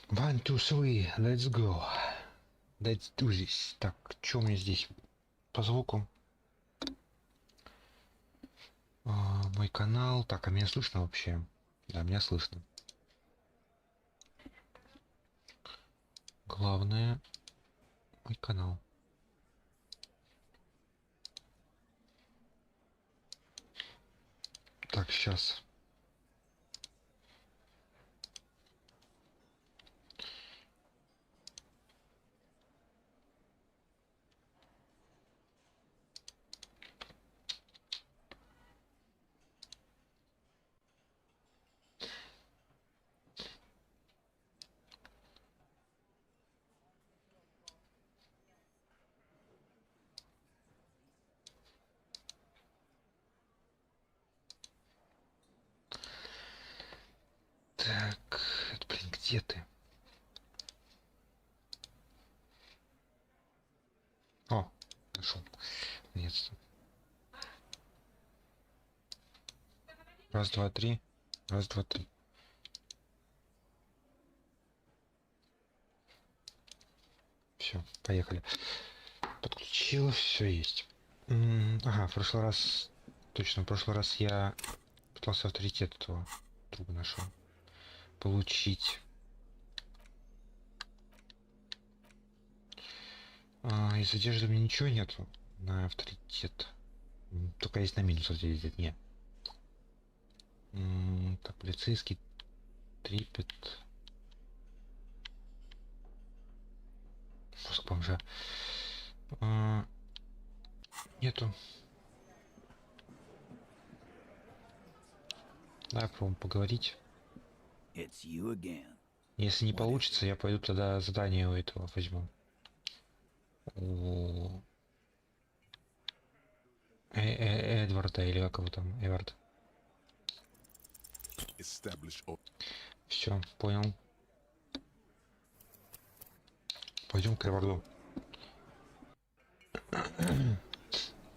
One, two, three, let's go. Let's do this. Так, что у меня здесь по звуку? Мой канал. Так, а меня слышно вообще? Да, меня слышно. Главное, мой канал. Так, сейчас. Так, блин, где ты? О, нашел. Наконец-то. Раз, два, три. Раз, два, три. Все, поехали. Подключил, все есть. Ага, в прошлый раз... Точно, в прошлый раз я пытался авторитет этого друга нашел. Получить. Из одежды у меня ничего нету на авторитет. Только есть на минус авторитет, нет. Так, полицейский трепет. Мозг бомжа. Нету. Давай попробуем поговорить. Если не получится, я пойду тогда задание у этого возьму. У Эдварда или как его там, Эвард. Все, понял. Пойдем к Эварду.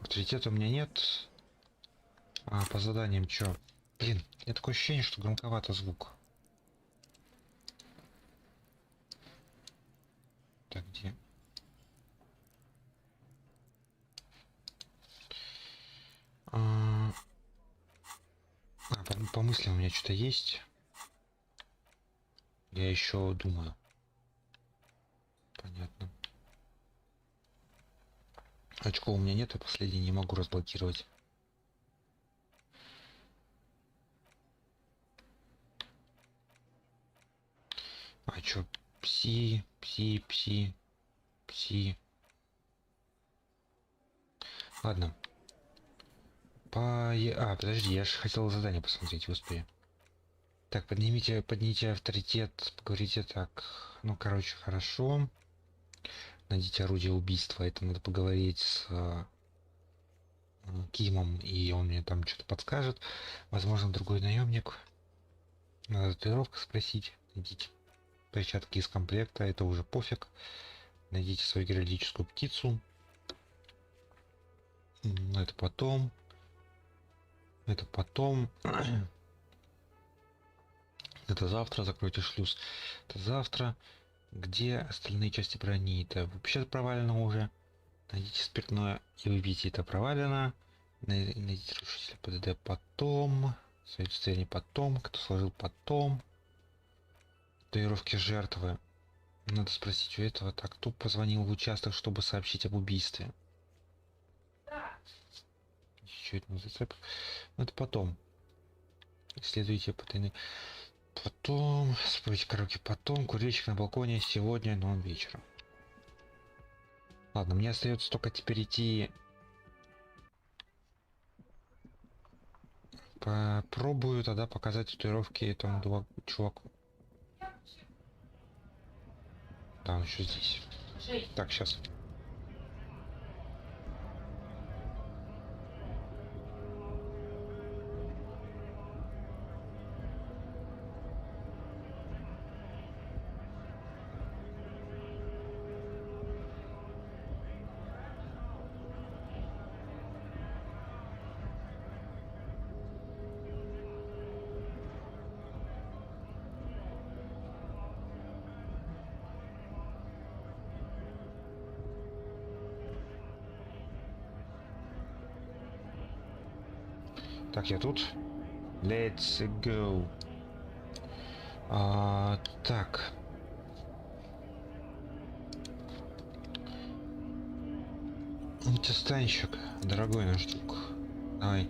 Авторитета у меня нет. А по заданиям чё? Блин, я такое ощущение, что громковато звук. Так, где? По мыслям у меня что-то есть. Я еще думаю. Понятно. Очков у меня нет, а последний не могу разблокировать. А чё? Пси. Ладно. Подожди, я же хотел задание посмотреть, господи. Так, поднимите авторитет, поговорите так. Ну, короче, хорошо. Найдите орудие убийства. Это надо поговорить с Кимом, и он мне там что-то подскажет. Возможно, другой наемник. Надо татуировку спросить. Найдите перчатки из комплекта, это уже пофиг. Найдите свою героическую птицу. Это потом. Это потом. Это завтра. Закройте шлюз. Это завтра. Где остальные части брони? Это вообще провалено уже. Найдите спиртное и выпейте. Это провалено. Найдите разрушитель ПДД потом. Свои удостоверения потом. Кто сложил потом. Татуировки жертвы. Надо спросить у этого. Так, кто позвонил в участок, чтобы сообщить об убийстве? Еще это зацеп. Ну, это потом. Исследуйте потайные. Потом. Спойте караоке потом. Курильщик на балконе сегодня, но вечером. Ладно, мне остается только теперь идти. Попробую тогда показать татуировки этому чуваку. Да, он еще здесь. Так, сейчас. Так, я тут. Let's go. Так. Антистанчик, дорогой наш друг. Давай.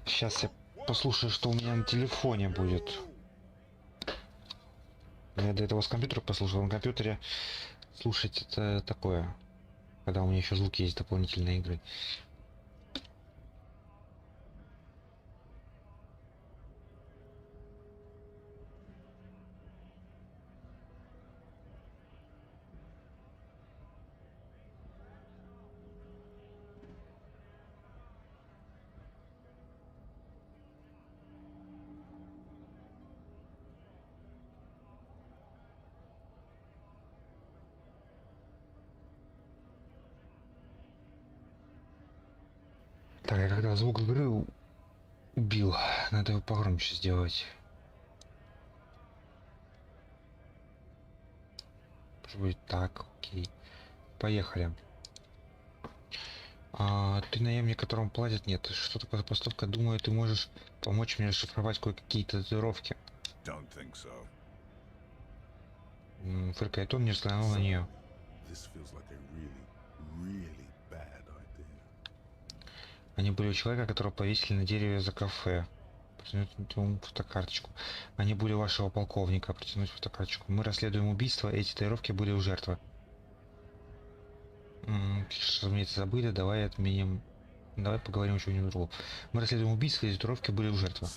Сейчас я послушаю, что у меня на телефоне будет. Я до этого с компьютера послушал. На компьютере слушать это такое. Когда у меня еще звуки есть дополнительные игры. Так, я когда звук игры убил, надо его погромче сделать. Будет так, окей. Поехали. Ты наемник, которому платят? Нет. Что такое поставка? Думаю, ты можешь помочь мне расшифровать кое-какие татуировки. Фыркает он, не взглянул на нее. Они были у человека, которого повесили на дереве за кафе. Протянуть ему фотокарточку. Они были у вашего полковника. Протянуть фотокарточку. Мы расследуем убийство. Эти татуировки были у жертвы. Разумеется, забыли. Давай отменим. Давай поговорим о чем-нибудь другом. Мы расследуем убийство. Эти татуировки были у жертвы.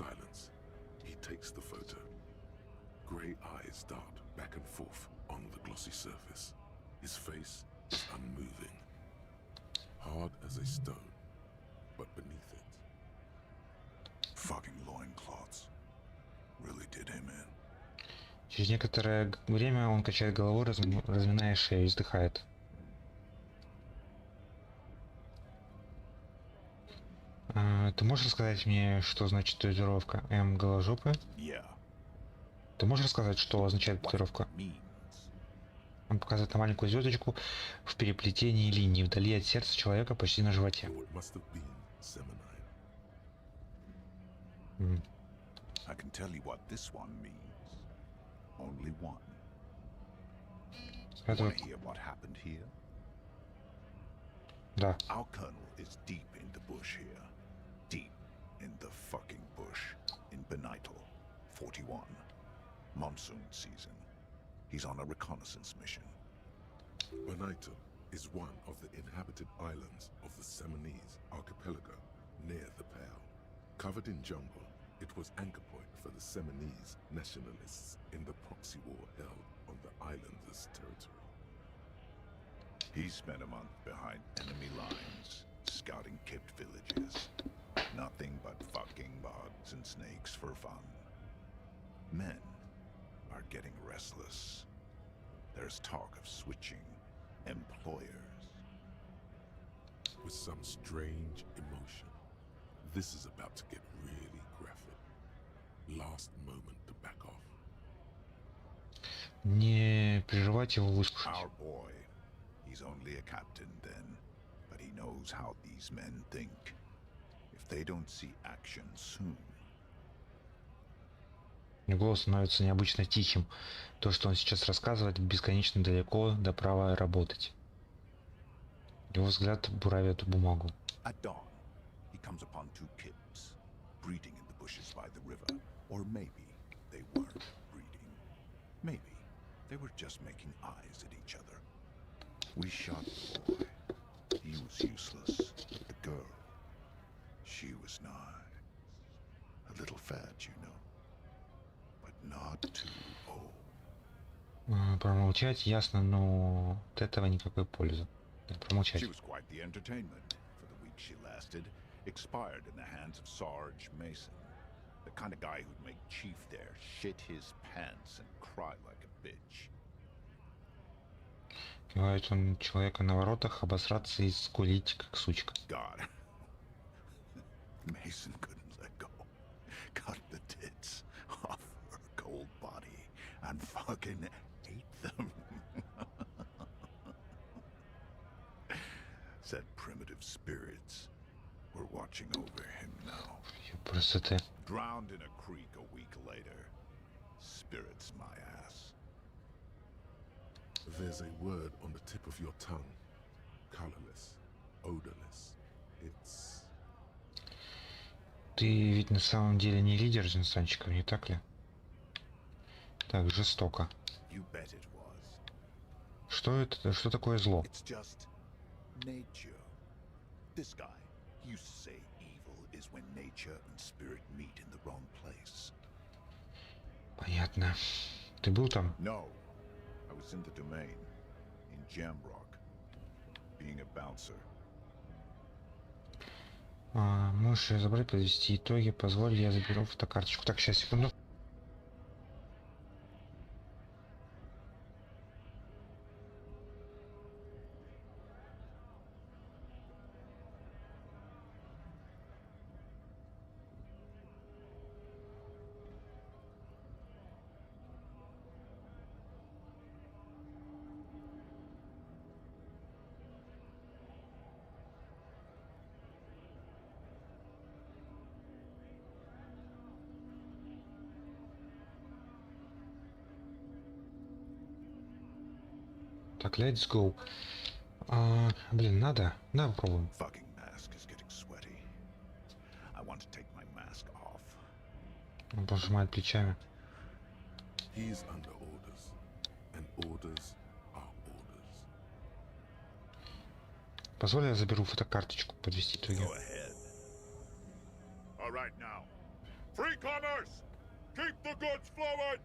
But beneath it, fucking loincloths really did him in. Через некоторое время он качает головой, разминая шею, и вздыхает. Ты можешь рассказать мне, что значит татуировка? Голожопая? Ты можешь рассказать, что означает татуировка? Он показывает на маленькую звездочку в переплетении линий вдали от сердца человека почти на животе. I can tell you what this one means. Only one. Want to hear what happened here? Да. Our colonel is deep in the bush here. Deep in the fucking bush. In Benital, 41. Monsoon season. He's on a reconnaissance mission. Benital is one of the inhabited islands of the Seminese archipelago near the Pale. Covered in jungle, it was anchor point for the Seminese nationalists in the proxy war held on the islanders' territory. He spent a month behind enemy lines, scouting kept villages. Nothing but fucking bugs and snakes for fun. Men are getting restless. There's talk of switching employers. With some strange emotion, this is about to get really graphic. Last moment to back off. Не прерывать его, выслушать. Our boy, he's only a captain then, but he knows how these men think. If they don't see action soon. Голос становится необычно тихим. То, что он сейчас рассказывает, бесконечно далеко до права работать. Его взгляд буравит бумагу. At dawn, he comes upon two kids, breeding in the bushes by the river. Or maybe they weren't breeding. Maybe they were just making eyes at each other. We shot the boy. He was useless. The girl, she was nice. A little fat, you know. But not too old. Промолчать ясно, но от этого никакой пользы. Промолчать. She was quite the entertainment. For the week she lasted, expired in the hands of Sarge Mason. The kind of guy who'd make Chief there shit his pants and cry like a bitch. Бывает он человека на воротах обосраться и скулить, как сучка. God. Mason couldn't let go. Cut the tits off her cold body and fucking ate them. Said primitive spirit watching over him now. Просто ты. Drowned in a creek a week later. Spirits my ass. There's a word on the tip of your tongue. Colorless, odorless. It's... Ты ведь на самом деле не лидер инстанчиков, не так ли? Так, жестоко. You bet it was. Что это? Что такое зло? It's just nature. This guy used to say evil is when nature and spirit meet in the wrong place. Понятно. Ты был там? No. I was in the domain. In Jamrock. Being a bouncer. Можешь её забрать, подвести итоги. Позволь, я заберу фотокарточку. Так, сейчас, секунду. Так, let's go. Блин, надо. Давай попробуем. Fucking mask is getting sweaty. I want to take my mask off. Он пожимает плечами. He's under orders. And orders are orders. Позволь, я заберу фотокарточку, подвести итоги. Go ahead. All right now. Free commerce. Keep the goods flowing.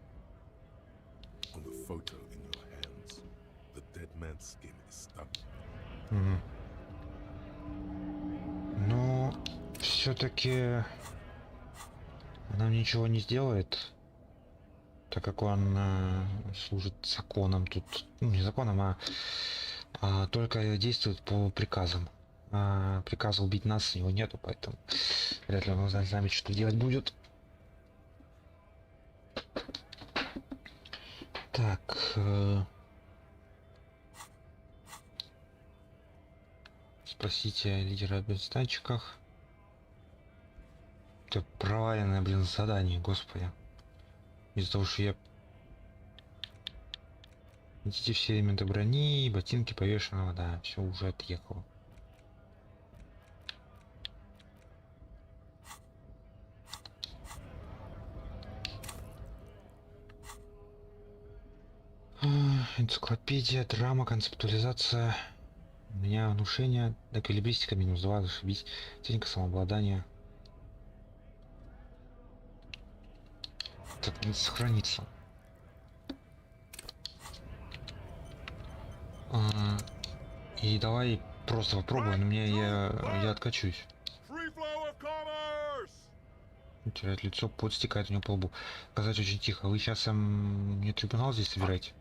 On the photo in your hands, the dead man's skin is stuck. Угу. Но все-таки нам ничего не сделает, так как он служит законом тут, ну не законом, а только действует по приказам. Приказа убить нас у него нету, поэтому вряд ли он с нами что-то делать будет. Так. Спросите лидера об инстанчиках. Это проваленное, блин, задание, господи. Из-за того, что я... Идите все элементы брони, ботинки повешенного, да, все уже отъехало. Энциклопедия, драма, концептуализация. У меня внушение, эквилибристика -2, зашибись. Техника самообладания. Так, надо сохраниться. И давай просто попробуем, но мне я откачусь. Теряет лицо, пот стекает у него по лбу. Сказать очень тихо. Вы сейчас мне трибунал здесь собираете?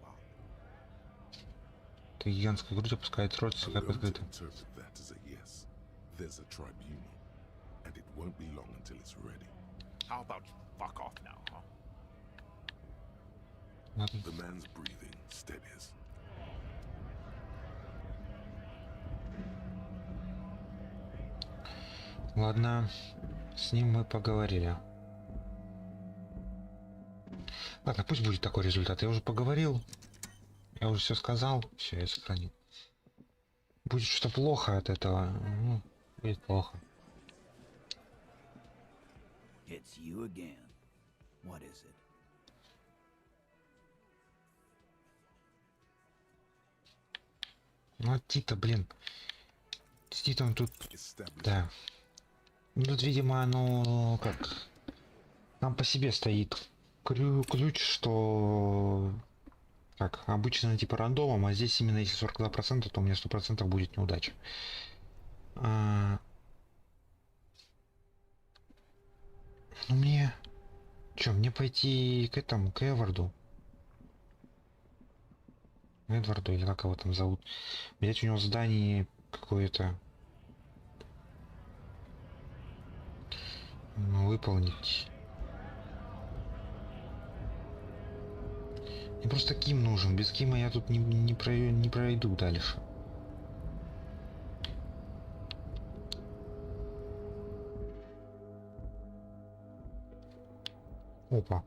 Ты гигантская грудь опускает рот, как открыто. Ладно, с ним мы поговорили. Ладно, пусть будет такой результат. Я уже поговорил. Я уже все сказал. Все, я сохранил. Будет что-то плохо от этого. Ну, будет плохо. It's you again. What is it? Ну, Тита, блин. С Титом тут... Да. Ну, тут, видимо, оно как... Там по себе стоит ключ, что... Как, обычно типа рандомом, а здесь именно если 42%, то у меня 100% будет неудача. Ну, мне... Чё, мне пойти к этому, к Эварду? Эдварду, или как его там зовут? Взять у него задание какое-то... Выполнить. Мне просто Ким нужен. Без Кима я тут не пройду дальше. Опа.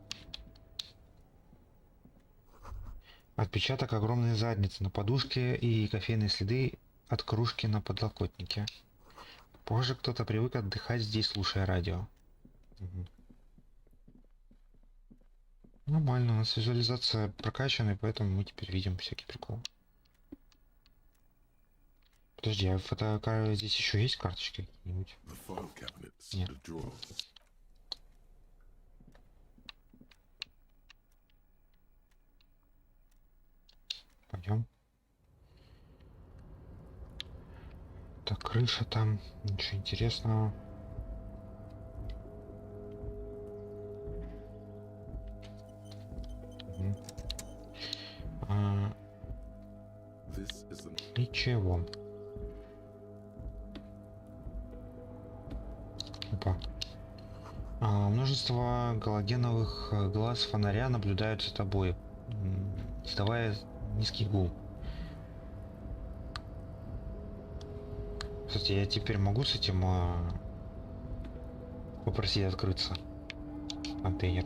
Отпечаток огромной задницы на подушке и кофейные следы от кружки на подлокотнике. Похоже, кто-то привык отдыхать здесь, слушая радио. Угу. Нормально, у нас визуализация прокачана, и поэтому мы теперь видим всякие приколы. Подожди, а здесь еще есть карточки какие-нибудь? Нет. Пойдем. Так, крыша там, ничего интересного. Ничего. Опа. Множество галогеновых глаз фонаря наблюдают за тобой, издавая низкий гул. Кстати, я теперь могу с этим попросить открыться контейнер.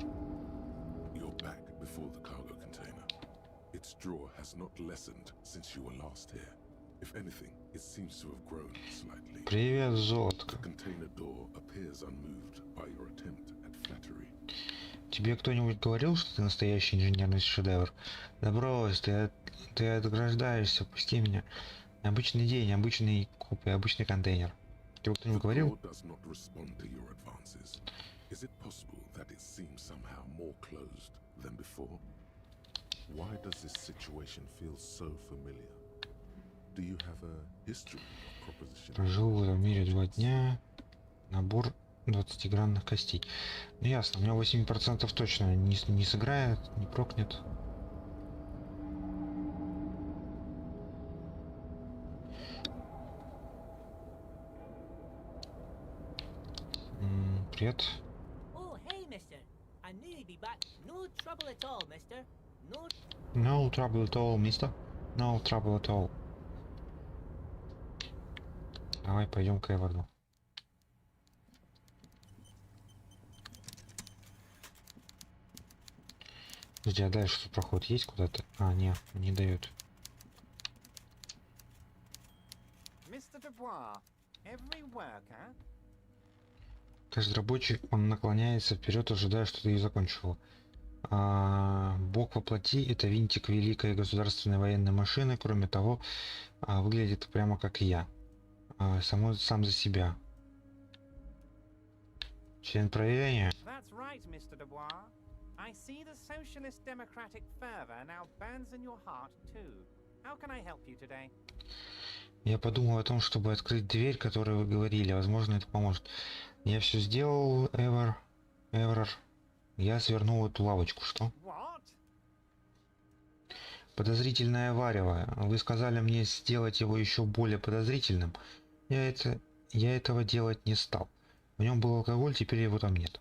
Привет, золотко. Тебе кто-нибудь говорил, что ты настоящий инженерный шедевр? Да брось, ты отграждаешься, пусти меня. Обычный день, обычный куб и обычный контейнер. Тебе кто-нибудь говорил? Прожил в этом мире 2 дня. Набор 20-гранных костей. Ну ясно, у меня 8% точно не сыграет, не прокнет. Привет. No trouble at all, mister. No trouble at all. Давай пойдем к Эварду. Подожди, а дальше что, проход есть куда-то? А, нет, не дает. Каждый рабочий, он наклоняется вперед, ожидая, что ты ее закончил. Бог воплоти — это винтик великой государственной военной машины. Кроме того, выглядит прямо как и я. Сам за себя. Член правления. Я подумал о том, чтобы открыть дверь, которую вы говорили. Возможно, это поможет. Я все сделал, Эвер. Я свернул эту лавочку. Что? Подозрительное варево. Вы сказали мне сделать его еще более подозрительным. Я этого делать не стал. В нем был алкоголь, теперь его там нет.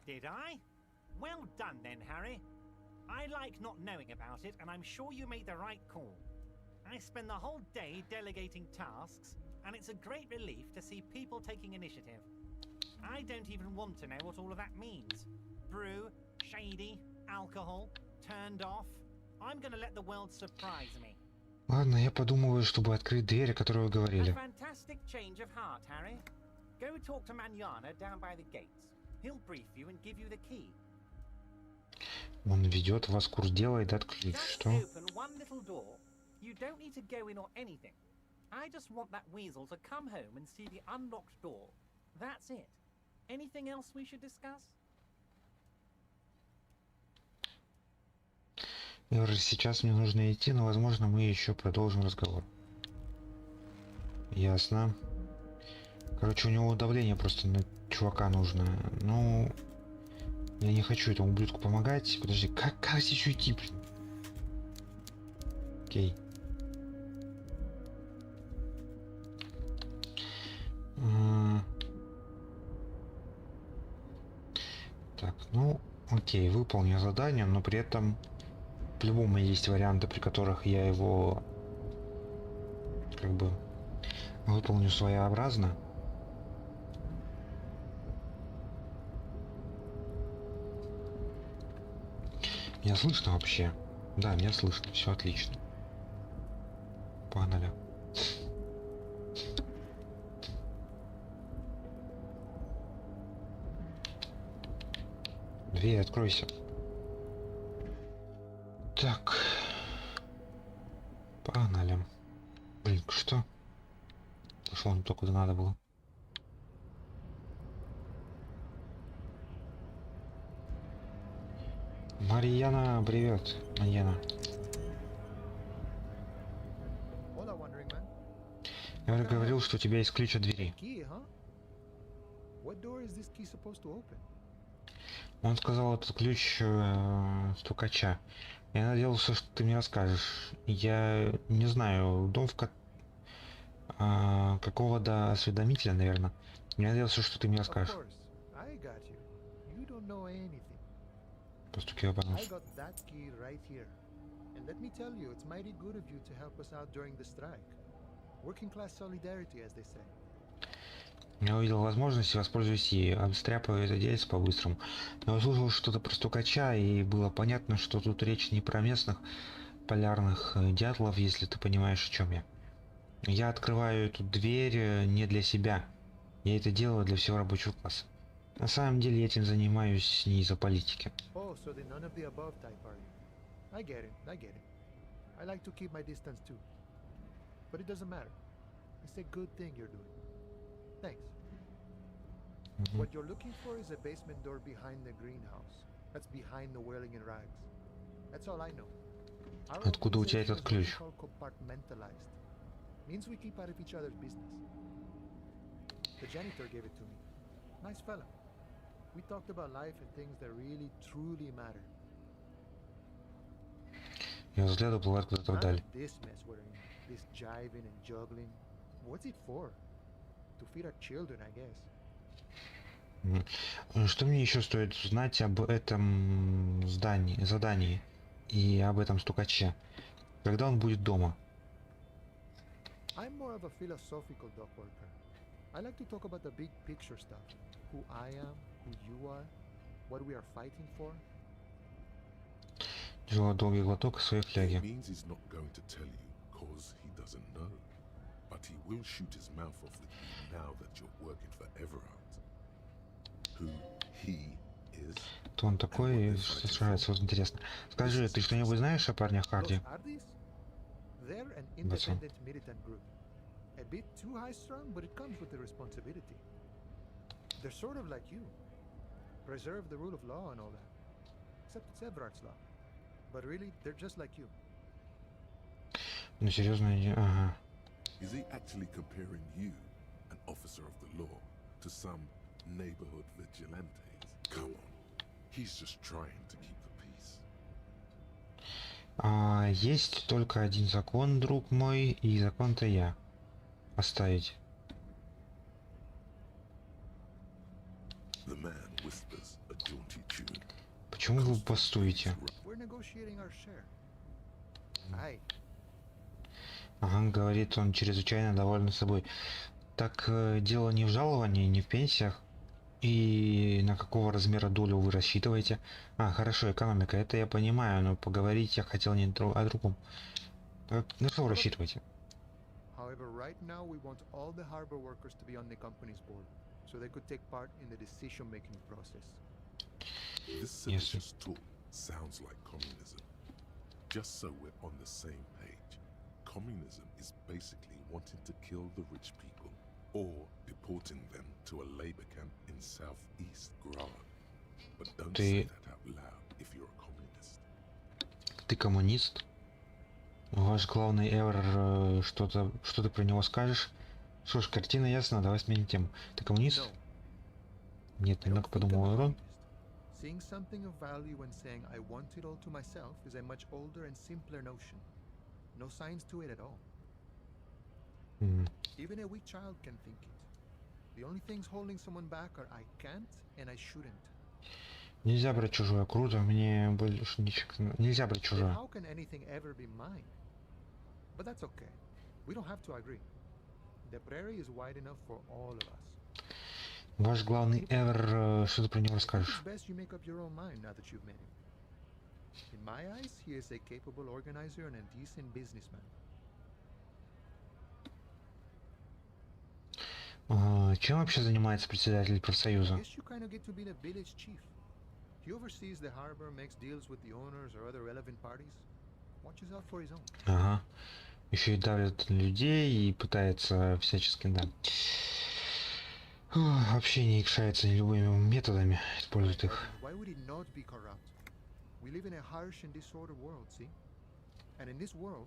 Well done then, Harry. I like not knowing about it, and I'm sure you made the right call. I spend the whole day delegating tasks, and it's a great relief to see people taking initiative. I don't even want to know what all of that means. Brew, shady, alcohol, turned off. I'm gonna let the world surprise me. Ладно, я подумываю, чтобы открыть дверь, о которой вы говорили. A fantastic change of heart, Harry. Go talk to Manana down by the gates. He'll brief you and give you the key. Он ведет вас в курс дела и дает ключ. Что? You don't need to go in or anything. I just want that weasel to come home and see the unlocked door. That's it. Anything else we should discuss? Сейчас мне нужно идти, но возможно мы еще продолжим разговор. Ясно. Короче, у него давление просто на чувака нужно. Ну, я не хочу этому ублюдку помогать. Подожди, как здесь еще идти, блин? Окей. Так, ну, окей, выполню задание, но при этом по-любому есть варианты, при которых я его как бы выполню своеобразно. Меня слышно вообще? Да, меня слышно, все отлично. Погнали. Дверь, откройся. Так. Погнали. Блин, что? Пошел не то, куда надо было. Марьяна, привет, Марьяна. Hola, wandering man. Я уже говорил, что у тебя есть ключ от двери. Key, huh? What door is this key supposed to open? Он сказал, это ключ стукача. Я надеялся, что ты мне расскажешь. Я не знаю, дом какого-то осведомителя, наверное. Я надеялся, что ты мне Of расскажешь. course, I got you. You don't know anything. Постукивай по I носу. got that key right here. And let me tell you, it's mighty good of you to help us out during the strike. Working class solidarity, as they say. Я увидел возможность и воспользуюсь ей. Обстряпаю это дельце по-быстрому. Я услышал что-то про стукача, и было понятно, что тут речь не про местных полярных дятлов, если ты понимаешь, о чем я. Я открываю эту дверь не для себя. Я это делаю для всего рабочего класса. На самом деле я этим занимаюсь не из-за политики. Oh, so the none of the above type, are you? I get it, I get it. I like to keep my distance too. But it doesn't matter. It's a good thing you're doing. Thanks. What you're looking for is a basement door behind the greenhouse. That's behind the whirling in rags. That's all I know. Our Откуда у тебя этот organization is ключ? what we call compartmentalized. Means we keep out of each other's business. The janitor gave it to me. Nice fella. We talked about life and things that really, truly matter. Я взгляд уплывает куда-то None вдаль. of this mess we're in. This jiving and juggling. What's it for? To feed our children, I guess. Что мне еще стоит узнать об этом задании и об этом стукаче? Когда он будет дома? I'm more of a philosophical dock worker. I like to talk about the big picture stuff. Who I am, who you are, what we are fighting for. Тяжело долгий глоток из своей It фляги. means he's not going to tell you cause he doesn't know. But he will shoot his mouth off with you now that you're working for Everard. Who he is. Кто он такой и что сражается? Вот интересно. Скажи, ты что-нибудь знаешь о парнях Харди? Those Hardis? They're an independent militant group. A bit too high-strung, but it comes with the responsibility. They're sort of like you. Preserve the rule of law and all that. Except it's Everard's law. But really, they're just like you. Ну серьезно, ага. Is he actually comparing you, an officer of the law, to some neighborhood vigilantes? Come on. He's just trying to keep the peace. Есть только один закон, друг мой, и закон-то я. Оставить. The man whispers a jaunty tune. Почему вы бастуете? We're negotiating our share. Aye. Ага, говорит он, чрезвычайно доволен собой. Так дело не в жаловании, не в пенсиях. И на какого размера долю вы рассчитываете? Хорошо, экономика, это я понимаю, но поговорить я хотел не о другом. На что вы рассчитываете? However, right now we want all the harbor workers to be on the company's board, so they could take part in the decision-making process. This seditious talk sounds like communism. Just so we're on the same page, communism is basically wanting to kill the rich people or deporting them to a labor camp in southeast Grad. But don't say that out loud if you're a communist. Ты коммунист? Ваш главный Эвер, что ты про него скажешь? Что ж, картина ясна, давай сменим тему. Ты коммунист? No, Нет, I don't немного think I'm подумал a Рон. communist. Seeing something of value when saying I want it all to myself is a much older and simpler notion. No science to it at all. Even a weak child can think it. The only things holding someone back are I can't and I shouldn't. Нельзя брать чужое. Круто, мне больше ничего. Нельзя брать Then чужое. how can anything ever be mine? But that's okay. We don't have to agree. The prairie is wide enough for all of us. Ваш главный Эвер, что ты про него I think расскажешь? it's best you make up your own mind now that you've met him. In my eyes, he is a capable organizer and a decent businessman. Чем вообще занимается председатель I профсоюза? guess you kind of get to be the village chief. He oversees the harbor, makes deals with the owners or other relevant parties, watches out for his own. Ага. Еще и давит на людей и пытается всячески, да. Вообще не икшается любыми методами, использует их. Why would he not be corrupt? We live in a harsh and disordered world, see? And in this world,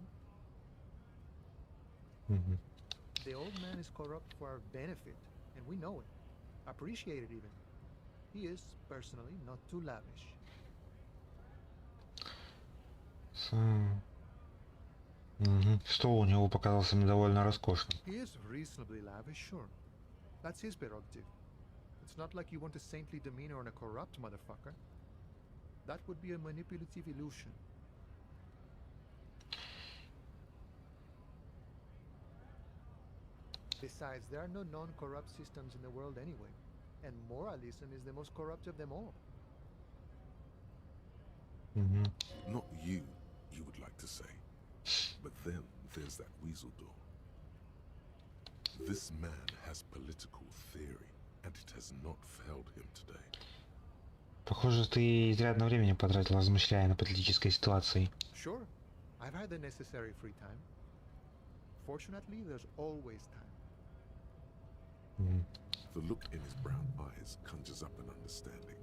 Мгм. the old man is corrupt for our benefit, and we know it. Appreciate it even. He is, personally, not too lavish. Мгм. Стол у него показался мне довольно роскошным. He is reasonably lavish, sure. That's his prerogative. It's not like you want a saintly demeanor on a corrupt motherfucker. That would be a manipulative illusion. Besides, there are no non-corrupt systems in the world anyway, and moralism is the most corrupt of them all. Мгм. Not you, you would like to say. But then there's that weasel door. This man has political theory, and it has not failed him today. Похоже, ты изрядно времени потратил, размышляя на политической ситуации. Sure, I've had the necessary free time. Fortunately, there's always time. Мгм. The look in his brown eyes conjures up an understanding.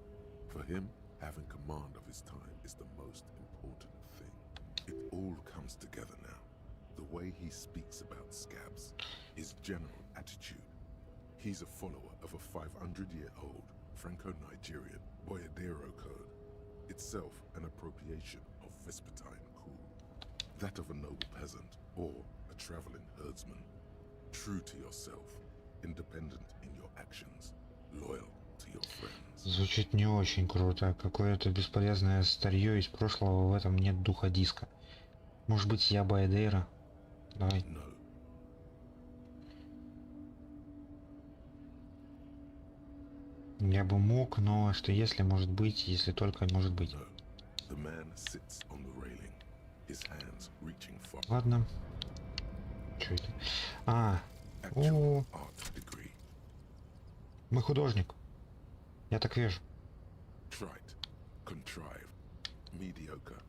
For him, having command of his time is the most important thing. It all comes together now. The way he speaks about scabs, his general attitude. He's a follower of a 500-year-old Franco-Nigerian Boyadero code, itself an appropriation of Vespertine cool. That of a noble peasant or a traveling herdsman. True to yourself, independent in your actions, loyal to your friends. Звучит не очень круто. Какое-то бесполезное старье из прошлого, в этом нет духа диска. Может быть, я Байдейра? Давай. No, Я бы мог, но что если может быть, если только может быть. no. The man sits on the railing, his hands reaching far. Ладно. Что это? А, Actual art degree. мы художник. Я так вижу. Trite, contrived, mediocre,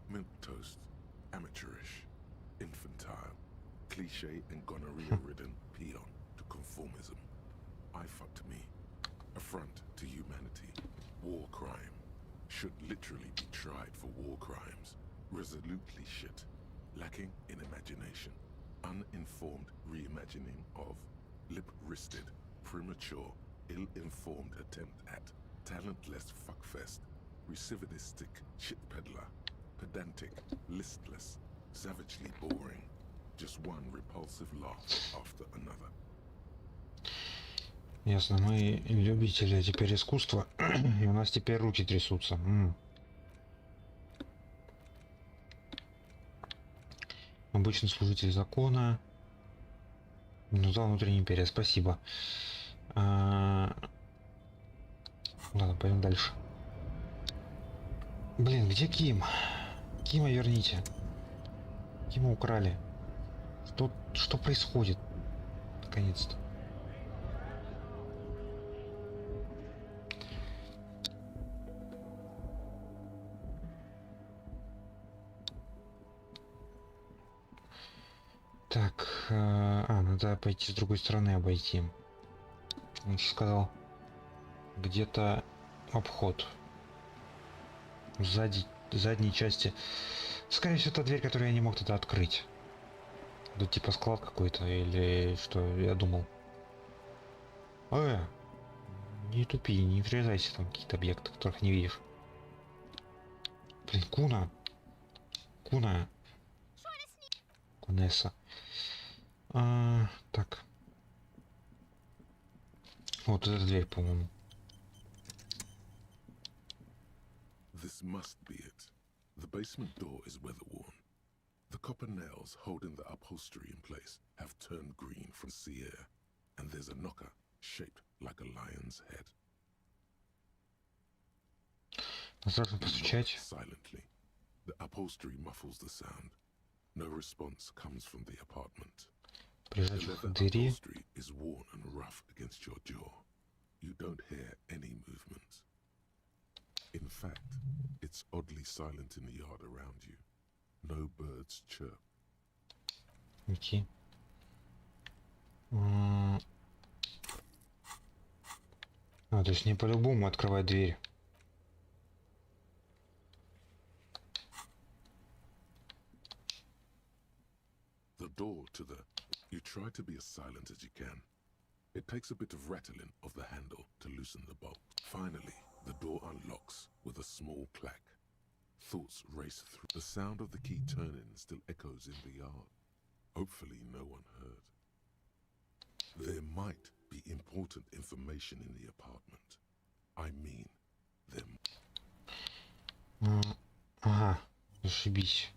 milquetoast, amateurish, infantile, cliché and gonorrhea-ridden peon to conformism. I fucked me. Affront to humanity. War crime. Should literally be tried for war crimes. Resolutely shit. Lacking in imagination. Uninformed reimagining of lip-wristed, premature, ill-informed attempt at talentless fuckfest, recidivistic shit peddler, pedantic, listless, savagely boring, just one repulsive laugh after another. Ясно, мы любители теперь искусства, и у нас теперь руки трясутся. Обычный служитель закона. Минуза внутренней империи, спасибо. Ладно, пойдем дальше. Блин, где Ким? Кима верните. Кима украли. Что происходит? Наконец-то. Так, надо пойти с другой стороны обойти. Он же сказал, где-то обход. Сзади, задней части. Скорее всего, это дверь, которую я не мог тогда открыть. Это типа склад какой-то, или что я думал. Не тупи, не врезайся там какие-то объекты, которых не видишь. Блин, Куна. Кунесса. Так. Вот эта дверь, по-моему. This must be it. The basement door is weather-worn. The copper nails holding the upholstery in place have turned green from sea air, and there's a knocker shaped like a lion's head. Осторожно постучать. Silently, The upholstery muffles the sound. No response comes from the apartment. The Прижать leather к двери. upholstery is worn and rough against your jaw. You don't hear any movement. In fact, it's oddly silent in the yard around you. No birds chirp. Окей. То есть не по-любому открывать дверь. The door to the... You try to be as silent as you can. It takes a bit of rattling of the handle to loosen the bolt. Finally, the door unlocks with a small clack. Thoughts race through. The sound of the key turning still echoes in the yard. Hopefully no one heard. There might be important information in the apartment. I mean, them. Ага, зашибись.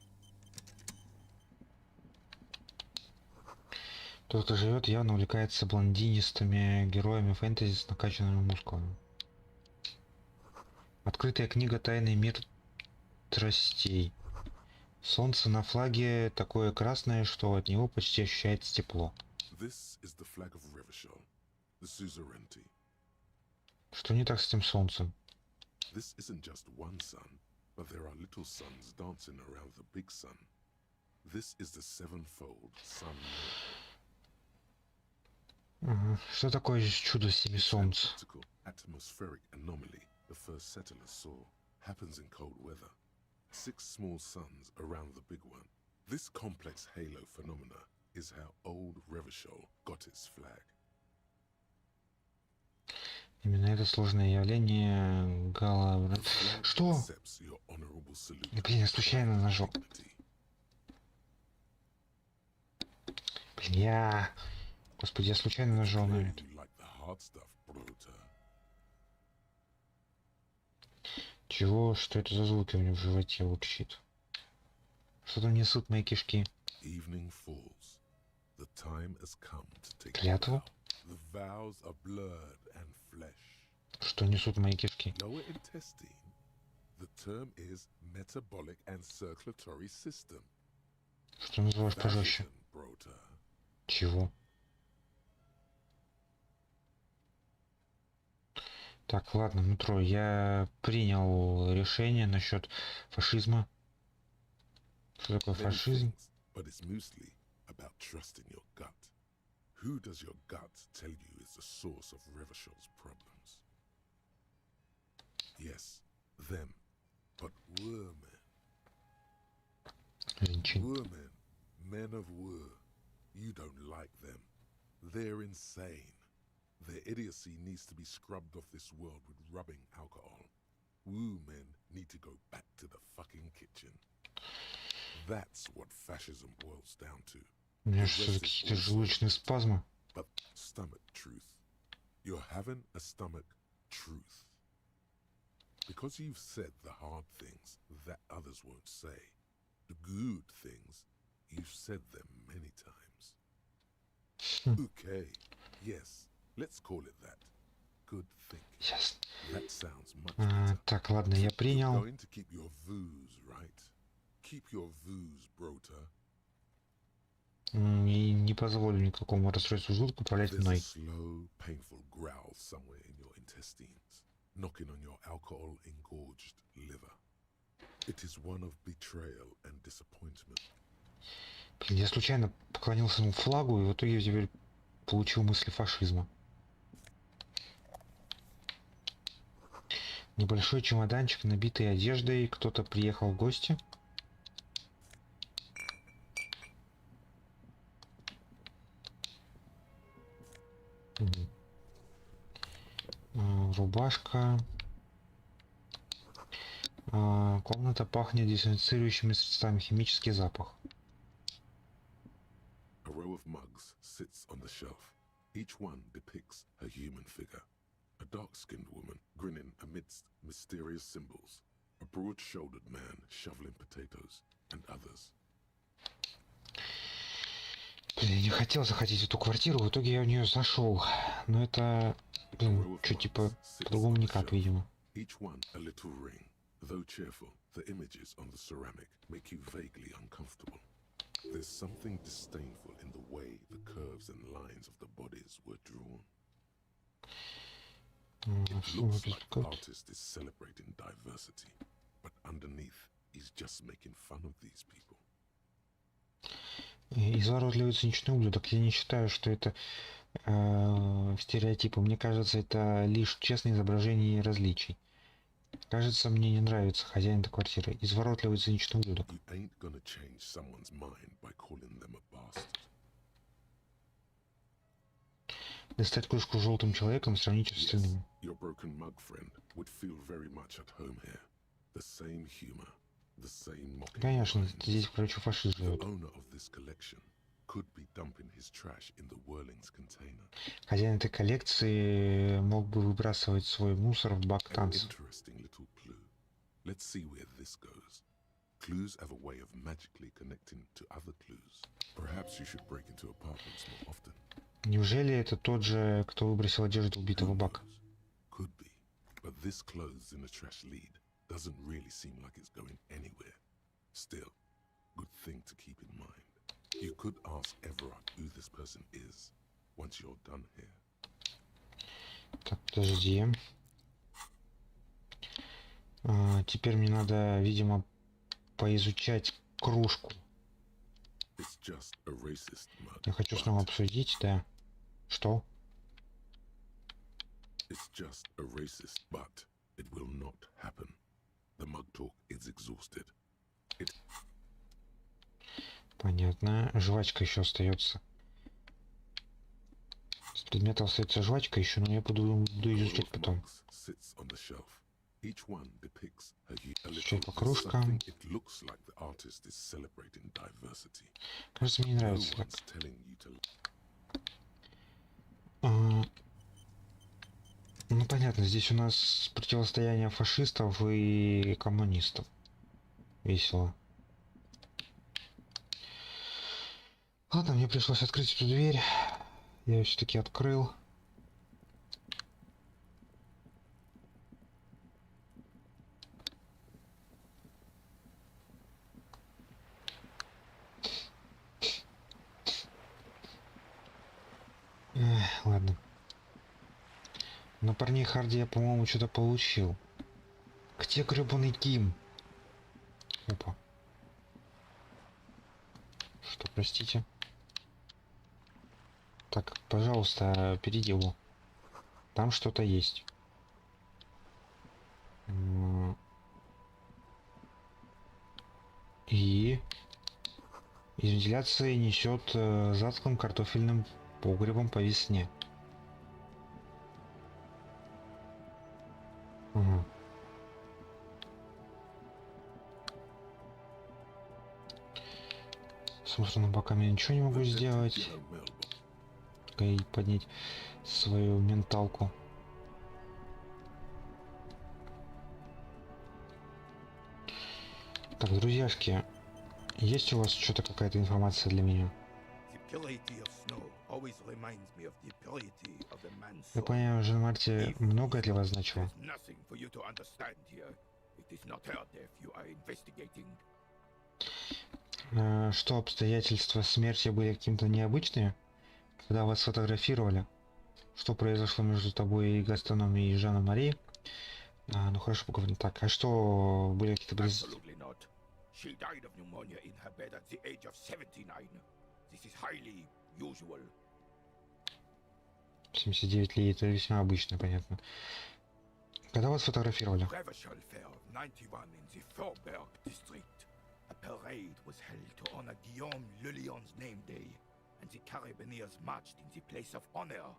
Тот, кто живет, явно увлекается блондинистыми героями фэнтези с накачанными мускулами. Открытая книга «Тайный мир страстей». Солнце на флаге такое красное, что от него почти ощущается тепло. This is the flag of Revachol, the suzerainty. Что не так с этим солнцем? This isn't just one sun, but there are little suns dancing around the big sun. This is the sevenfold sun miracle. Что такое чудо семи солнц? Optical atmospheric anomaly the first settlers saw happens in cold weather. 6 small suns around the big one. This complex halo phenomena is how old Revachol got its flag. Именно это сложное явление Что? Accepts your honorable salute. Блин, я случайно нажал. Блин, Господи, я случайно нажал на это. You like the hard stuff, Brota. Чего? Что это за звуки у меня в животе урчит? Что-то несут мои кишки. Evening falls. The time has come to take Клятву? The vows are blurred and flesh. Что несут мои кишки? Lower intestine. The term is metabolic and circulatory system. Что называешь пожестче? Fascism, Brota. Чего? Так, ладно, нутро, я принял решение насчет фашизма. Что такое Many фашизм? things, but it's mostly about trusting your gut. Who does your gut tell you is the source of Revachol's problems? Yes, them. But women. Женщин. Women. Men of war. You don't like them. They're insane. Their idiocy needs to be scrubbed off this world with rubbing alcohol. Woo men need to go back to the fucking kitchen. That's what fascism boils down to. У меня что-то какие-то желудочные спазмы. But stomach truth. You're having a stomach truth. Because you've said the hard things that others won't say. The good things, you've said them many times. Okay, yes, let's call it that. Good thinking. Ясно. That sounds much better. Так, ладно, я You're принял. going to keep your vooz, right? Keep your vooz, Brota. И не позволю никакому расстройству желудка управлять There's a мной. slow, painful growl somewhere in your intestines, knocking on your alcohol-engorged liver. It is one of betrayal and disappointment. Блин, я случайно поклонился ему флагу, и в итоге я теперь получил мысли фашизма. Небольшой чемоданчик, набитый одеждой. Кто-то приехал в гости. Рубашка. Комната пахнет дезинфицирующими средствами. Химический запах. A row of mugs sits on the shelf. Each one depicts a human figure. A dark-skinned woman grinning amidst mysterious symbols. A broad-shouldered man shoveling potatoes, and others. Блин, я не хотел заходить в эту квартиру, в итоге я в нее зашел. Но это, блин, что типа по-другому никак, видимо. Each one a little ring, Though cheerful, the images on the ceramic make you vaguely uncomfortable. There's something disdainful in the way the curves and lines of the bodies were drawn. It looks like the artist is celebrating diversity, but underneath he's just making fun of these people. Изворотливый циничный ублюдок. Я не считаю, что это стереотипы. Мне кажется, это лишь честное изображение различий. Кажется, мне не нравится хозяин этой квартиры. Изворотливый циничный ублюдок. You ain't gonna change someone's mind by calling them a bastard. Достать кружку с желтым человеком, сравнить с остальными. Your broken mug friend would feel very much at home here. The same humor, the same mocking. Конечно, здесь, короче, фашист The живет. owner of this collection could be dumping his trash in the whirling's container. Хозяин этой коллекции мог бы выбрасывать свой мусор в бак An танца. interesting little clue. Let's see where this goes. Clues have a way of magically connecting to other clues. Perhaps you should break into apartments more often. Неужели это тот же, кто выбросил одежду убитого Who бака? knows? Could be. But this clothes in the trash lead doesn't really seem like it's going anywhere. Still, good thing to keep in mind. You could ask Everard who this person is once you're done here. Так, подожди. Теперь мне надо, видимо, поизучать кружку. It's just a racist mug. Я хочу but снова обсудить, да. Что? It's just a racist, but it will not happen. The mug talk is exhausted. Понятно. Жвачка еще остается. С предметов остается жвачка еще, но я буду изучать потом. Sits on the shelf. Each one depicts a Еще по little кружкам. something. It looks like the artist is celebrating diversity. Кажется, мне не No нравится так. one's telling you to. Ну понятно, здесь у нас противостояние фашистов и коммунистов. Весело. Ладно, мне пришлось открыть эту дверь. Я ее все-таки открыл. Ладно. На парней Харди я, по-моему, что-то получил. Где гребаный Ким? Опа. Что, простите? Так, пожалуйста, перейди его. Там что-то есть. И из вентиляции несет затхлым картофельным погребом по весне. Угу. С мусорным баком я ничего не могу сделать. Только и поднять свою менталку. Так, друзьяшки, есть у вас что-то, какая-то информация для меня? Я понимаю, Жан-Марти многое для вас значило. Что, обстоятельства смерти были каким-то необычными? Когда вас сфотографировали? Что произошло между тобой и Гастоном и Жаном Мари? Ну хорошо, поговорим. Так, а что были какие-то She died of pneumonia in her bed at the age of 79. This is highly usual. 79 лет, это весьма обычно, понятно. Когда вас фотографировали? Revachol Fair of 91 in the Thorberg district. A parade was held to honor Guillaume Le Lion's name day, and the Carabineers marched in the place of honor.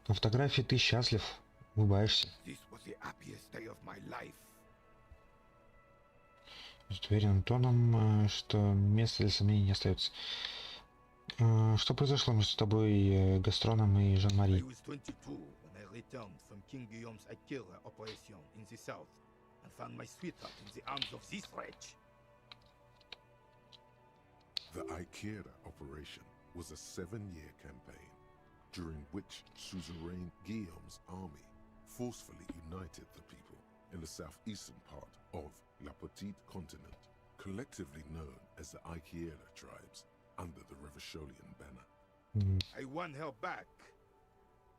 На фотографии ты счастлив, улыбаешься. This was the happiest day of my life. С уверенным тоном, что места для сомнений не остается. Что произошло между тобой, Гастроном и Жан-Мари? I was 22 when I returned from King Guillaume's Akira operation in the south and found my sweetheart in the arms of this wretch. The Akira operation was a 7-year campaign during which suzerain Guillaume's army forcefully united the people in the southeastern part of La Petite Continent, collectively known as the Aikiela tribes, under the Revacholian banner. I won her back,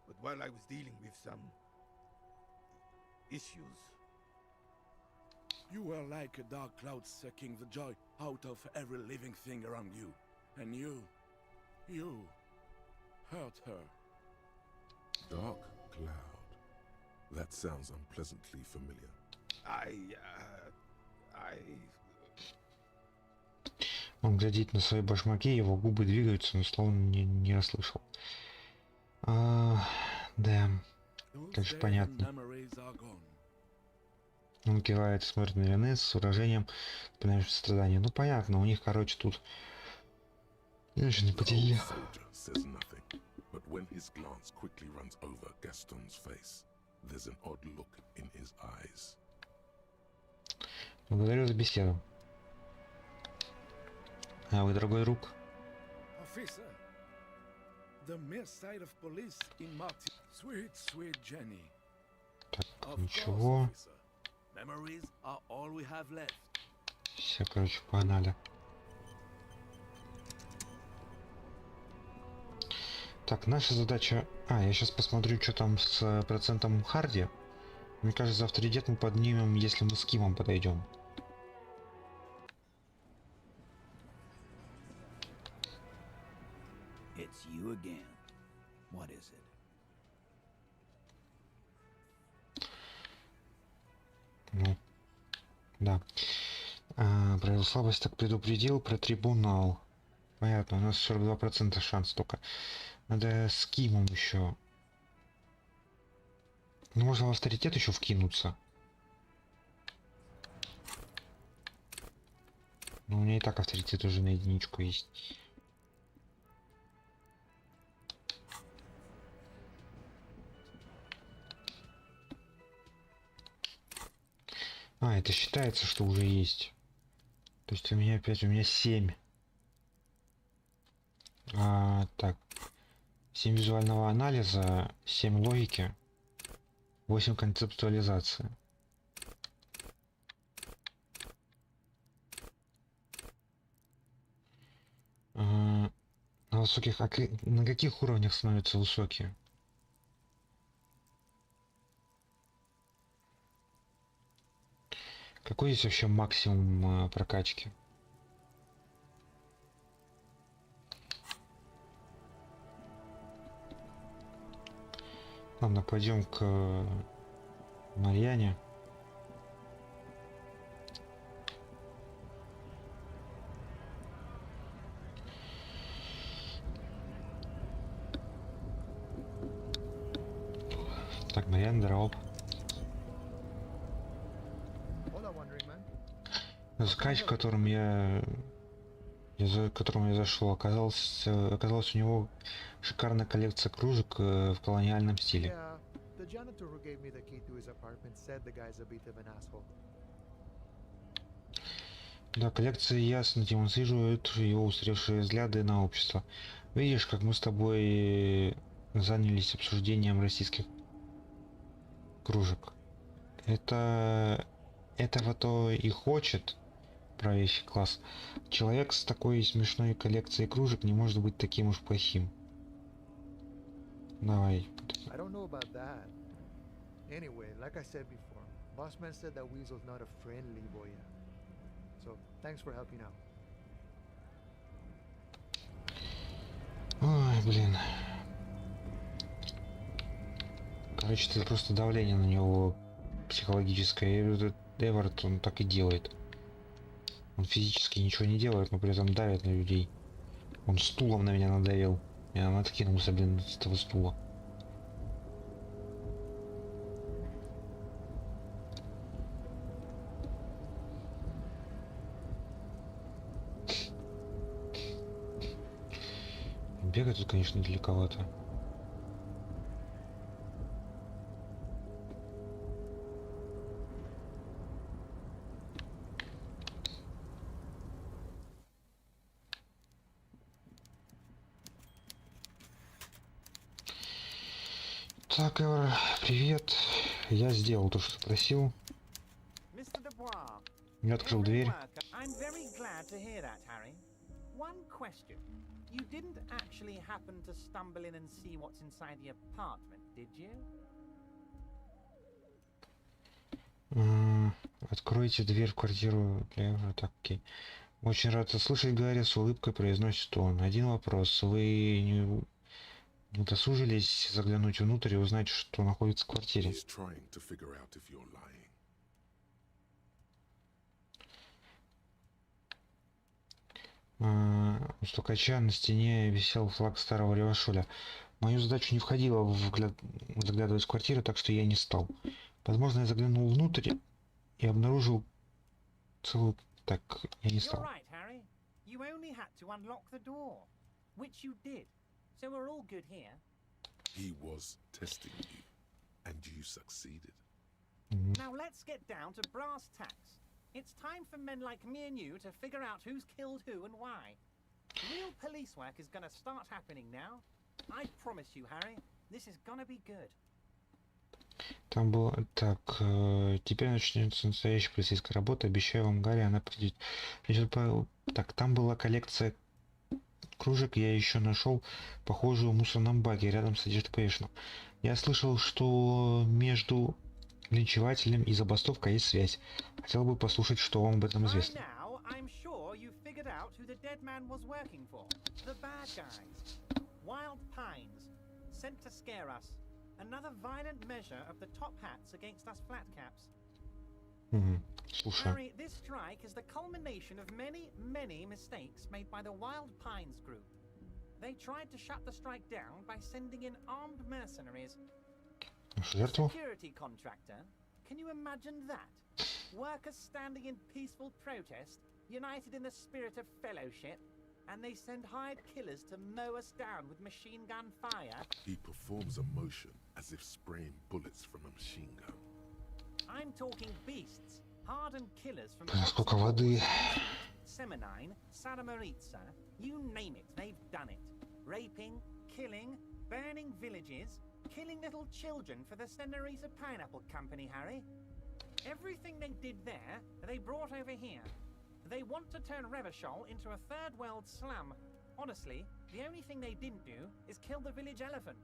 but while I was dealing with some issues, You were like a dark cloud sucking the joy out of every living thing around you. And you hurt her. Dark cloud. That sounds unpleasantly familiar. Он глядит на свои башмаки, его губы двигаются, но словно не расслышал. Да, как же понятно. Он кивает, смотрит на Ленес с выражением напоминающим страдания. Ну понятно, у них, короче, тут женщины поделили. Благодарю за беседу. А вы, дорогой друг? Так, ничего. Все, короче, погнали. Так, наша задача... я сейчас посмотрю, что там с процентом Харди. Мне кажется, авторитет мы поднимем, если мы с Кимом подойдем. It's you again. What is it? Ну, да. Про слабость так предупредил, про трибунал. Понятно, у нас 42% шанс только. Надо с Кимом еще. Ну, можно в авторитет еще вкинуться. Но у меня и так авторитет уже на единичку есть. Это считается, что уже есть. То есть у меня 7. Так. 7 визуального анализа, 7 логики, 8 концептуализации. На высоких... на каких уровнях становятся высокие? Какой здесь вообще максимум прокачки? Ладно, пойдем к Марьяне. Так, Марьяна, здорово. Скач, которым я зашел, оказалась у него шикарная коллекция кружек в колониальном стиле. Да, коллекция ясно демонстрирует его устаревшие взгляды на общество. Видишь, как мы с тобой занялись обсуждением российских кружек. Этого-то и хочет правящий класс. Человек с такой смешной коллекцией кружек не может быть таким уж плохим. Давай. Anyway, like I said before, Bossman said that Weasel's not a friendly boy. So, thanks for helping out. Ой, блин. Короче, это просто давление на него психологическое. И этот Эверт, он так и делает. Он физически ничего не делает, но при этом давит на людей. Он стулом на меня надавил. Я откинулся, блин, с этого стула. Бегать тут, конечно, далековато. Так, Эвер, привет. Я сделал то, что просил. Я открыл дверь. I'm very glad to hear that, Harry. One question. You didn't actually happen to stumble in and see what's inside the apartment, did you? Откройте дверь в квартиру. Так, окей. Очень рад это слышать, Гарри, с улыбкой произносит он. Один вопрос. Вы не удосужились заглянуть внутрь и узнать, что находится в квартире? He's trying to figure out if you're lying. У стукача на стене висел флаг старого Ревашуля. В мою задачу не входило заглядывать в квартиру, так что я не стал. Возможно, я заглянул внутрь и обнаружил целую... Так, я не стал. You're right, Harry. You only had to unlock the door, which you did. So we're all good here. He was testing you, and you succeeded. Now let's get down to brass tacks. It's time for men like me and you to figure out who's killed who and why. Real police work is gonna start happening now. I promise you, Harry, this is gonna be good. Там было... Так, теперь начнется настоящая полицейская работа. Обещаю вам, Гарри, она придет. Так, там была коллекция кружек. Я еще нашел похожую в мусорном баке рядом с одеждой повешенным. Я слышал, что между линчевателем и забастовкой есть связь. Хотел бы послушать, что вам об этом известно. Another violent measure of the top hats against us flat caps. Слушай. Harry, this strike is the culmination of many mistakes made by the Wild Pines group. They tried to shut the strike down by sending in armed mercenaries. Security contractor? Can you imagine that? Workers standing in peaceful protest, united in the spirit of fellowship, and they send hired killers to mow us down with machine gun fire. He performs a motion as if spraying bullets from a machine gun. I'm talking beasts, hardened killers from Сколько воды. Semenine, Santa Maritza, you name it, they've done it. Raping, killing, burning villages, killing little children for the Senorita Pineapple Company, Harry. Everything they did there, they brought over here. They want to turn Revachol into a third world slum. Honestly, the only thing they didn't do is kill the village elephant.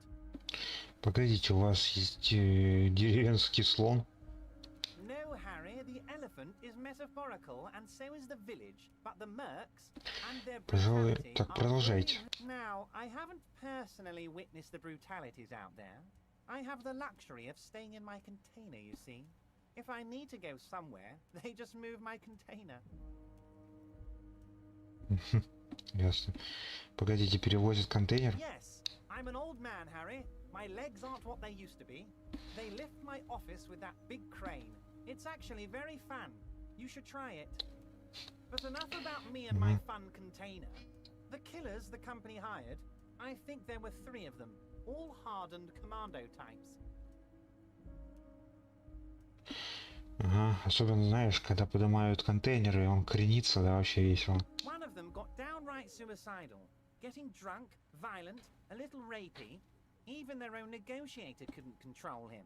Погодите, у вас есть деревенский слон? No, Harry, the elephant is metaphorical, and so is the village. But the mercs and their brutality Так, продолжайте. Now, I haven't personally witnessed the brutalities out there. I have the luxury of staying in my container, you see. If I need to go somewhere, they just move my container. Ясно. Погодите, перевозят контейнер? Yes, I'm an old man, Harry. My legs aren't what they used to be. They lift my office with that big crane. It's actually very fun. You should try it. But enough about me and my fun container. The killers the company hired, I think there were 3 of them, all hardened commando types. Ага, особенно, знаешь, когда поднимают контейнеры, он кренится, да, вообще весело. One of them got downright suicidal, getting drunk, violent, a little rapey. Even their own negotiator couldn't control him.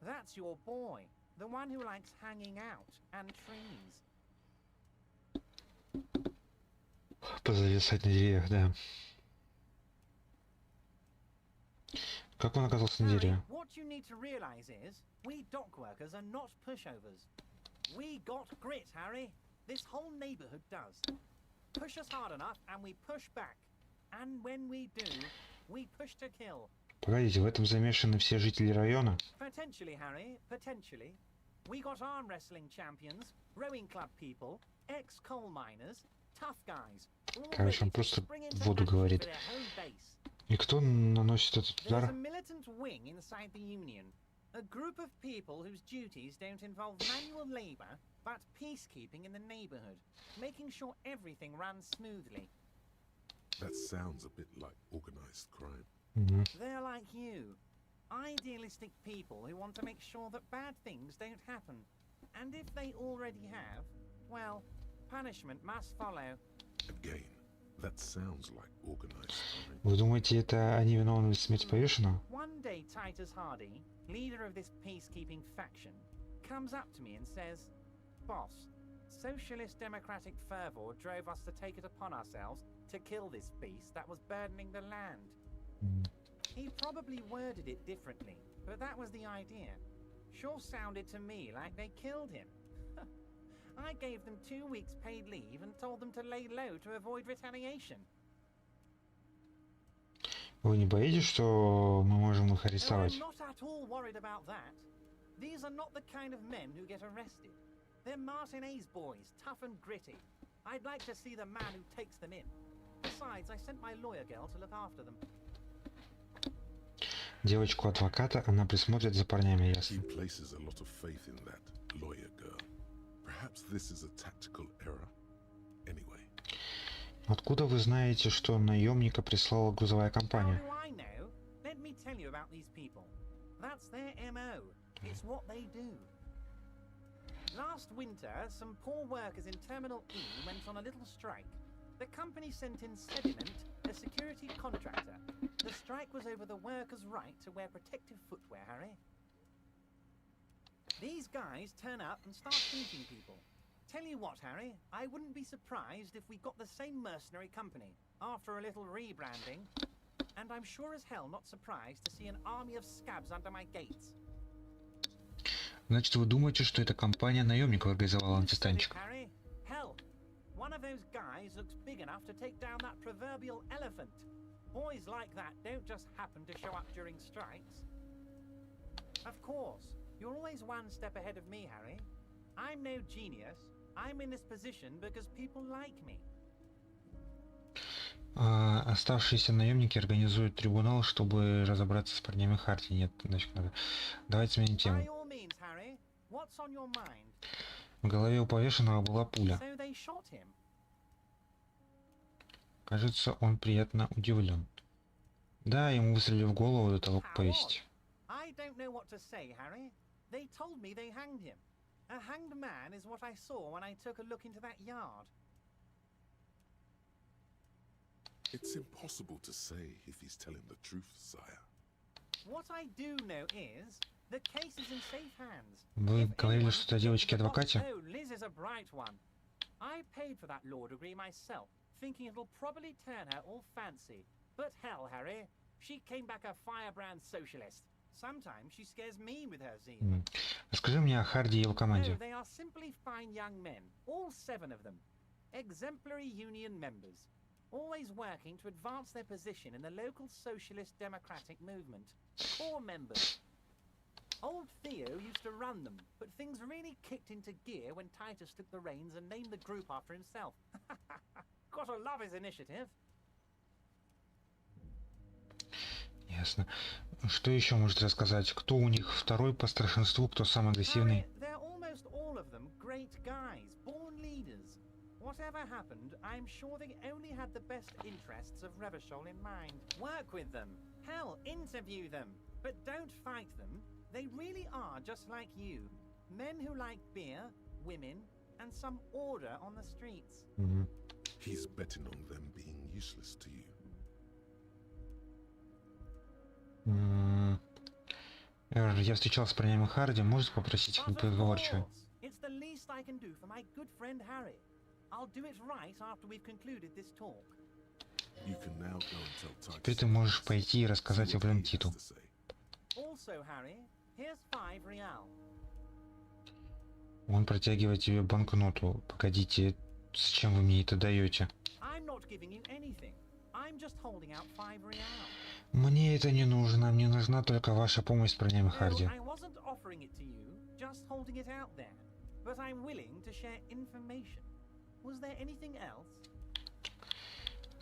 That's your boy, the one who likes hanging out and trees. Позависать на деревьях, да. Как он оказался на дереве? What you need to realize is, we dock workers are not pushovers. We got grit, Harry. This whole neighborhood does. Push us hard enough and we push back. And when we do, we push to kill. Погодите, в этом замешаны все жители района? Potentially, Harry, potentially. We got arm wrestling champions, rowing club people, ex-coal miners, tough guys. Короче, он просто в воду говорит. И кто наносит этот удар? There's a militant wing inside the Union. A group of people whose duties don't involve manual labor, but peacekeeping in the neighborhood, making sure everything runs smoothly. That sounds a bit like organized crime. They're like you. Idealistic people who want to make sure that bad things don't happen. And if they already have, well, punishment must follow. Again, that sounds like organized crime. Вы думаете, это они виновны в смерти повешенного? One day Titus Hardy, leader of this peacekeeping faction, comes up to me and says, "Boss, Socialist democratic fervor drove us to take it upon ourselves to kill this beast that was burdening the land. He probably worded it differently, but that was the idea. Sure sounded to me like they killed him. I gave them 2 weeks paid leave and told them to lay low to avoid retaliation. Вы не боитесь, что мы можем их No, арестовать? I'm not at all worried about that. These are not the kind of men who get arrested. They're Martin A's boys, tough and gritty. I'd like to see the man who takes them in. Besides, I sent my lawyer girl to look after them. Девочку-адвоката, она присмотрит за парнями, He ясно. places a lot of faith in that lawyer girl. Perhaps this is a tactical error. Anyway, Откуда вы знаете, что наемника прислала грузовая How компания? do I know? Let me tell you about these people. That's their MO. It's what they do. Last winter, some poor workers in Terminal E went on a little strike. The company sent in Sediment, a security contractor. The strike was over the workers' right to wear protective footwear, Harry. These guys turn up and start shooting people. Tell you what, Harry, I wouldn't be surprised if we got the same mercenary company after a little rebranding. And I'm sure as hell not surprised to see an army of scabs under my gates. Значит, вы думаете, что эта компания наемников организовала Who said it, антистанчик? Harry? Hell, one of those guys looks big enough to take down that proverbial elephant. Boys like that don't just happen to show up during strikes. Of course, you're always one step ahead of me, Harry. I'm no genius. I'm in this position because people like me. Оставшиеся наемники организуют трибунал, чтобы разобраться с парнями Харди. Нет, значит, надо. Давайте сменим By тему. all means, Harry, what's on your mind? В голове у повешенного была пуля. So they shot him. Кажется, он приятно удивлен. Да, ему выстрелили в голову до того, как How повесить. odd. I don't know what to say, Harry. They told me they hanged him. A hanged man is what I saw when I took a look into that yard. it's impossible to say if he's telling the truth, sire. What I do know is the case is in safe hands. Вы If говорили anyone что-то о thinks девочке-адвокате? Oh, Liz is a bright one. I paid for that law degree myself, thinking it'll probably turn her all fancy. But hell, Harry, she came back a firebrand socialist. Sometimes she scares me with her zeal. Расскажи мне о Харди и его No, команде. they are simply fine young men, all 7 of them. Exemplary union members, always working to advance their position in the local socialist democratic movement. 4 members. Old Theo used to run them, but things really kicked into gear when Titus took the reins and named the group after himself. Gotta love his initiative. Ясно. Что еще можете рассказать? Кто у них второй по старшинству, кто самый агрессивный? Harry, they're almost all of them great guys, born leaders. Whatever happened, I'm sure they only had the best interests of Revachol in mind. Work with them. Hell, interview them. But don't fight them. They really are just like you. Men who like beer, women, and some order on the streets. Мгм. He's betting on them being useless to you. Я встречался с парнями Харди. Можете попросить их But of поговорчивее? course, it's the least I can do for my good friend Harry. I'll do it right after we've concluded this talk. You can now go and tell Titus. Теперь ты можешь пойти и рассказать See об what he этом has Титу. to say. Also, Harry, here's 5 real. Он протягивает тебе банкноту. Погодите, зачем вы мне это даете? I'm not giving you anything. I'm just holding out 5 real. Мне это не нужно. Мне нужна только ваша помощь с парнями No, Харди. I wasn't offering it to you, just holding it out there. But I'm willing to share information. Was there anything else?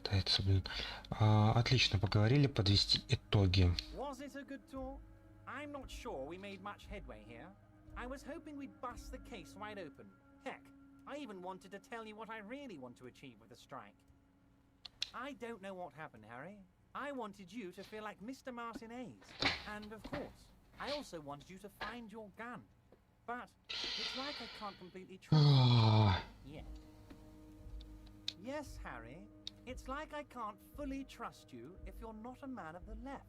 Пытается, блин. Отлично, поговорили, подвести итоги. Was it a good talk? I'm not sure we made much headway here. I was hoping we'd bust the case wide open. Heck, I even wanted to tell you what I really want to achieve with the strike. I don't know what happened, Harry. I wanted you to feel like Mr. Martin A's. And of course, I also wanted you to find your gun. But it's like I can't completely trust you yet. Yes, Harry, it's like I can't fully trust you if you're not a man of the left.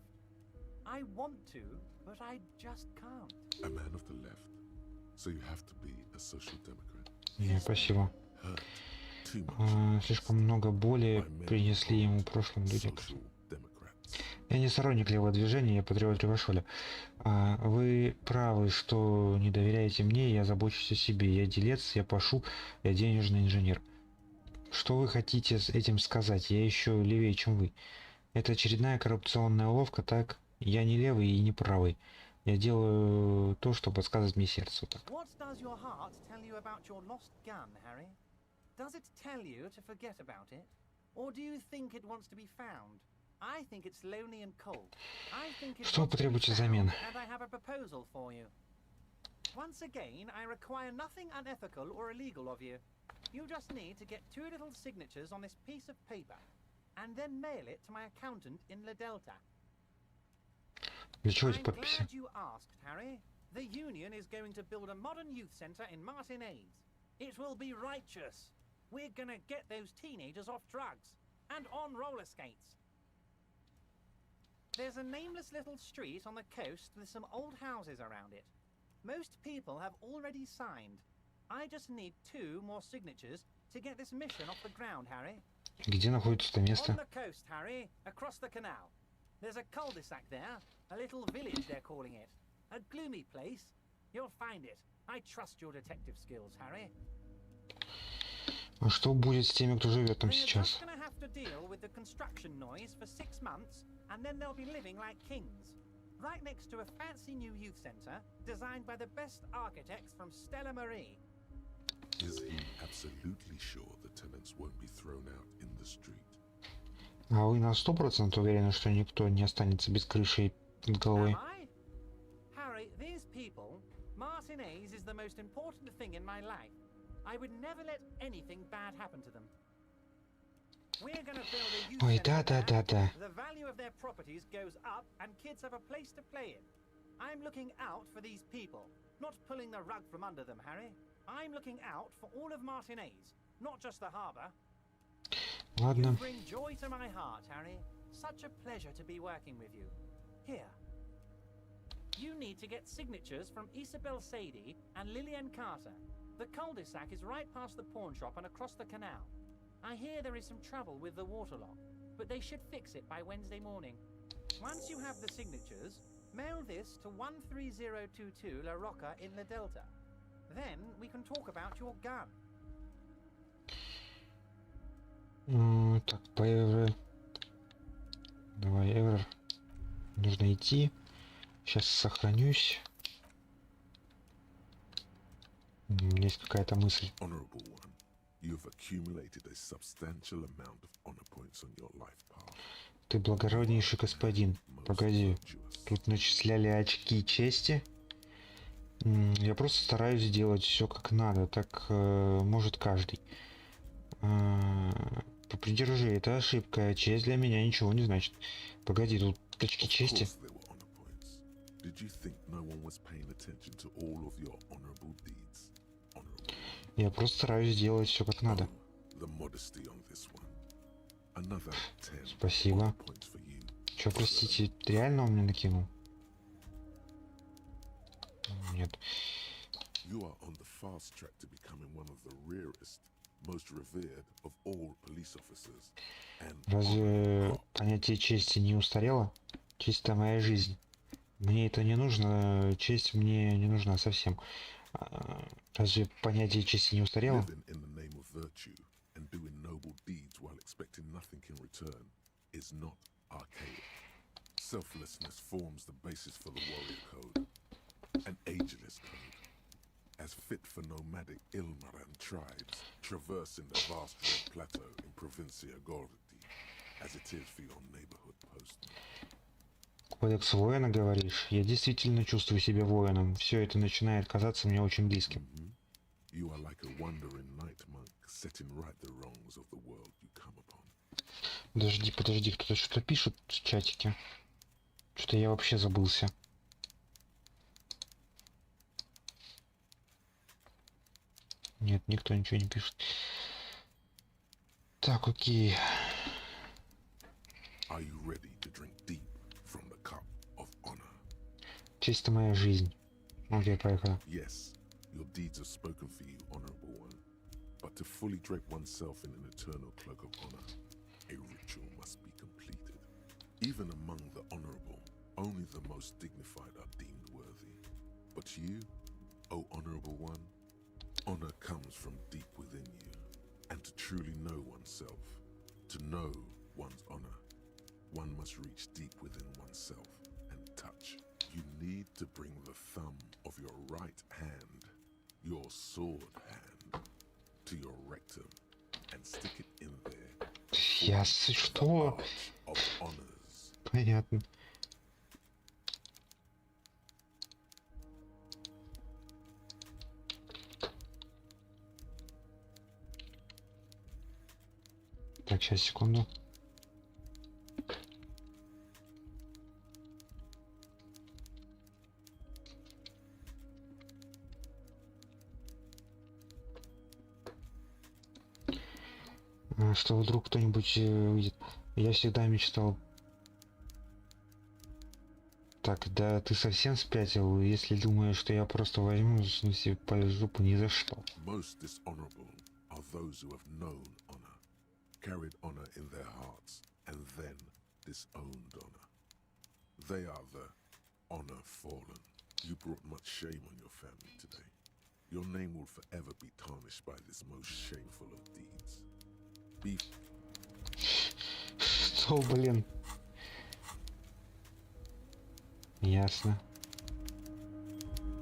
I want to, but I just can't. A man of the left. So you have to be a social democrat. Не, спасибо. Hurt too much. Слишком много боли By many принесли ему прошлым людям. social democrats. Я не сторонник левого движения, я патриот Ревошоля. Вы правы, что не доверяете мне, я забочусь о себе. Я делец, я пашу, я денежный инженер. Что вы хотите с этим сказать? Я еще левее, чем вы. Это очередная коррупционная уловка, так? Я не левый и не правый. Я делаю то, что подсказывает мне сердце. Так. What does your heart tell you about your lost gun, Harry? Does it tell you to forget about it? Or do you think it wants to be found? I think it's lonely and cold. I think it Что вы wants to be потребуете found, взамен? and I have a proposal for you. Once again, I require nothing unethical or illegal of you. You just need to get 2 little signatures on this piece of paper, and then mail it to my accountant in La Delta. Для чего эти I'm подписи? glad you asked, Harry. The Union is going to build a modern youth centre in Martinez. It will be righteous. We're gonna get those teenagers off drugs and on roller skates. There's a nameless little street on the coast with some old houses around it. Most people have already signed. I just need 2 more signatures to get this mission off the ground, Harry. Где находится это On место? the coast, Harry, across the canal. There's a cul-de-sac there, a little village they're calling it. A gloomy place. You'll find it. I trust your detective skills, Harry. А что будет с теми, кто живет там They're сейчас? just gonna have to deal with the construction noise for 6 months, and then they'll be living like kings. Right next to a fancy new youth centre, designed by the best architects from Stella Marie. Is he absolutely sure the tenants won't be thrown out in the street? А вы на 100% уверены, что никто не останется без крыши над головой? Am I? Harry, these people, Martinez is the most important thing in my life. I would never let anything bad happen to them. We're gonna build a youth Ой, centre there. да. The value of their properties goes up and kids have a place to play in. I'm looking out for these people, not pulling the rug from under them, Harry. I'm looking out for all of Martinez, not just the harbour. You Ладно. bring joy to my heart, Harry. Such a pleasure to be working with you. Here. You need to get signatures from Isabel Sadie and Lillian Carter. The cul-de-sac is right past the pawn shop and across the canal. I hear there is some trouble with the waterlock, but they should fix it by Wednesday morning. Once you have the signatures, mail this to 13022 La Rocca in the Delta. Then we can talk about your gun. Так, по Эвре. Давай, Эвер. Нужно идти. Сейчас сохранюсь. У меня есть какая-то мысль. Honorable one, you have accumulated a substantial amount of honor points on your life path. Ты благороднейший господин. Most Погоди. virtuous. Тут начисляли очки чести. Я просто стараюсь сделать все как надо. Так может каждый. Попридержи, это ошибка. Честь для меня ничего не значит. Погоди, тут очки Of чести. course there were honor points. Did you think no one was paying attention to all of your honorable deeds? Honorable. Я просто стараюсь сделать все как надо. Oh, the modesty on this one. Another 10 Спасибо. honor points for you. Че, простите, реально он мне накинул? Нет. You are on the fast track to becoming one of the rarest, most revered of all police officers. And Разве honor понятие чести не устарело? Честь — это моя жизнь. Мне это не нужно, честь мне не нужна совсем. Разве понятие чести не устарело? living in the name of virtue and doing noble deeds while expecting nothing in return is not archaic. Selflessness forms the basis for the warrior code, an ageless code, as fit for nomadic Ilmaran tribes traversing the vast red plateau in Provincia Gordi, as it is for your neighborhood postman. Кодекс воина, говоришь? Я действительно чувствую себя воином. Все это начинает казаться мне очень близким. You are like a wandering night monk, setting right the wrongs of the world you come upon. Подожди, кто-то что-то пишет в чатике. Что-то я вообще забылся. Нет, никто ничего не пишет. Так, окей. Are you ready to drink deep from the cup of honor? Честь — это моя жизнь. Окей, поехали. Yes, your deeds have spoken for you, honorable one. To fully drape oneself in an eternal cloak of honor, a ritual must be completed. Even among the honorable, only the most dignified are deemed worthy. But you, O honorable one, honor comes from deep within you. And to truly know oneself, to know one's honor, one must reach deep within oneself and touch. You need to bring the thumb of your right hand, your sword hand, to your rectum and stick it in there. Что? Of honors. Понятно. Так, сейчас, секунду. Что вдруг кто-нибудь увидит. Я всегда мечтал. Так, да ты совсем спятил, если думаешь, что я просто возьму, засуну себе по жопу ни за что. Most dishonorable are those who have known honor, carried honor in their hearts, and then disowned honor. They are the honor fallen. You brought much shame on your family today. Your name will forever be tarnished by this most shameful of deeds. Что, блин? Ясно.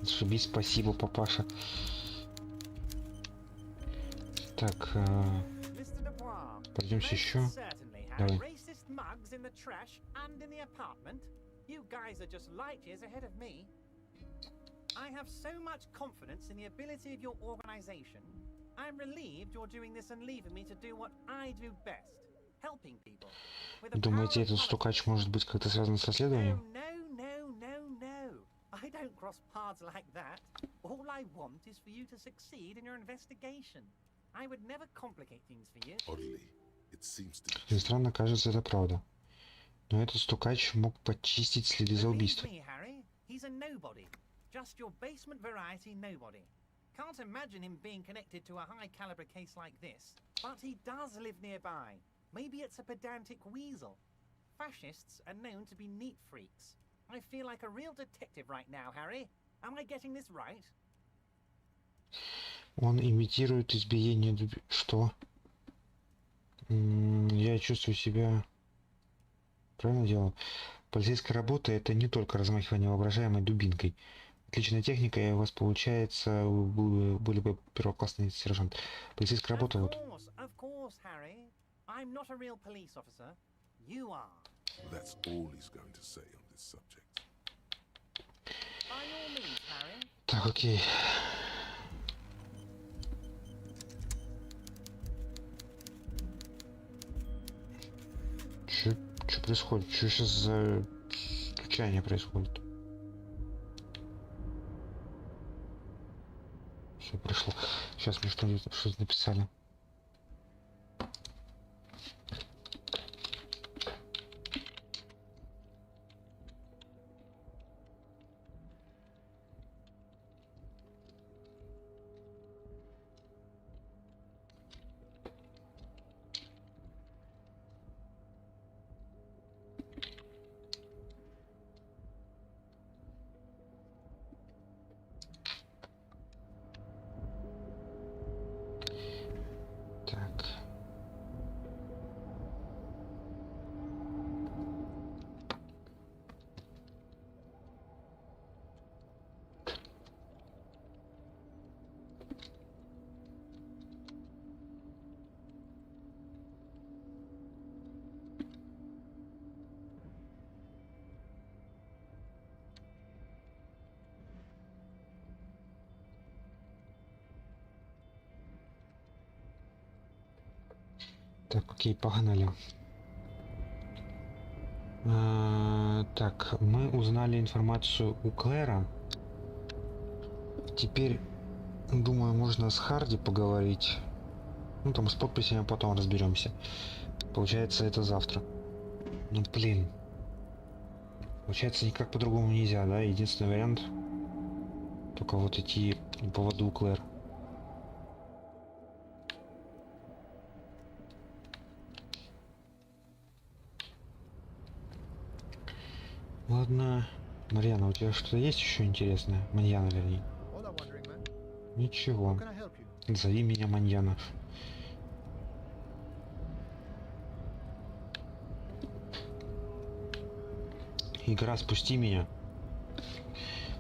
Зашибись, спасибо, папаша. Так, пойдемте еще. Давай. I have so much confidence in the ability of your organization. I'm relieved you're doing this and leaving me to do what I do best, helping people. Думаете, этот стукач может быть как-то связан с расследованием? No. I don't cross paths like that. All I want is for you to succeed in your investigation. I would never complicate things for you. Oddly, it seems to И странно, кажется, это правда. Но этот стукач мог почистить следы за убийство. He's a nobody. Just your basement variety nobody. Can't imagine him being connected to a high caliber case like this. But he does live nearby. Maybe it's a pedantic weasel. Fascists are known to be neat freaks. I feel like a real detective right now, Harry. Am I getting this right? Он имитирует избиение Что? Я чувствую себя... Правильно делаю? Полицейская работа — это не только размахивание воображаемой дубинкой. Отличная техника, и у вас получается, вы были бы первоклассный сержант. Полицейская работа вот. Of course, Harry. I'm not a real police officer. You are. That's all he's going to say on this subject. By all means, Harry. Так, окей. Что происходит? Что сейчас за стучание происходит? Все пришло. Сейчас мне что-то написали. Так, окей, погнали. Так, мы узнали информацию у Клэра. Теперь, думаю, можно с Харди поговорить. Ну, там с подписями потом разберемся. Получается, это завтра. Ну, блин. Получается, никак по-другому нельзя, да? Единственный вариант только вот идти по поводу у Клэр. Ладно. Марьяна, у тебя что-то есть еще интересное? Маньяна, вернее. Hola, wandering man. How Ничего. can I help you? Зови меня Маньяна. Игра, спусти меня.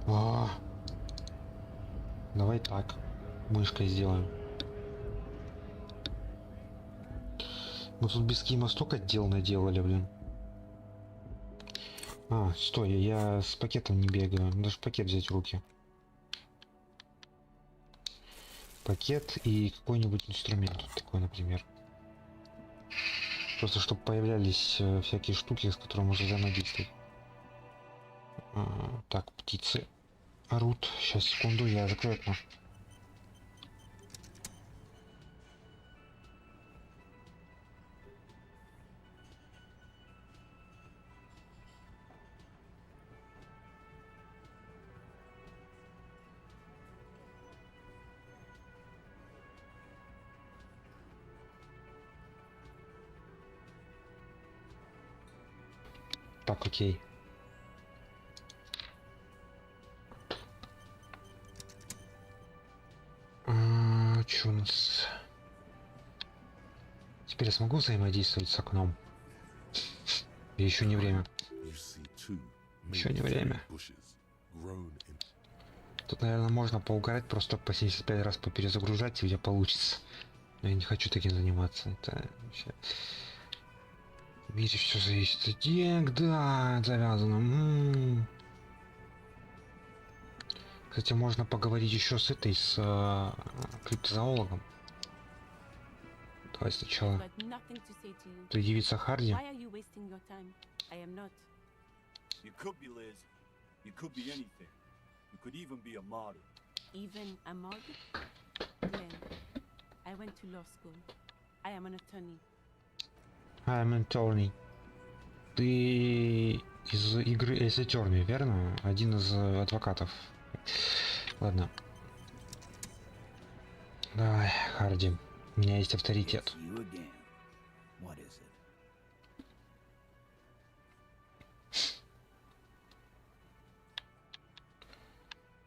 А, давай так. Мышкой сделаем. Мы тут без Кима столько дел наделали, блин. А, стой, я с пакетом не бегаю. Надо же пакет взять в руки. Пакет и какой-нибудь инструмент такой, например. Просто чтобы появлялись всякие штуки, с которыми можно взаимодействовать. Так, птицы орут. Сейчас, секунду, я закрою окно. Так, окей. Что у нас? Теперь я смогу взаимодействовать с окном? И еще не время. Еще не время. Тут, наверное, можно поугарать, просто по 75 раз поперезагружать, и у тебя получится. Но я не хочу таким заниматься. Это вообще... В мире все зависит от денег, да, завязано. Кстати, можно поговорить еще с этой, с криптозоологом. Давай сначала. Ты девица Харди? You could be Liz. You could be anything. You could even be a model. Even a model? Glenn, I went to law school. I am an attorney. I'm an attorney. Ты из игры Elysium, верно? Один из адвокатов. Ладно. Давай, Харди. У меня есть авторитет.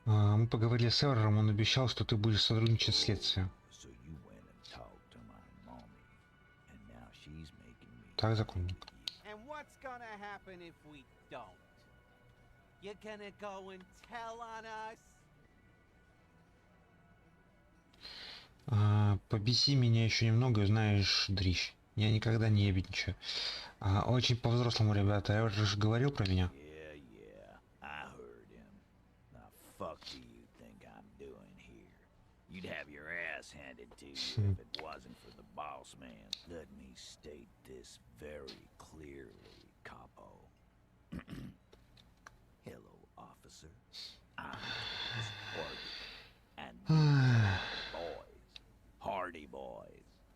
Мы поговорили с Эвером, он обещал, что ты будешь сотрудничать с следствием. Так, законник. Побеси меня еще немного, знаешь, дрищ. Я никогда не ебедничаю. Очень по-взрослому, ребята. Я уже говорил про меня. You'd have your ass handed to you if it wasn't for the boss man. Let me state this very clearly, Capo. Hello, officer. I'm Hardy. And boys. Hardy boys.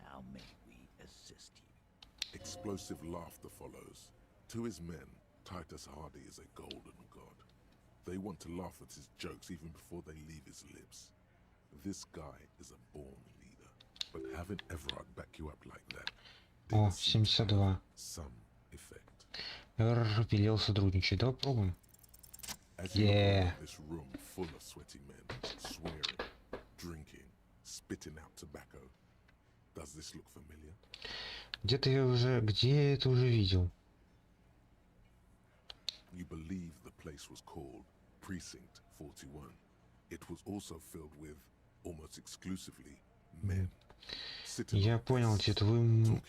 How may we assist you? Explosive laughter follows. To his men, Titus Hardy is a golden god. They want to laugh at his jokes even before they leave his lips. This guy is a born leader, but having Everard back you up like that. О, 72. Эвер велел сотрудничать. Давай попробуем. Yeah. Где-то я уже... Где я это уже видел? You believe the place was called Precinct 41. It was also filled with almost exclusively men. Я понял, Тит, вы...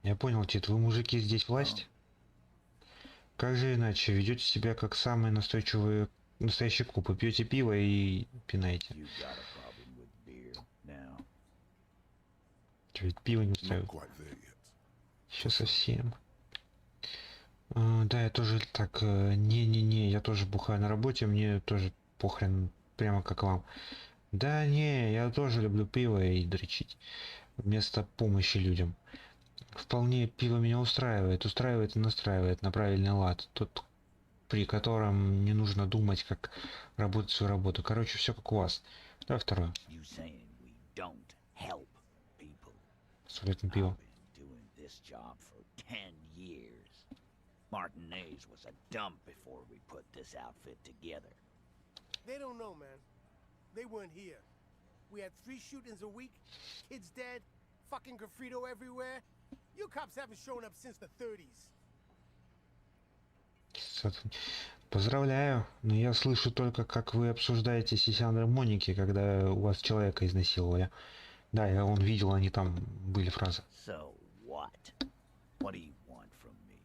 Я понял, Тит, вы мужики, здесь власть? Как же иначе? Ведете себя как самые настоящие копы. Пьете пиво и пинаете. Ведь пиво не устраивает. Еще совсем. Да, я тоже так... Не-не-не, я тоже бухаю на работе, мне тоже похрен, прямо как вам. Да не, я тоже люблю пиво и дрочить. Вместо помощи людям. Вполне пиво меня устраивает и настраивает на правильный лад. Тот, при котором не нужно думать, как работать свою работу. Короче, все как у вас. Давай второе. С пиво. Martinez was a dump before we put this outfit together. They don't know, man. They weren't here. We had 3 shootings a week, kids dead, fucking graffito everywhere. You cops haven't shown up since the 30s. Поздравляю, но я слышу только, как вы обсуждаете Сисяндры Моники, когда у вас человека изнасиловали. Да, он видел, они там были фразы. So what? What do you want from me?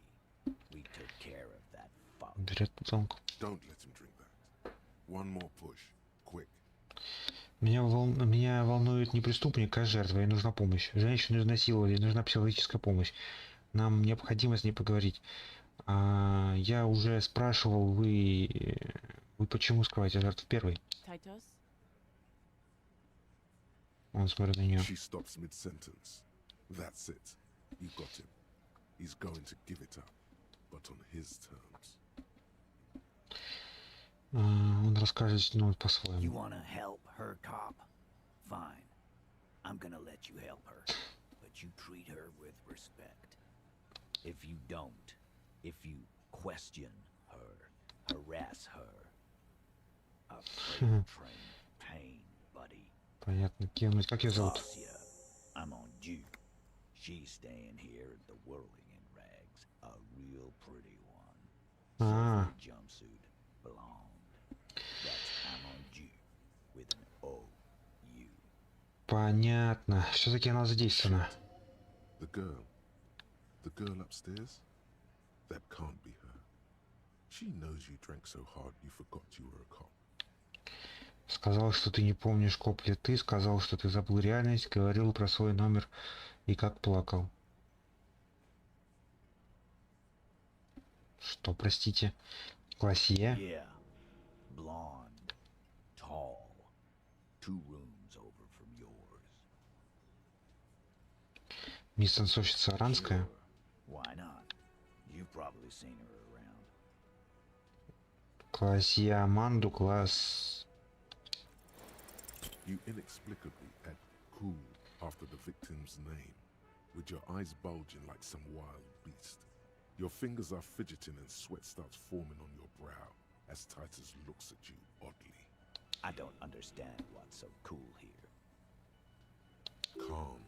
We took care of that fuck. Берет пацанку. Don't let him drink that. One more push, quick. Меня волнует не преступник, а жертва, ей нужна помощь. Женщину изнасиловали, нужна психологическая помощь. Нам необходимо с ней поговорить. Я уже спрашивал, вы почему скрываете жертву первой? Titus? Он смотрит на нее. She stops mid-sentence. That's it. You got him. He's going to give it up, but on his terms. Он расскажет, ну, You по-своему. wanna help her, cop? Fine. I'm gonna let you help her, but you treat her with respect. If you don't, if you question her, harass her, a freight train pain, buddy. Понятно. Кем? Как ее зовут? Garcia, I'm on due. She's staying here at the whirling in rags, a real pretty one. Silver jumpsuit, blonde. That's I'm on due with an O-U. Понятно. Все-таки она задействована. The girl upstairs? That can't be her. She knows you drank so hard you forgot you were a cop. Сказал, что ты не помнишь, коп ли ты, сказал, что ты забыл реальность, говорил про свой номер и как плакал. Что, простите? Классия? Yeah, blonde, tall, 2 rooms over from yours. Мисс танцовщица Аранская? Why not? You've probably seen her around. Классия Аманду, класс... You inexplicably add cool after the victim's name, with your eyes bulging like some wild beast. Your fingers are fidgeting and sweat starts forming on your brow as Titus looks at you oddly. I don't understand what's so cool here. Calm,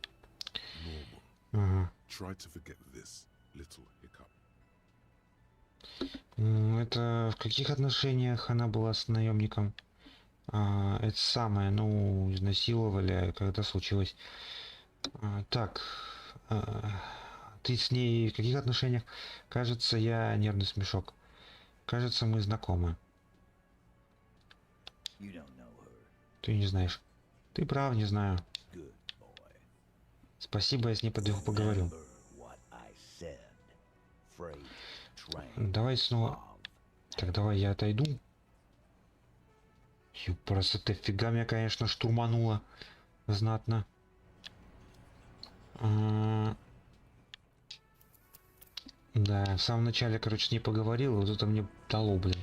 normal. Ага. Try to forget this little hiccup. Это в каких отношениях она была с наемником? Это самое, ну, изнасиловали, когда случилось. Так, ты с ней в каких отношениях? Кажется, я нервный смешок. Кажется, мы знакомы. You don't know her. Ты не знаешь. Ты прав, не знаю. Good boy. Спасибо, я с ней поговорю. Remember what I said. Freight train. Давай снова. Так, давай я отойду. Просто ты фига меня, конечно, штурманула знатно. Да, в самом начале, короче, не поговорил, вот это мне дало, блин.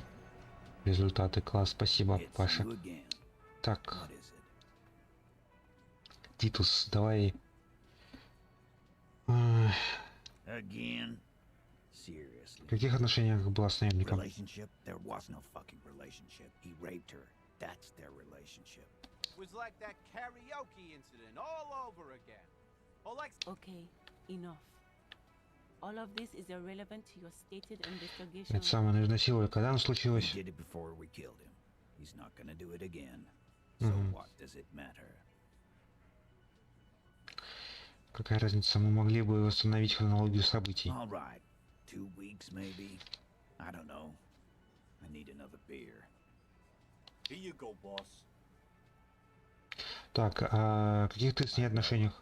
Результаты. Класс, спасибо, It's Паша. you again. Так, What is it? Титус, давай. Again? Seriously. В каких отношениях была с наемником? Relationship? There was no fucking relationship. He raped her. That's their relationship. Was like that karaoke incident all over again. Or like Okay, enough. All of this is irrelevant to your stated investigation. Это самое изнасиловали. Когда оно He случилось? did it before we killed him. He's not gonna do it again. So what does it matter? Какая разница? Мы могли бы восстановить хронологию событий. All right. 2 weeks maybe? I don't know. I need another beer. Here you go, boss. Так, а в каких ты с ней отношениях?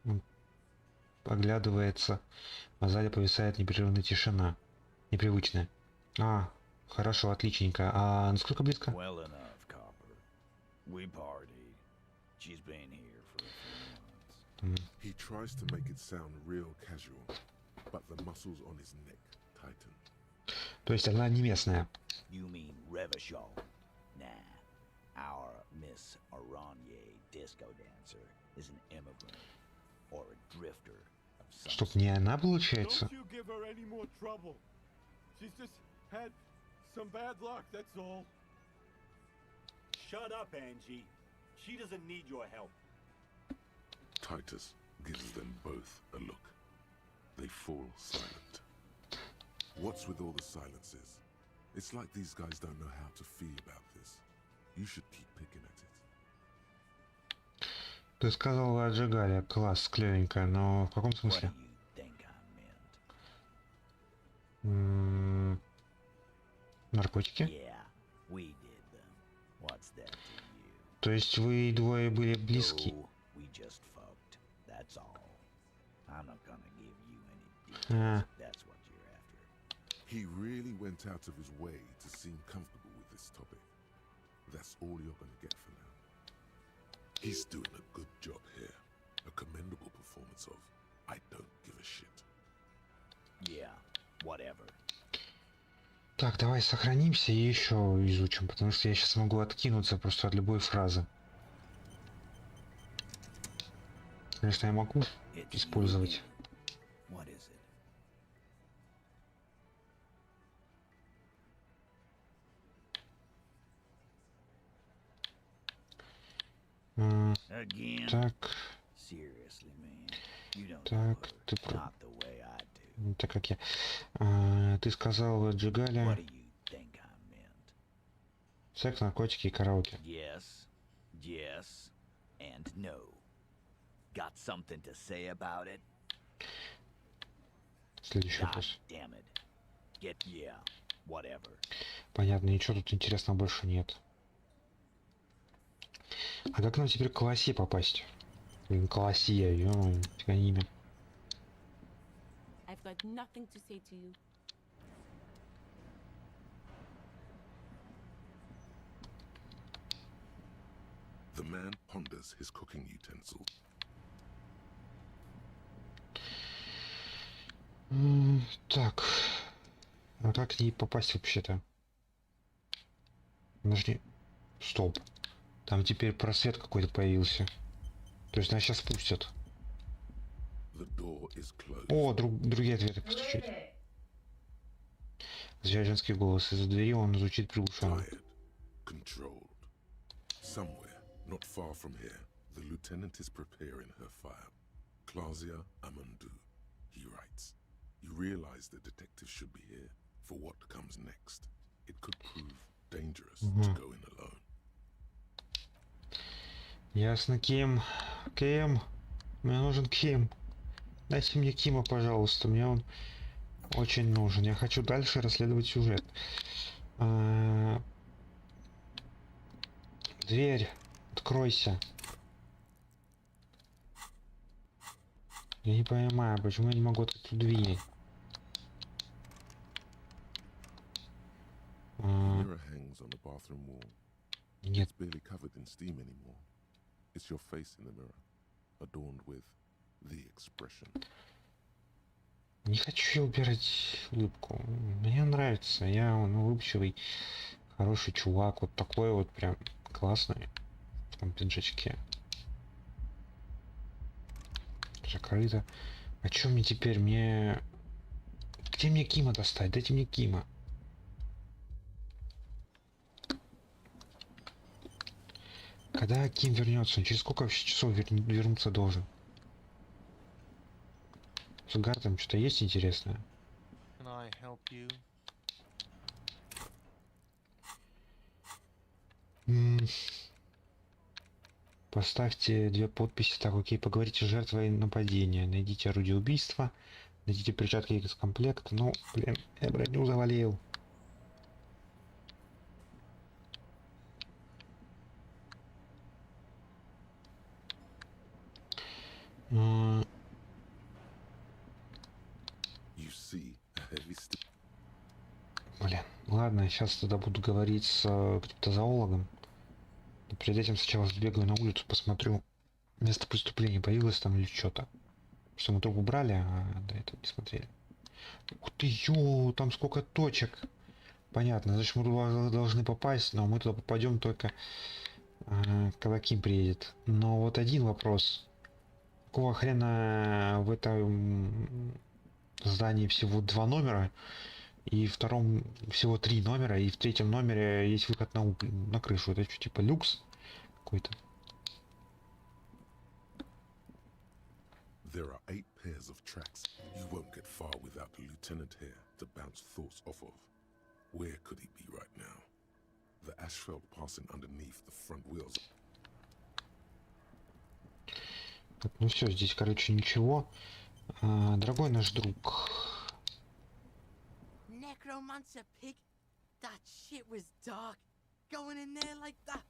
Он оглядывается. В зале повисает непрерывная тишина. Непривычная. Хорошо, отличненько. А насколько близко? Well enough, copper. We partied. She's been here for a few months. He tries to make it sound real casual, but the muscles on his neck tighten. То есть она не местная. You mean Revachol? Nah. Our Miss Aranye disco dancer is an immigrant or a drifter, a of some Стоп, не она получается? Don't you give her any more trouble. She's just had some bad luck, that's all. Shut up, Angie. She doesn't need your help. Titus gives them both a look. They fall silent. What's with all the silences? It's like these guys don't know how to feel about this. You should keep picking at it. Ты сказал, вы отжигали. Класс, клевенько, но в каком What do смысле? you think I meant? Наркотики? Yeah, we did them. What's that to you? То есть вы двое были близки? No, we just fucked. That's all. I'm not gonna give you any А, details if that's what you're after. He really went out of his way to seem comfortable with this topic. That's all you're gonna get for now. He's doing a good job here. A commendable performance of I don't give a shit. Yeah, whatever. так, давай сохранимся и еще изучим, потому что я сейчас могу откинуться просто от любой фразы. Конечно, я могу It's использовать. you. What is it? Again? Так, Seriously, man. You don't так, know ты her. про... Not the way I do. Так как я... ты сказал, вы What отжигали do you think I meant? секс, наркотики и караоке. Yes, yes, and no. Got something to say about it? Следующий God вопрос. damn it. Get yeah, whatever. Понятно, ничего тут интересного больше нет. А как нам теперь к Колосе попасть? Блин, Колосия, ё-моё, фига имя. I've got nothing to say to you. The man ponders his cooking utensils. Так, а как к ней попасть вообще-то? Подожди. Стоп. Там теперь просвет какой-то появился. То есть нас сейчас пустят. The door is closed. О, другие ответы постучать. Звучит женский голос из-за двери, он звучит приглушенно. Tired, controlled. Somewhere, not far from here, the lieutenant is preparing her file. Clausia Amandu, he writes. You realize the detective should be here for what comes next. It could prove dangerous to go in alone. Ясно, Ким. Ким. Мне нужен Ким. Дайте мне Кима, пожалуйста. Мне он очень нужен. Я хочу дальше расследовать сюжет. Дверь. Откройся. Я не понимаю, почему я не могу открыть эту дверь. The mirror hangs on the bathroom wall. Нет. It's barely covered in steam anymore. It's your face in the mirror, adorned with the expression. Не хочу я убирать улыбку. Мне нравится. Я улыбчивый, хороший чувак. Вот такой вот прям классный. В том пиджачке. Закрыто. А чё мне теперь? Где мне Кима достать? Дайте мне Кима. Когда Ким вернется? Он через сколько вообще часов вернуться должен? С Гартом что-то есть интересное? Can I help you? Поставьте 2 подписи. Так, окей, поговорите с жертвой нападения. Найдите орудие убийства. Найдите перчатки из комплекта. Ну, блин, я броню завалил. You see a heavy Блин, ладно, сейчас тогда буду говорить с криптозоологом. Но перед этим сначала сбегаю на улицу, посмотрю, место преступления появилось там или что-то. Что мы труп убрали, а до этого не смотрели. Ух ты, там сколько точек. Понятно, значит мы туда должны попасть, но мы туда попадем только когда Ким приедет. Но вот один вопрос. какого хрена в этом здании всего 2 номера, и в втором всего 3 номера, и в третьем номере есть выход на крышу. Это что, типа люкс какой-то? There are 8 pairs of tracks. You won't get far without a lieutenant here to bounce thoughts off of. Where could he be right now? The asphalt passing underneath the front wheels. Так, ну все, здесь, короче, ничего. Дорогой наш друг. Necromancer pig. That shit was dark. Going in there like that.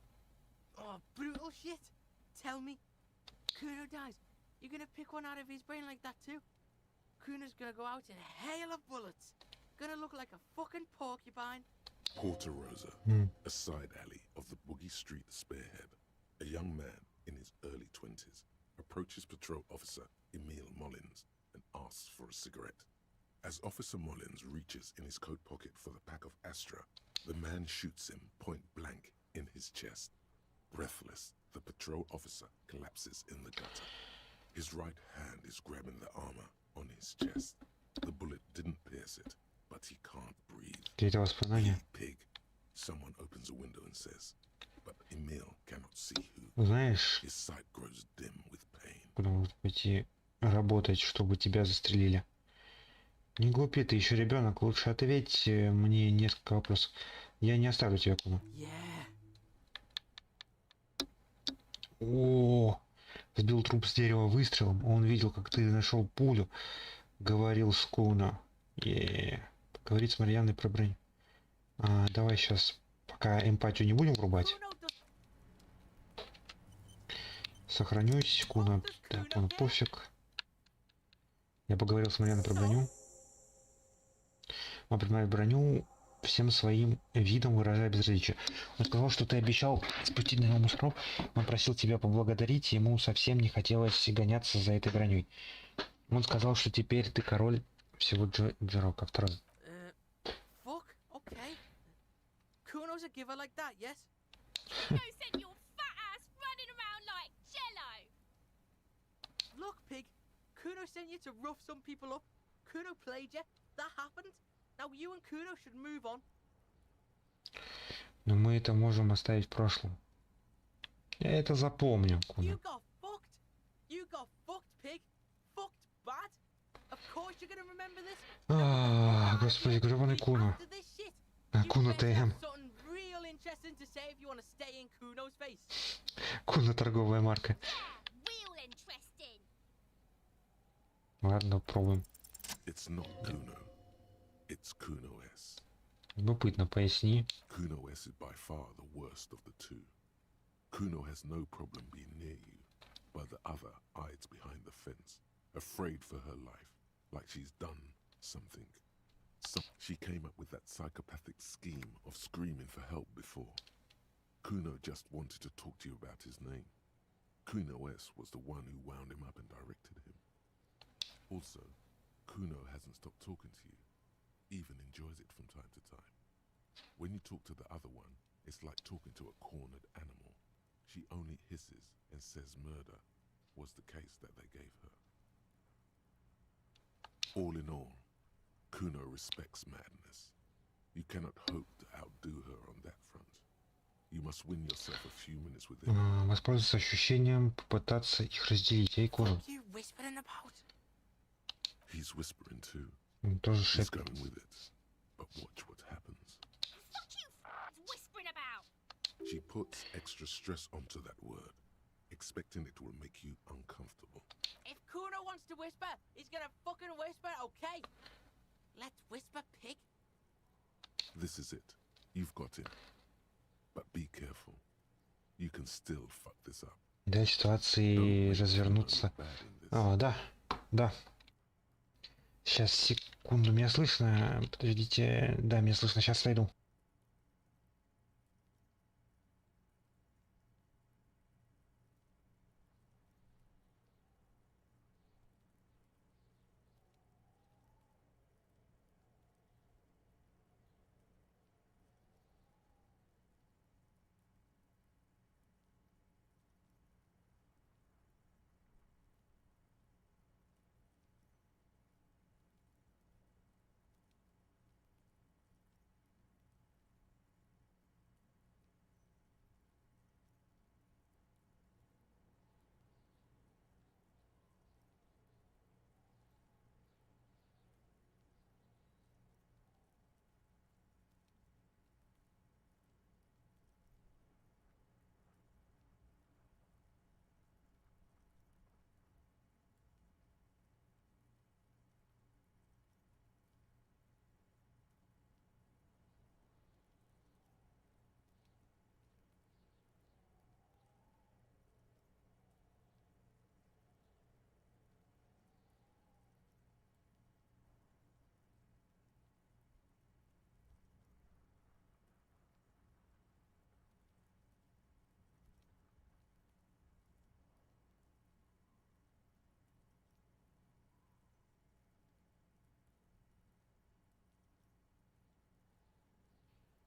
Oh, brutal shit. Tell me, Kuno dies. You're gonna pick one out of his brain like that too? Kuno's gonna go out in a hail of bullets. Gonna look like a fucking porcupine. Porta Rosa, a side alley of the Boogie Street Spearhead. A young man in his early 20s approaches patrol officer Emil Mullins and asks for a cigarette. As Officer Mullins reaches in his coat pocket for the pack of Astra, the man shoots him point blank in his chest. Breathless, the patrol officer collapses in the gutter. His right hand is grabbing the armor on his chest. The bullet didn't pierce it, but he can't breathe. Hey, pig. Someone opens a window and says, but Emil cannot see who. Знаешь, His sight grows dim with pain. куда можно пойти работать, чтобы тебя застрелили? Не глупи, ты еще ребенок. Лучше ответь мне несколько вопросов. Я не оставлю тебя, Куно. О, сбил труп с дерева выстрелом. Он видел, как ты нашел пулю. Говорил с Куно. Поговорить с Марьяной про броню. Давай сейчас, пока эмпатию не будем врубать. Сохранюсь, Куно. Да, Куно, пофиг. Я поговорил с Марьяной про броню. Он принимает броню, всем своим видом выражая безразличие. Он сказал, что ты обещал спустить на него мусоров. Он просил тебя поблагодарить, ему совсем не хотелось гоняться за этой броней. Он сказал, что теперь ты король всего Джеро, как второй. Fuck, okay. Kuno's a giver like that, yes? Kuno sent your fat ass running around like jello. Look, pig. Kuno sent you to rough some people up. Kuno played you. That happened. Now you and Kuno should move on. Но мы это можем оставить в прошлом. Я это запомню, Куно. You got fucked. You got fucked, pig. Fucked bad. Of course you're gonna remember this. Господи, гребаный Куно. Куно ТМ. Something real interesting to say if you want to stay in Kuno's face. Куно торговая марка. Real interesting. Ладно, пробуем. It's not Kuno. It's Kuno S. Любопытно, поясни. Kuno S is by far the worst of the two. Kuno has no problem being near you, but the other hides behind the fence, afraid for her life, like she's done something. She came up with that psychopathic scheme of screaming for help before. Kuno just wanted to talk to you about his name. Kuno S was the one who wound him up and directed him. Also, Kuno hasn't stopped talking to you, even enjoys it from time to time. When you talk to the other one, it's like talking to a cornered animal. She only hisses and says murder was the case that they gave her. All in all, Kuno respects madness. You cannot hope to outdo her on that front. You must win yourself a few minutes with him. Воспользоваться ощущением, попытаться их разделить. Эй, Куно. He's whispering too. Он тоже He's шепчет. going with it. But watch what happens. What you whispering about? She puts extra stress onto that word, expecting it will make you uncomfortable. If Kuno wants to whisper, he's gonna fucking whisper, okay? Let's whisper, pig. This is it. You've got him. But be careful. You can still fuck this up. Да, ситуации развернуться. Да, да. Сейчас, секунду, меня слышно? Подождите. Да, меня слышно, сейчас войду.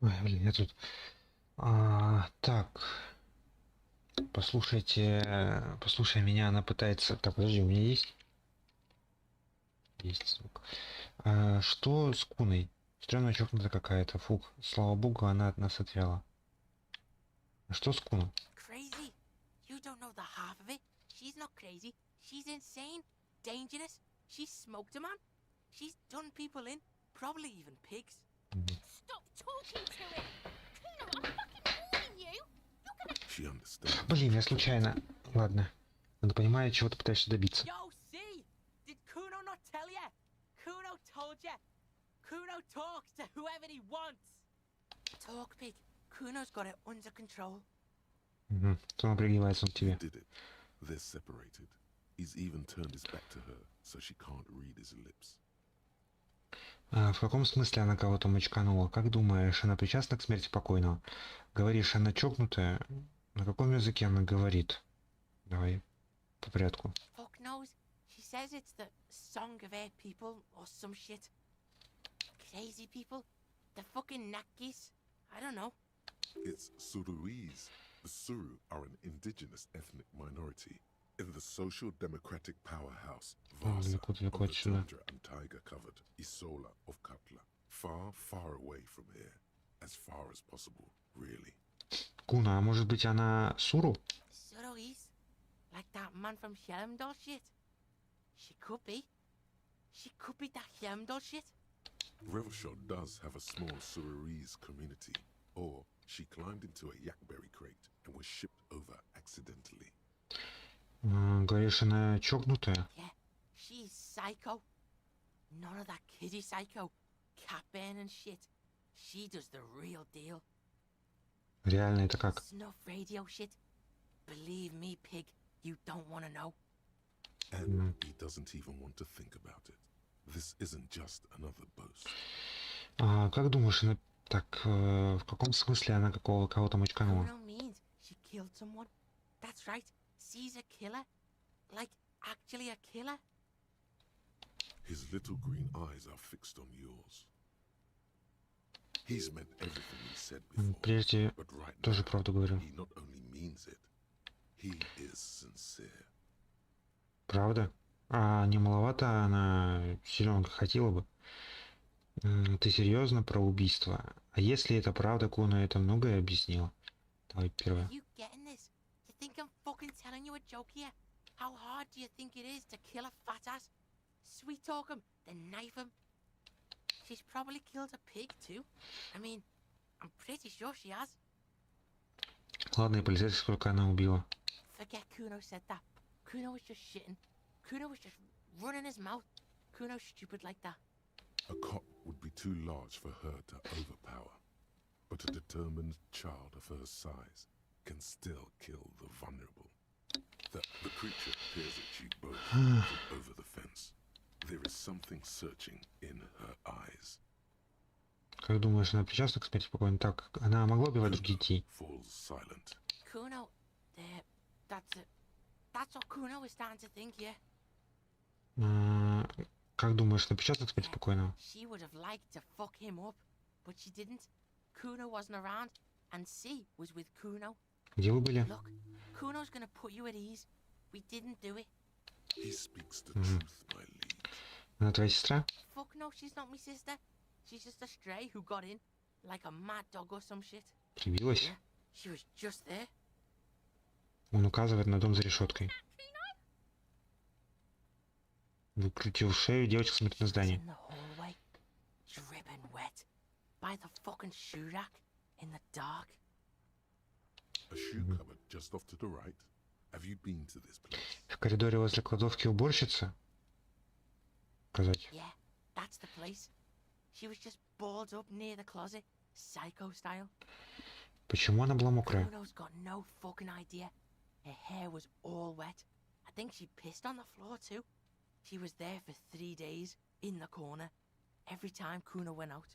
Ой, блин, я тут... Так. Послушай меня, она пытается... Так, подожди, у меня есть? Есть звук. Что с Куной? Стрёмная чокнутая какая-то. Фух, слава богу, она от нас отвяла. А что с Куной? Crazy? You don't know the half of it. She's not crazy. She's insane, dangerous. She's smoked a man. She's done people in, probably even pigs. Stop talking to him! Kuno, I'm fucking warning you! You're gonna... She understands. Блин, я случайно. Ладно. Надо понимать, чего ты пытаешься добиться. Yo, see? Did Kuno not tell ya? Kuno told ya. Kuno talks to whoever he wants. Talk, pig. Kuno's got it under control. Угу. То он пригибается к тебе. Did it. They're separated. He's even turned his back to her, so she can't read his lips. В каком смысле она кого-то мочканула? Как думаешь, она причастна к смерти покойного? Говоришь, она чокнутая? На каком языке она говорит? Давай по порядку. Fuck knows. She says it's the song of her people or some shit. Crazy people. The fucking Nakis. I don't know. It's Suruese. The Suru are an indigenous ethnic minority in the social democratic powerhouse Vasa далеко of the отсюда. tundra and tiger-covered Isola of Katla. Far, far away from here. As far as possible, really. Куна, а может быть она Суру? Suruese? Like that man from Helmdall shit? She could be. She could be that Helmdall shit. Revelshot does have a small Suruese community. Or she climbed into a yakberry crate and was shipped over accidentally. Говоришь, она чокнутая? Yeah, she's psycho. None of that kiddie psycho. Cat burning shit. She does the real deal. Реально это как? Snuff radio shit. Believe me, pig, you don't want to know. And he doesn't even want to think about it. This isn't just another boast. Как думаешь, она... Так, в каком смысле она кого-то мочканула? Kuno means she killed someone. That's right. She's a killer. Like, actually a killer. His little green eyes are fixed on yours. He's meant everything he said before, Прежде but right тоже now, правду говорил. he not only means it, he is sincere. Правда? А не маловато она селенка хотела бы? Ты серьезно про убийство? А если это правда, Куна это многое объяснила. Давай первое. You getting this? You think I'm fucking telling you a joke here? How hard do you think it is to kill a fat ass? Sweet talk him, then knife him. She's probably killed a pig too. I mean, I'm pretty sure she has. Ладно, и полицейский, сколько она убила. Forget Kuno said that. Kuno was just shitting. Kuno was just running his mouth. Kuno's stupid like that. A cop would be too large for her to overpower, but a determined child of her size can still kill the vulnerable. The creature peers at you both from over the fence. There is something searching in her eyes. Как думаешь, она причастна к смерти покойного? Так, она могла убивать других детей? Falls silent. Kuno, that's what Kuno is starting to think, yeah. Как думаешь, она причастна к смерти покойного? She would have liked to fuck him up, but she didn't. Kuno wasn't around, and C was with Kuno. Где вы были? Look, Kuno's gonna put you at ease. We didn't do it. He speaks the truth, my liege. Она твоя сестра? Fuck no, she's not my sister. She's just a stray who got in, like a mad dog or some shit. Прибилась? Yeah, she was just there. Он указывает на дом за решеткой. Выкрутил шею, девочка смотрит на здание. In the hallway, dripping wet, by the fucking shoe rack, in the dark. A shoe cupboard just off to the right. Have you been to this place? В коридоре возле кладовки уборщица? Сказать. Yeah, that's the place. She was just balled up near the closet, psycho style. Почему она была мокрая? Kuno's got no fucking idea. Her hair was all wet. I think she pissed on the floor too. She was there for 3 days, in the corner, every time Kuno went out.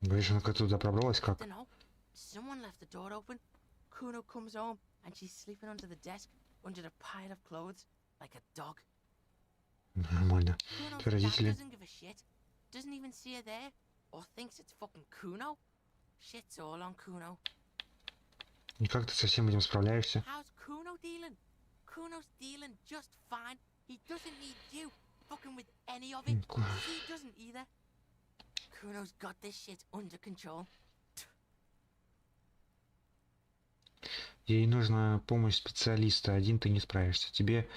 Говоришь, она как туда пробралась? Как? Dunno. Someone left the door open. Kuno comes home and she's sleeping under the desk, under the pile of clothes, like a dog. Нормально. Kuno's Твои dad родители? doesn't give a shit. Doesn't even see her there, or thinks it's fucking Kuno. Shit's all on Kuno. И как ты со всем этим справляешься? How's Kuno dealing? Kuno's dealing just fine. He doesn't need you fucking with any of it. He doesn't either. Kuno's got this shit under control. Ей нужна помощь специалиста. Один ты не справишься. Тебе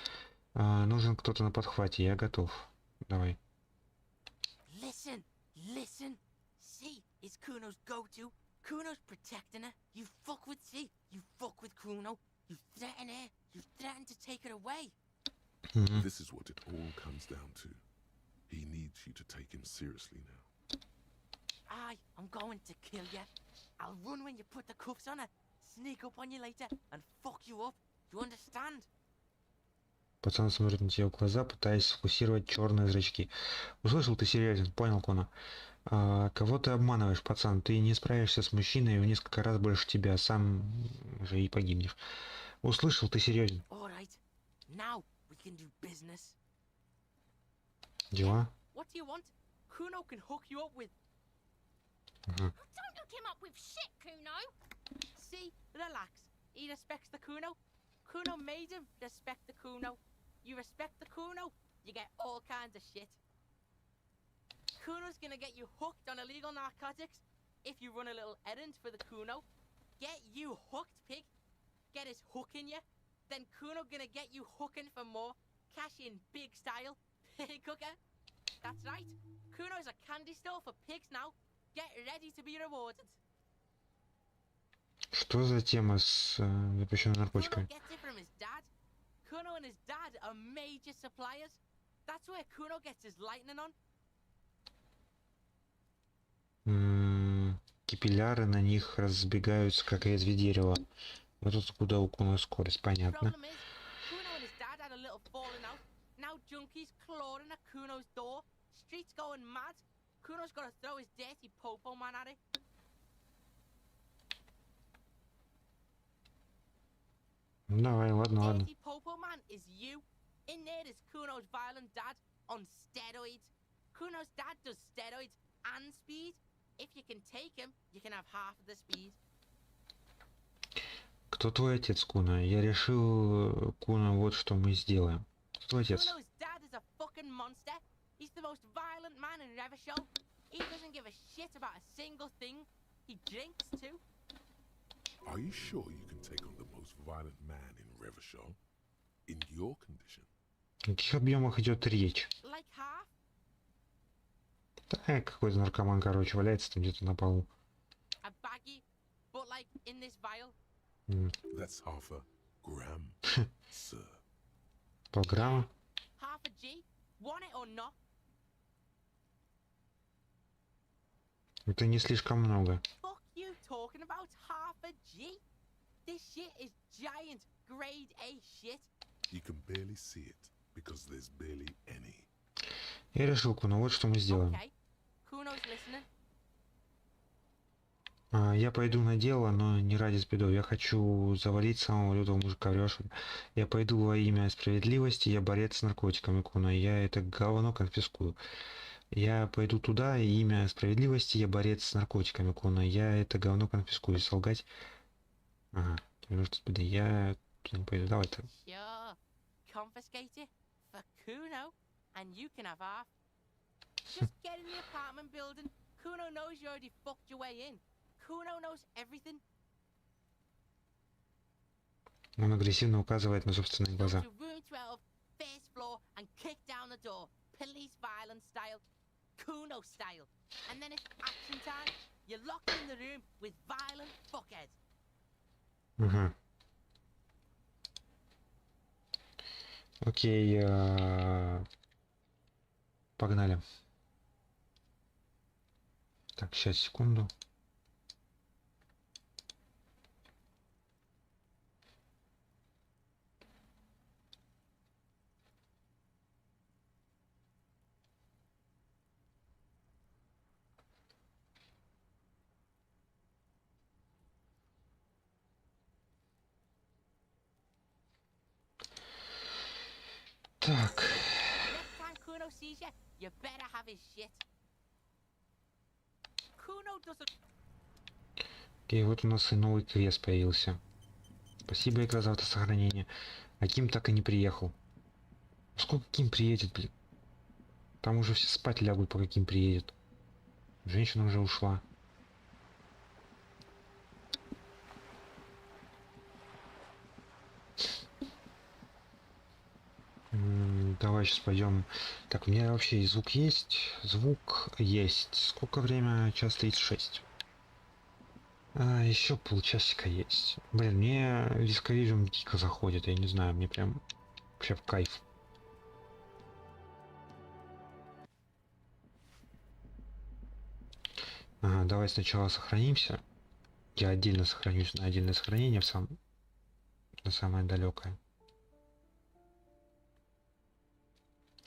нужен кто-то на подхвате. Я готов. Давай. Listen, listen. C is Kuno's go-to. Kuno's protecting her. You fuck with C. You fuck with Kuno. You threaten her. You threaten to take her away. This is what it all comes down to. He needs you to take him seriously now. I'm going to kill you. I'll run when you put the cuffs on her. Sneak up on you later and fuck you up. You understand? Пацан смотрит на тебя в глаза, пытаясь сфокусировать черные зрачки. Услышал, ты серьезен, понял, Куно. Кого ты обманываешь, пацан? Ты не справишься с мужчиной в несколько раз больше тебя, сам же и погибнешь. Услышал, ты серьезен. Now we can do business. Дела? What do you want? Kuno can hook you up with. Don't hook him up with shit, Kuno. See, relax. He respects the Kuno. Kuno made him respect the Kuno. You respect the Kuno, you get all kinds of shit. Kuno's gonna get you hooked on illegal narcotics if you run a little errand for the Kuno. Get you hooked, pig. Get his hook in you. Then Kuno gonna get you hooking for more. Cash in big style. Pig hooker. That's right. Kuno's a candy store for pigs now. Get ready to be rewarded. Что за тема с запрещенными наркотиками? Kuno gets it from his dad. Kuno and his dad are major suppliers. That's where Kuno gets his lightning on. Капилляры на них разбегаются, как ветви дерева. Вот тут куда у Куно скорость, понятно. Problem is, Kuno and his dad had a little falling out. Now junkies clawing at Kuno's door. Streets going mad. Kuno's got to throw his dirty popo man at it. Давай, ладно, ладно. Dirty popo man is you. In there is Kuno's violent dad on steroids. Kuno's dad does steroids and speed. If you can take him, you can have half of the speed. Кто твой отец, Куно? Я решил, Куно, вот что мы сделаем. Кто твой отец? Kuno's dad is a fucking monster. He's the most violent man in Revachol. He doesn't give a shit about a single thing. He drinks too. Are you sure you can take on the most violent man in Revachol? In your condition? О каких объемах идет речь? Like half? Да, какой-то наркоман, короче, валяется там где-то на полу. A baggie, but like in this vial. That's half a gram, sir. Полграмма? Half a G. Want it or not? Это не слишком много. Fuck you talking about half a G? This shit is giant grade A shit. You can barely see it because there's barely any. Я решил, Куно, вот что мы сделаем. Okay. Kuno's listening. Я пойду на дело, но не ради спидов. Я хочу завалить самого лютого мужика в Рёшеле. Я пойду во имя справедливости, я борец с наркотиками, Куно. Я это говно конфискую. Я пойду туда, и имя справедливости, я борец с наркотиками, Куно. Я это говно конфискую. Солгать. Ага, тебе нужно спиды. Я туда не пойду. Давай ты. Sure. Confiscate it for Kuno, and you can have half. Just get in the apartment building. Kuno knows you already fucked your way in. Kuno knows everything. Он агрессивно указывает на собственные Go глаза. to room 12, first floor, and kick down the door. Police violence style. Kuno style. And then it's action time. You're locked in the room with violent fuckheads. Угу. Окей. Погнали. Так, сейчас, секунду. Так. Next time Kuno sees you, you better have his shit. Kuno doesn't. Окей, вот у нас и новый квест появился. Спасибо, игра, за автосохранение. А Ким так и не приехал. Сколько Ким приедет, блин? Там уже все спать лягут, пока Ким приедет. Женщина уже ушла. Давай сейчас пойдем. Так, у меня вообще и звук есть. Звук есть. Сколько время? Час 36. Еще полчасика есть. Блин, мне Elysium дико заходит, я не знаю, мне прям вообще в кайф. Давай сначала сохранимся. Я отдельно сохранюсь на отдельное сохранение на самое далекое.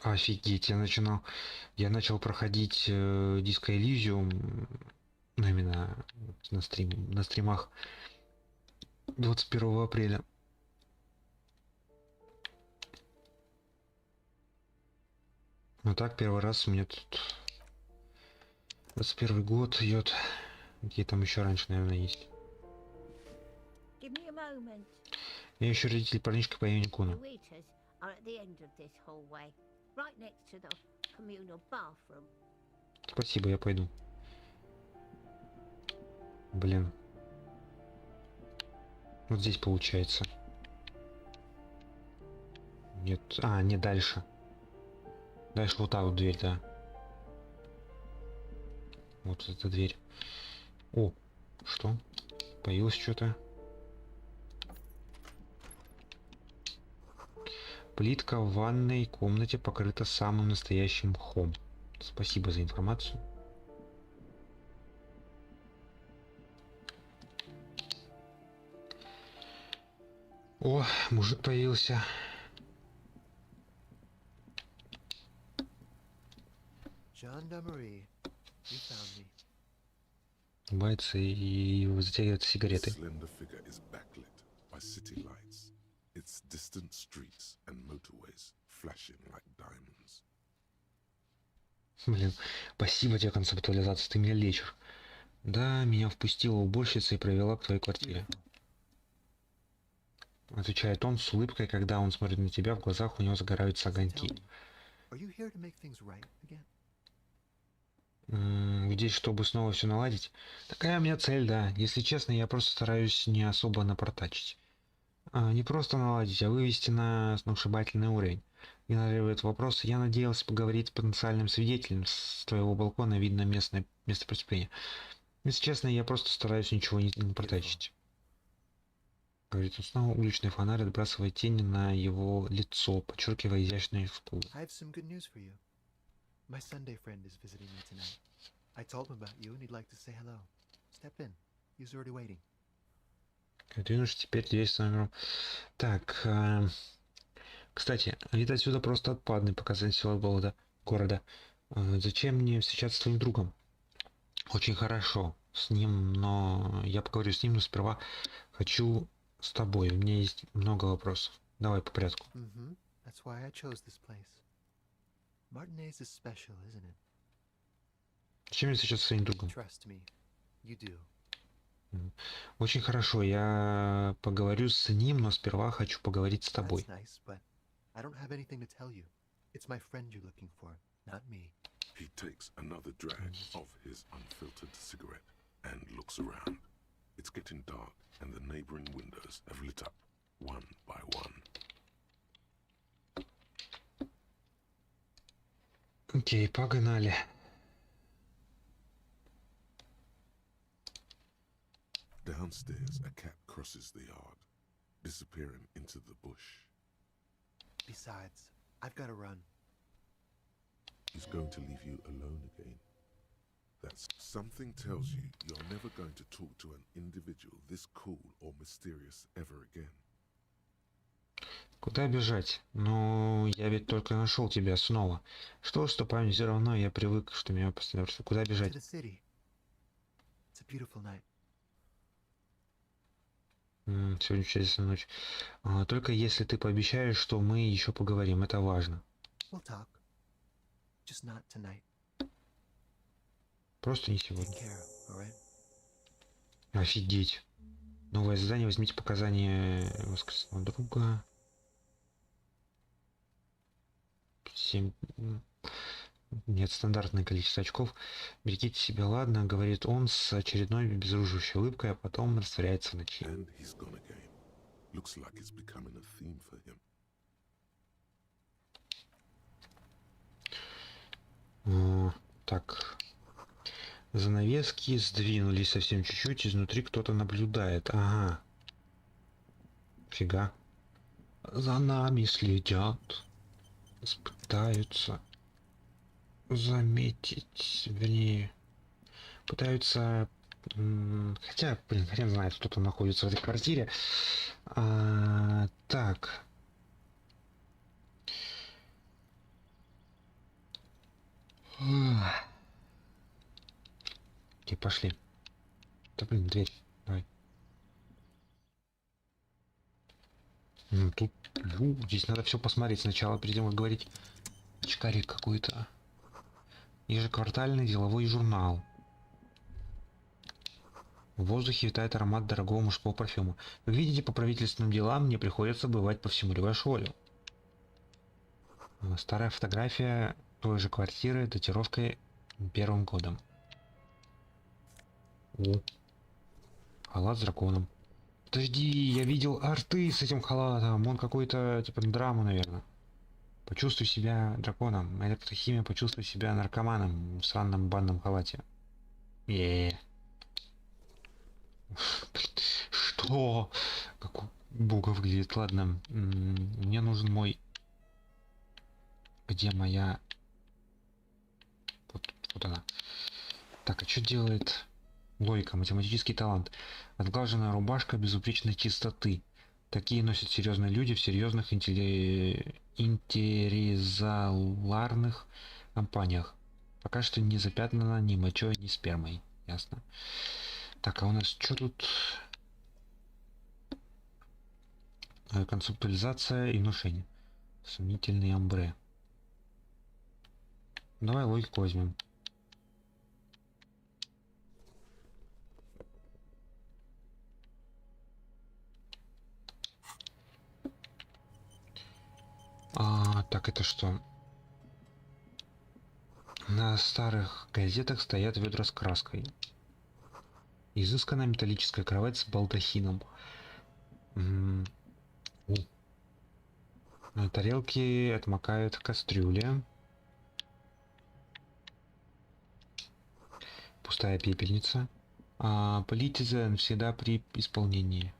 Офигеть, я начал проходить диско Elysium, ну, именно на стримах 21 апреля. Ну так, первый раз у меня тут 21 год идет. Какие там еще раньше, наверное, есть. Я еще родитель парнишка по имени Куна. Спасибо, я пойду. Блин. Вот здесь получается. Нет. Не дальше. Дальше вот та вот дверь, да. Вот эта дверь. О, что? Появилось что-то. Плитка в ванной комнате покрыта самым настоящим мхом. Спасибо за информацию. О, мужик появился. Улыбается и затягивает сигареты. Блин, спасибо тебе, концептуализация, ты меня лечишь. Да, меня впустила уборщица и провела к твоей квартире. Отвечает он с улыбкой, когда он смотрит на тебя, в глазах у него загораются огоньки. Здесь, чтобы снова все наладить? Такая у меня цель, да. Если честно, я просто стараюсь не особо напортачить. Не просто наладить, а вывести на сногсшибательный уровень. Игнорирует вопрос. Я надеялся поговорить с потенциальным свидетелем. С твоего балкона видно место преступления. Если честно, я просто стараюсь ничего не напортачить. Говорит, он снова уличный фонарь отбрасывает тени на его лицо, подчеркивая изящные скулы. My Sunday friend is visiting me tonight. I told him about you and he'd like to say hello. Step in. He's already waiting. Двинешь теперь дверь с номером. Так, кстати, вид отсюда просто отпадный, показать силу города. Зачем мне встречаться с твоим другом? Очень хорошо с ним, но я поговорю с ним, но сперва хочу с тобой. У меня есть много вопросов. Давай по порядку. That's why I chose this place. Martinez is special, isn't it? Зачем мне встречаться с своим другом? Trust me, you do. Очень хорошо, я поговорю с ним, но сперва хочу поговорить с тобой. That's nice, but I don't have anything to tell you. It's my friend you're looking for, not me. He takes another drag of his unfiltered cigarette and looks around. It's getting dark, and the neighboring windows have lit up, one by one. Окей, погнали. Downstairs, a cat crosses the yard, disappearing into the bush. Besides, I've got to run. He's going to leave you alone again. That's something tells you you're never going to talk to an individual this cool or mysterious ever again. Куда бежать? Ну, я ведь только нашел тебя снова. Что память, все равно я привык, что меня постоянно... Куда бежать? Сегодня чудесная ночь. Только если ты пообещаешь, что мы еще поговорим, это важно. Just not tonight. Просто не сегодня. Офигеть. Новое задание. Возьмите показания воскресного друга. 7. Нет, стандартное количество очков. Берегите себя, ладно, говорит он с очередной безруживающей улыбкой, а потом растворяется в ночи. Так. Занавески сдвинулись совсем чуть-чуть, изнутри кто-то наблюдает. Ага. Фига. За нами следят. Пытаются заметить, вернее, пытаются... Хотя, блин, хрен знает, кто там находится в этой квартире. Так. Окей, пошли. Да блин, дверь. Давай. Тут здесь надо все посмотреть сначала, перед тем как говорить. Очкарик какой-то. Ежеквартальный деловой журнал. В воздухе витает аромат дорогого мужского парфюма. Как видите, по правительственным делам мне приходится бывать по всему Ревашолю. Старая фотография той же квартиры, датировкой 1 годом. О, халат с драконом. Подожди, я видел арты с этим халатом. Он какой-то, типа, драма, наверное. Почувствуй себя драконом. Электрохимия, почувствуй себя наркоманом в странном банном халате. Что? Как у бога выглядит. Ладно. Мне нужен мой... Где моя... Вот она. Так, а что делает... Логика, математический талант. Отглаженная рубашка безупречной чистоты. Такие носят серьезные люди в серьезных интеризаларных компаниях. Пока что не запятнано ни мочой, ни спермой. Ясно. Так, а у нас что тут? Концептуализация и внушение. Сомнительный амбре. Давай логику возьмем. Так, это что? На старых газетах стоят ведра с краской. Изысканная металлическая кровать с балдахином. На тарелке отмокает кастрюля. Пустая пепельница. Политизен всегда при исполнении.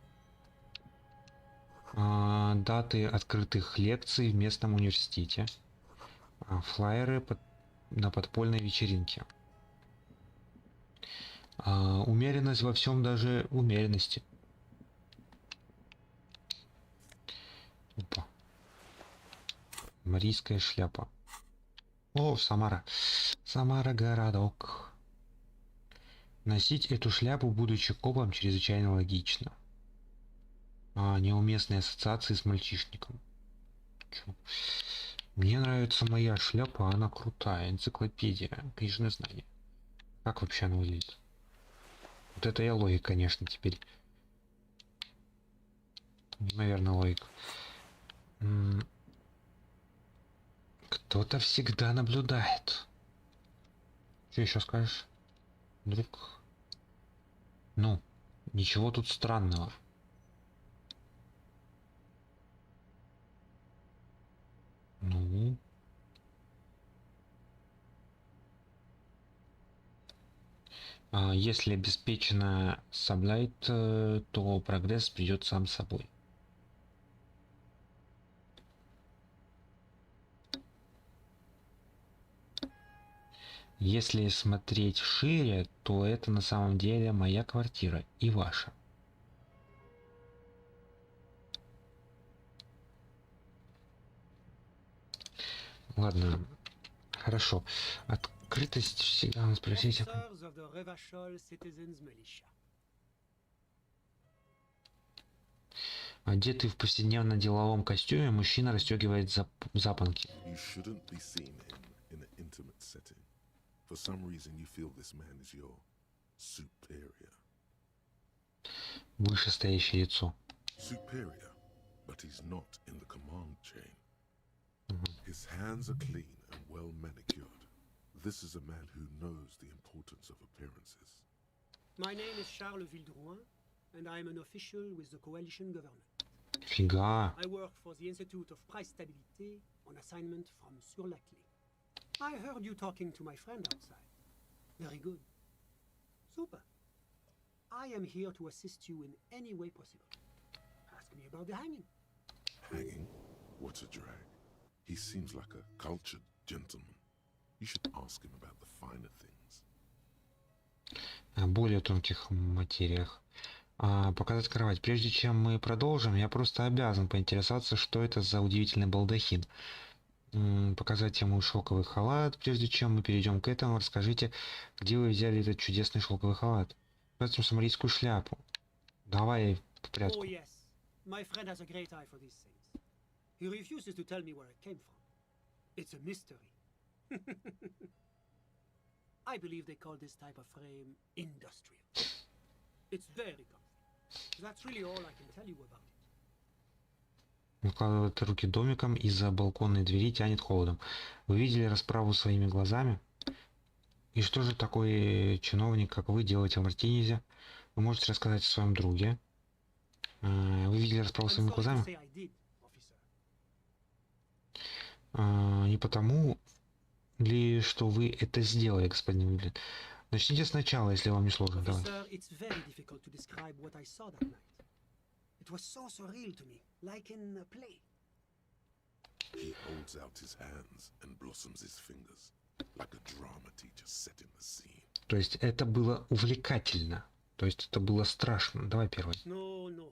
Даты открытых лекций в местном университете. Флаеры на подпольной вечеринке. Умеренность во всем, даже умеренности. Опа. Марийская шляпа. О, Самара. Самара городок. Носить эту шляпу, будучи копом, чрезвычайно логично. Неуместные ассоциации с мальчишником. Чё? Мне нравится моя шляпа, она крутая. Энциклопедия, книжные знания. Как вообще она выглядит? Вот это я логик, конечно, теперь. Наверное, логик. Кто-то всегда наблюдает. Что еще скажешь, друг? Ну, ничего тут странного. Ну. Если обеспечено саблайт, то прогресс придет сам собой. Если смотреть шире, то это на самом деле моя квартира и ваша. Ладно, хорошо. Открытость всегда нас просить. Одетый в повседневно-деловом костюме, мужчина расстегивает запонки. For some reason you feel this man is your superior. Вышестоящее лицо. Superior, but he's not in the command chain. His hands are clean and well manicured. This is a man who knows the importance of appearances. My name is Charles Vildrouin, and I am an official with the coalition government. Фига. I work for the Institute of Price Stability on assignment from Sur-la-Clé. I heard you talking to my friend outside. Very good. Super. I am here to assist you in any way possible. Ask me about the hanging. Hanging? What a drag. He seems like a cultured gentleman. You should ask him about the finer things. О более тонких материях. Показать кровать. Прежде чем мы продолжим, я просто обязан поинтересоваться, что это за удивительный балдахин. Показать ему шелковый халат. Прежде чем мы перейдем к этому, расскажите, где вы взяли этот чудесный шелковый халат. Показать ему сомалийскую шляпу. Давай по порядку. Oh yes, my friend has a great eye for these things. He refuses to tell me where it came from. It's a mystery. I believe they call this type of frame industrial. It's very comfy. That's really all I can tell you about it. Укладывает руки домиком, из-за балконной двери тянет холодом. Вы видели расправу своими глазами? И что же такой чиновник, как вы, делаете в Мартинезе? Вы можете рассказать о своем друге? Вы видели расправу своими глазами? Не потому ли, что вы это сделали, господин Уиблин? Начните сначала, если вам не сложно. Давай. It was so surreal to me, like in a play. He holds out his hands and blossoms his fingers, like a drama teacher setting the scene. То есть это было увлекательно. То есть это было страшно. Давай первый. No, no.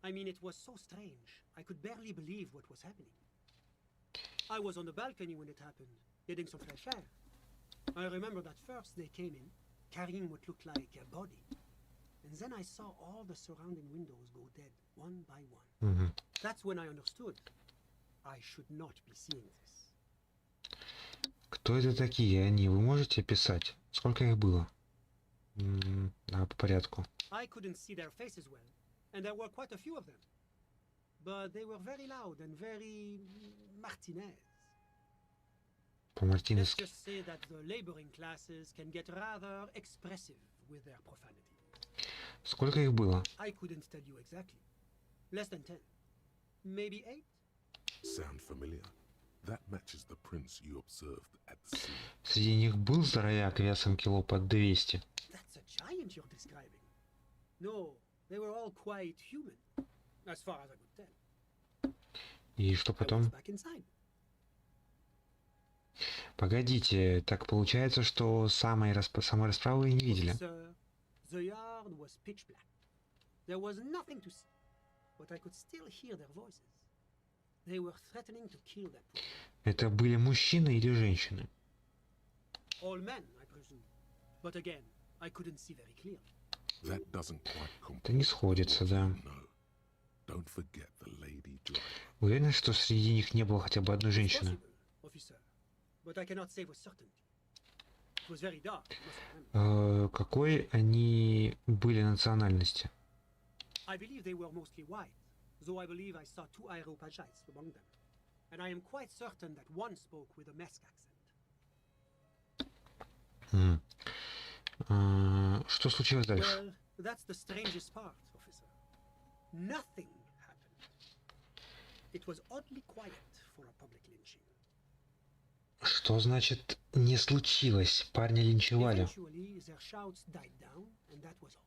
I mean, it was so strange. I could barely believe what was happening. I was on the balcony when it happened, getting some fresh air. I remember that first they came in, carrying what looked like a body. And then I saw all the surrounding windows go dead, one by one. That's when I understood. I should not be seeing this. Кто это такие они? Вы можете описать? Сколько их было? Давай по порядку. I couldn't see their faces well, and there were quite a few of them. But they were very loud and very Martinez. Let's just say that the laboring classes can get rather expressive with their profanity. Сколько их было? I couldn't tell you exactly. Less than 10. Maybe 8? Sound familiar? That matches the prints you observed at the scene. Среди них был здоровяк весом кило под 200. That's a giant you're describing. No, they were all quite human, as far as I could tell. И что потом? I was back inside. Погодите, так получается, что самой расправы вы не видели? The yard was pitch black. There was nothing to see, but I could still hear their voices. They were threatening to kill that poor. Это были мужчины или женщины? All men, I presume. But again, I couldn't see very clearly. That doesn't quite compare. Это не сходится, да. Don't forget the lady driver. Уверен, что среди них не было хотя бы одной женщины? But I cannot say with certainty. It was very dark, you must remember. Какой они были национальности? I believe they were mostly white, though I believe I saw 2 Areopagites among them. And I am quite certain that one spoke with a Mesk accent. Что случилось дальше? Well, that's the strangest part, officer. Nothing happened. It was oddly quiet for a public lynching. Что значит не случилось? Парня линчевали. Eventually, their shouts died down, and that was all.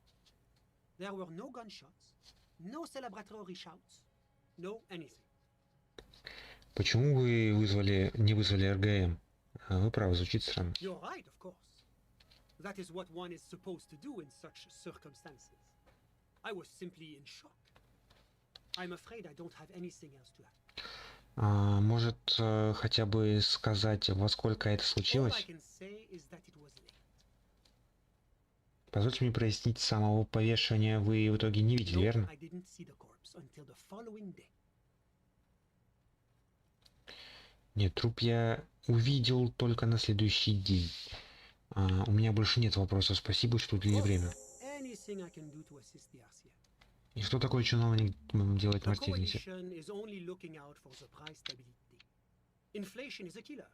There were no gunshots, no celebratory shouts, no anything. Почему вы не вызвали РГМ? Вы правы, звучит странно. You're right, of course. That is what one is supposed to do in such circumstances. I was simply in shock. I'm afraid I don't have anything else to add. Может, хотя бы сказать, во сколько это случилось? Позвольте мне прояснить, самого повешения вы в итоге не видели, верно? Нет, труп я увидел только на следующий день. У меня больше нет вопросов. Спасибо, что уделили время. anything I can do to assist the RCA. И что такое чиновник делать в The Мартинисе? coalition is only looking out for the price stability. Inflation is a killer,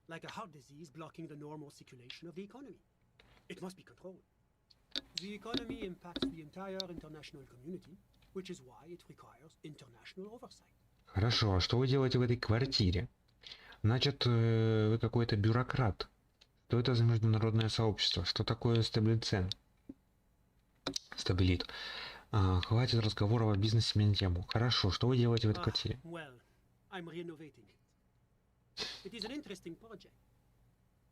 like a heart disease blocking the normal circulation of the economy. It must be controlled. The economy impacts the entire international community, which is why it requires international oversight. Хорошо, а что вы делаете в этой квартире? Значит, вы какой-то бюрократ. Что это за международное сообщество? Что такое стабилицен? Стабилит. Хватит разговоров о бизнесе на тему. Хорошо, что вы делаете в этой квартире? Well, I'm renovating it. It is an interesting project.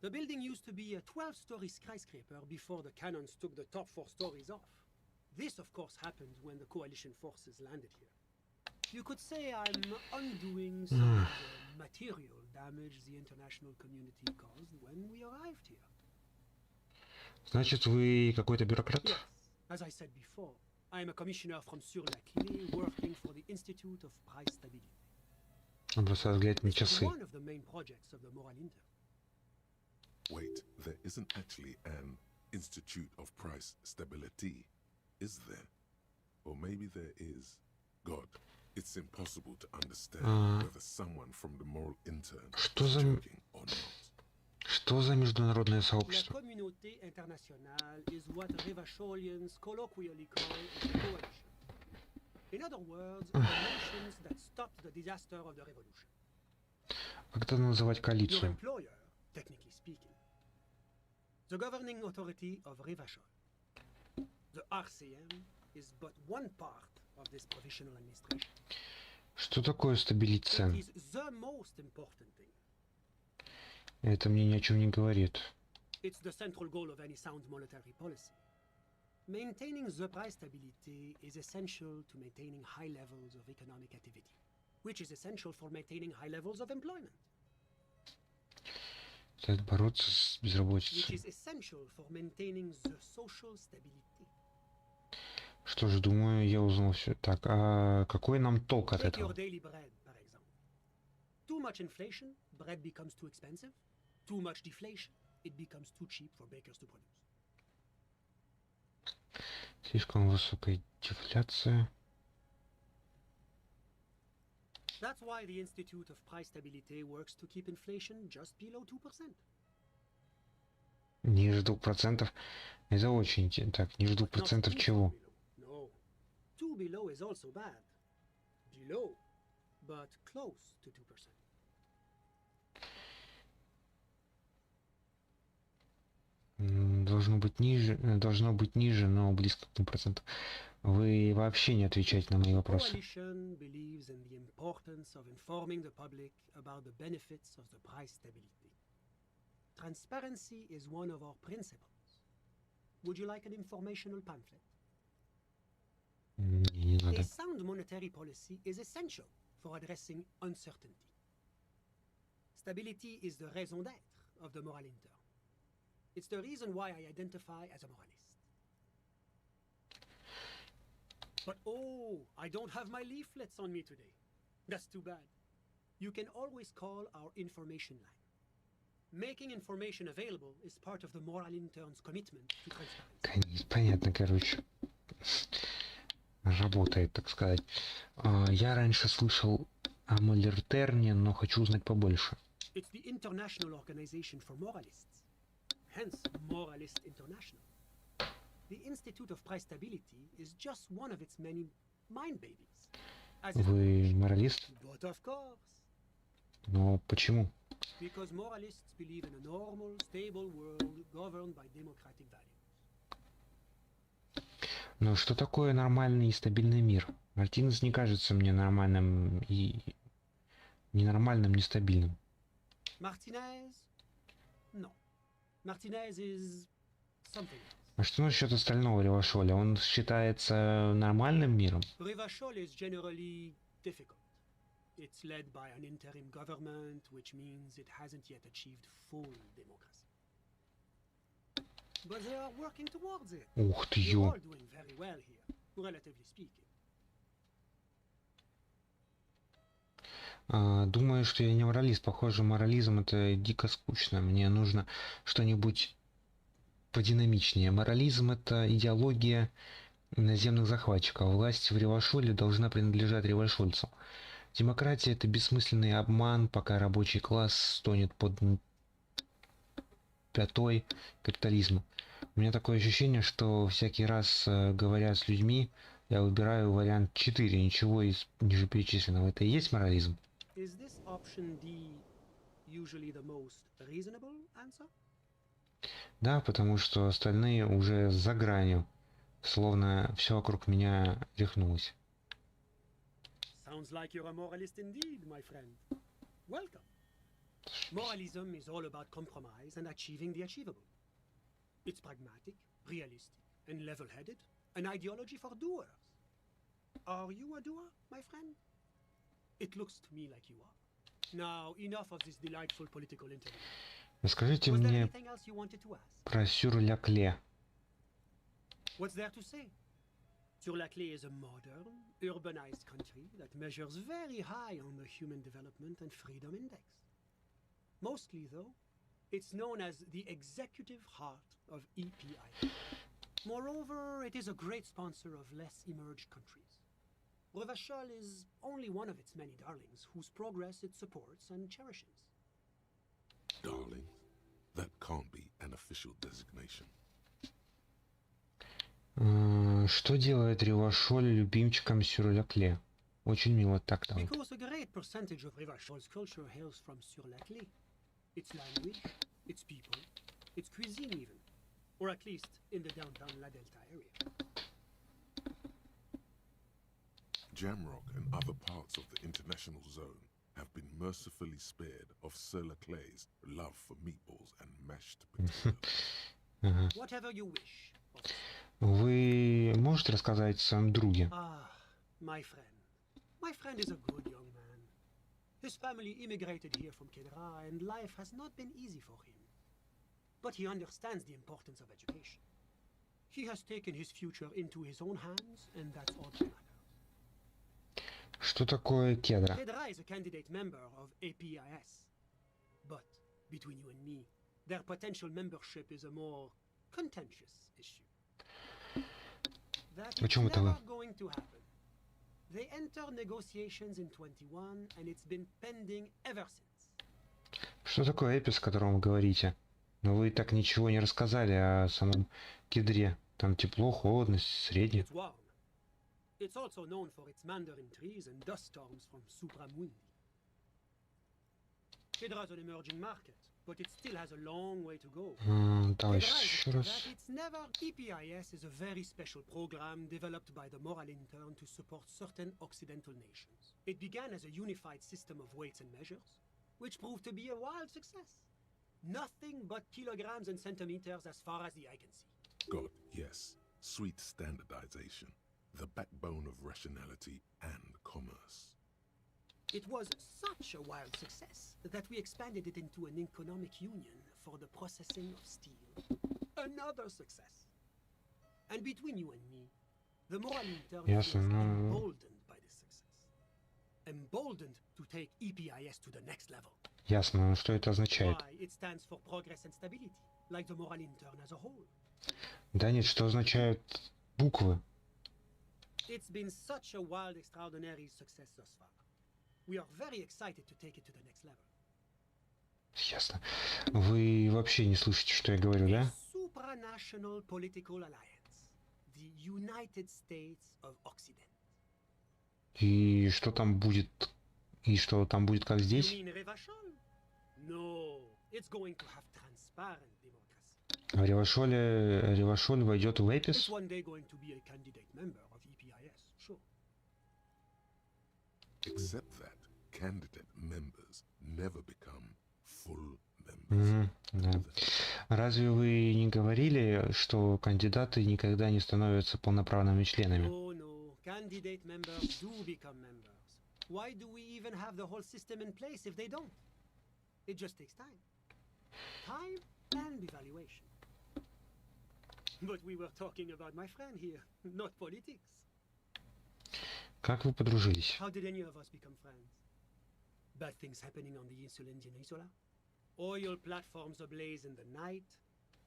The building used to be a 12-story skyscraper before the cannons took the top 4 stories off. This, of course, happened when the coalition forces landed here. You could say I'm undoing some of the material damage the international community caused when we arrived here. Значит, вы какой-то бюрократ? Yes, as I said before, I am a commissioner from Sur-la-Quille working for the Institute of Price Stability. Он просто взглянет на This is часы. one of the main projects of the Moral Inter. Wait, there isn't actually an Institute of Price Stability, is there? Or maybe there is. God, it's impossible to understand whether someone from the moral intern is joking or not. Что за международное La сообщество? communauté internationale is what Revacholians colloquially call the coalition. In other words, the nations that stopped the disaster of the revolution. Как это называть Your коалицию? employer, technically speaking. The governing authority of Revachol. The RCM is but one part of this provisional administration. Что такое стабилицен? It is the most important thing. Это мне ни о чем не говорит. It's the central goal of any sound monetary policy. Maintaining the price stability is essential to maintaining high levels of economic activity, which is essential for maintaining high levels of employment, Следует бороться с which безработицей. is essential for maintaining the social stability. Что ж, думаю, я узнал все. Так, а какой нам толк от Take your этого? daily bread, par exemple. Too much inflation, bread becomes too expensive. Too much deflation, it becomes too cheap for bakers to produce. Слишком высокая дефляция. That's why the Institute of Price Stability works to keep inflation just below 2%. Ниже 2%. Это очень интересно. Так, ниже 2% чего? No. 2 below is also bad. Below, but close to 2%. Должно быть ниже, но близко к 2%. Вы вообще не отвечаете на мои вопросы. Coalition believes in the importance of informing the public about the benefits of the price stability. Transparency is one of our principles. Would you like an informational pamphlet? Не надо. A sound monetary policy is essential for addressing uncertainty. Stability is the raison d'être of the moral inter. It's the reason why I identify as a moralist. But oh, I don't have my leaflets on me today. That's too bad. You can always call our information line. Making information available is part of the moral intern's commitment to transparency. Понятно, короче. Работает, так сказать. Я раньше слышал о Моллертерне, но хочу узнать побольше. It's the International Organization for Moralists. Hence, Moralist International. The Institute of Price Stability is just one of its many mind babies. As is Вы моралист? But of course, Но почему? because moralists believe in a normal, stable world governed by democratic values. Но что такое нормальный и стабильный мир? Мартинес не кажется мне нормальным и ненормальным, нестабильным. Martinez? No. Martinez is something else. А что насчет остального Ревашоля? Он считается нормальным миром? Revachol is generally difficult. It's led by an interim government, which means it hasn't yet achieved full democracy. But they are working towards it. Ух ты, We're ё. all doing very well here, relatively speaking. Думаю, что я не моралист. Похоже, морализм это дико скучно. Мне нужно что-нибудь подинамичнее. Морализм — это идеология иноземных захватчиков. Власть в Ревашоле должна принадлежать ревашольцам. Демократия — это бессмысленный обман, пока рабочий класс стонет под пятой капитализма. У меня такое ощущение, что всякий раз, говоря с людьми, я выбираю вариант 4, ничего из ниже перечисленного. Это и есть морализм? Is this option D usually the most reasonable answer? Да, потому что остальные уже за гранью, словно все вокруг меня рехнулось. Sounds like you're a moralist indeed, my friend. Welcome. Moralism is all about compromise and achieving the achievable. It's pragmatic, realistic, and level-headed, an ideology for doers. Are you a doer, my friend? It looks to me like you are. Now, enough of this delightful political interview. Расскажите Was there мне anything else you wanted to ask? про Сюр-ля-Кле. What's there to say? Sur-la-Clé is a modern, urbanized country that measures very high on the Human Development and Freedom Index. Mostly, though, it's known as the executive heart of EPI. Moreover, it is a great sponsor of less emerged countries. Revachol is only one of its many darlings whose progress it supports and cherishes. Darling, that can't be an official designation. Что делает Ревашоль любимчиком Сюр-ля-Кле? Очень мило так-то. Because a great percentage of Revachol's culture hails from Sur-la-Clé. Its language, its people, its cuisine even. Or at least in the downtown La Delta area. Jamrock and other parts of the international zone have been mercifully spared of Sur-la-Clé's love for meatballs and mashed potatoes. Whatever you wish. Вы можете рассказать о своем друге? My friend. My friend is a good young man. His family immigrated here from Kedra, and life has not been easy for him. But he understands the importance of education. He has taken his future into his own hands, and that's all that matters. Что такое Кедра? Kedra is a candidate member of APIS. But, between you and me, their potential membership is a more contentious issue. That is never going to happen. They entered negotiations in 21, and it's been pending ever since. Что такое эпис, о котором вы говорите? Но вы так ничего не рассказали о самом Кедре. Там тепло, холодно, средне. It's warm. It's also known for its mandarin trees and dust storms from Supramundi. Kedra is an emerging market, but it still has a long way to go. Давай еще раз. EPIS is a very special program developed by the Moral Intern to support certain Occidental nations. It began as a unified system of weights and measures, which proved to be a wild success. Nothing but kilograms and centimeters as far as the eye can see. God, yes. Sweet standardization. The backbone of rationality and commerce. It was such a wild success that we expanded it into an economic union for the processing of steel. Another success. And between you and me, the Moral Intern is emboldened by this success. Emboldened to take EPIS to the next level. Ясно, но что это означает? Why? It stands for progress and stability, like the Moral Intern as a whole. Да нет, что означают буквы? It's been such a wild, extraordinary success thus far. We are very excited to take it to the next level. Ясно. Вы вообще не слышите, что я говорю, да? Supranational political alliance. The United States of Occident. И что там будет? И что там будет, как здесь? You mean Revachol? No, it's going to have transparent democracy. В Ревашоль войдет в эпис? It's one day going to be a candidate member of EPIS, sure. Except that candidate members never become full members. Да. Разве вы не говорили, что кандидаты никогда не становятся полноправными членами? Oh no, candidate members do become members. Why do we even have the whole system in place if they don't? It just takes time. Time and evaluation. But we were talking about my friend here, not politics. Как вы подружились? How did any of us become friends? Bad things happening on the Insulindian Isola? Oil platforms ablaze in the night?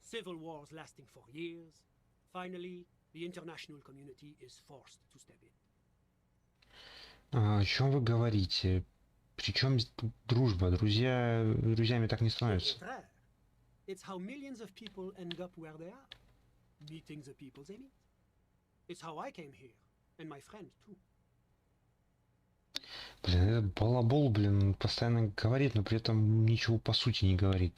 Civil wars lasting for years. Finally, the international community is forced to step in. О чем вы говорите? Причем дружба? Друзьями так не становятся. It's how millions of people end up where they are, meeting the people they meet. It's how I came here, and my friend too. Блин, этот балабол, блин, постоянно говорит, но при этом ничего по сути не говорит.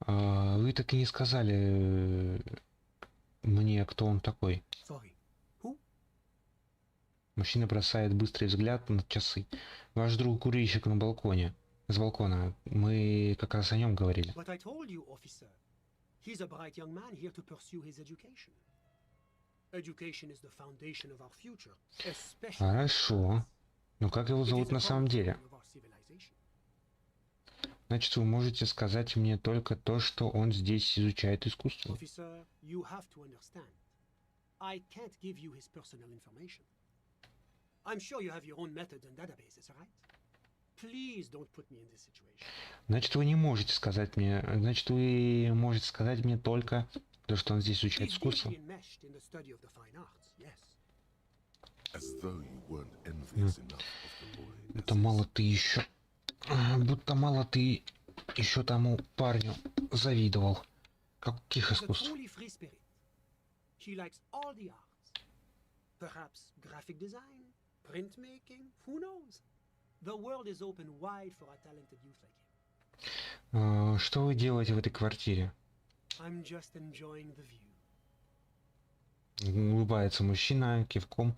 Вы так и не сказали мне, кто он такой. Sorry. Who? Мужчина бросает быстрый взгляд на часы. Ваш друг курильщик на балконе. С балкона. Мы как раз о нем говорили. But I told you, officer. He's a bright young man here to pursue his education. Education is the foundation of our future, especially. Хорошо. Но как его зовут на самом деле? Значит, вы можете сказать мне только то, что он здесь изучает искусство. Officer, you have to understand. I can't give you his personal information. I'm sure you have your own methods and databases, right? Please don't put me in this situation. Значит, вы не можете сказать мне... Значит, вы можете сказать мне только то, что он здесь изучает искусство. Это мало ты еще... Будто мало ты еще тому парню завидовал. Каких искусств? He likes all the arts. Perhaps graphic design, printmaking, who knows? The world is open wide for a talented youth like him. Что вы делаете в этой квартире? I'm just enjoying the view. Улыбается мужчина, кивком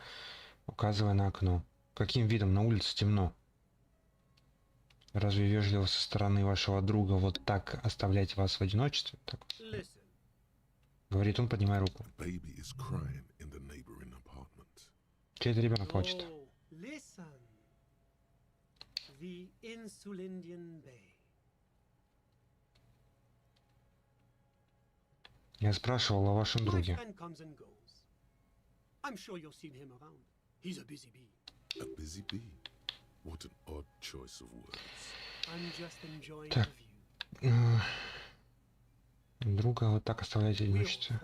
указывая на окно. Каким видом? На улице темно. Разве вежливо со стороны вашего друга вот так оставлять вас в одиночестве? Так. Говорит он, поднимая руку. Чей-то ребенок плачет. Я спрашивал о вашем друге. Так. Друга вот так оставлять в одиночестве.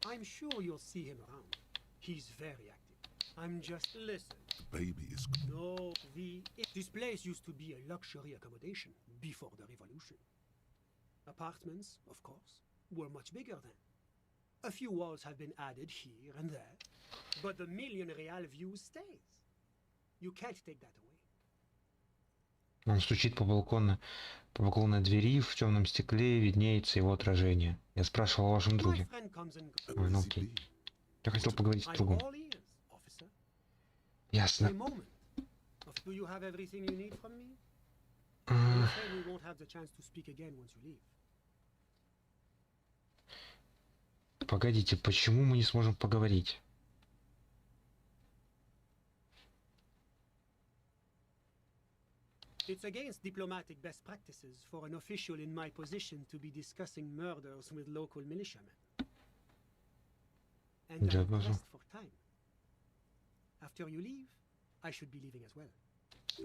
I'm sure you'll see him around. He's very active. I'm just listen. Baby is no. This place used to be a luxury accommodation before the revolution. Apartments, of course, were much bigger then. A few walls have been added here and there, but the million real view stays. You can't take that away. Он стучит по балконной двери, в темном стекле виднеется его отражение. Я спрашивал о вашем друге. Ой, ну окей. Я хотел поговорить с другом. Ясно. Погодите, почему мы не сможем поговорить? It's against diplomatic best practices for an official in my position to be discussing murders with local militiamen. And I'm pressed for time. After you leave, I should be leaving as well.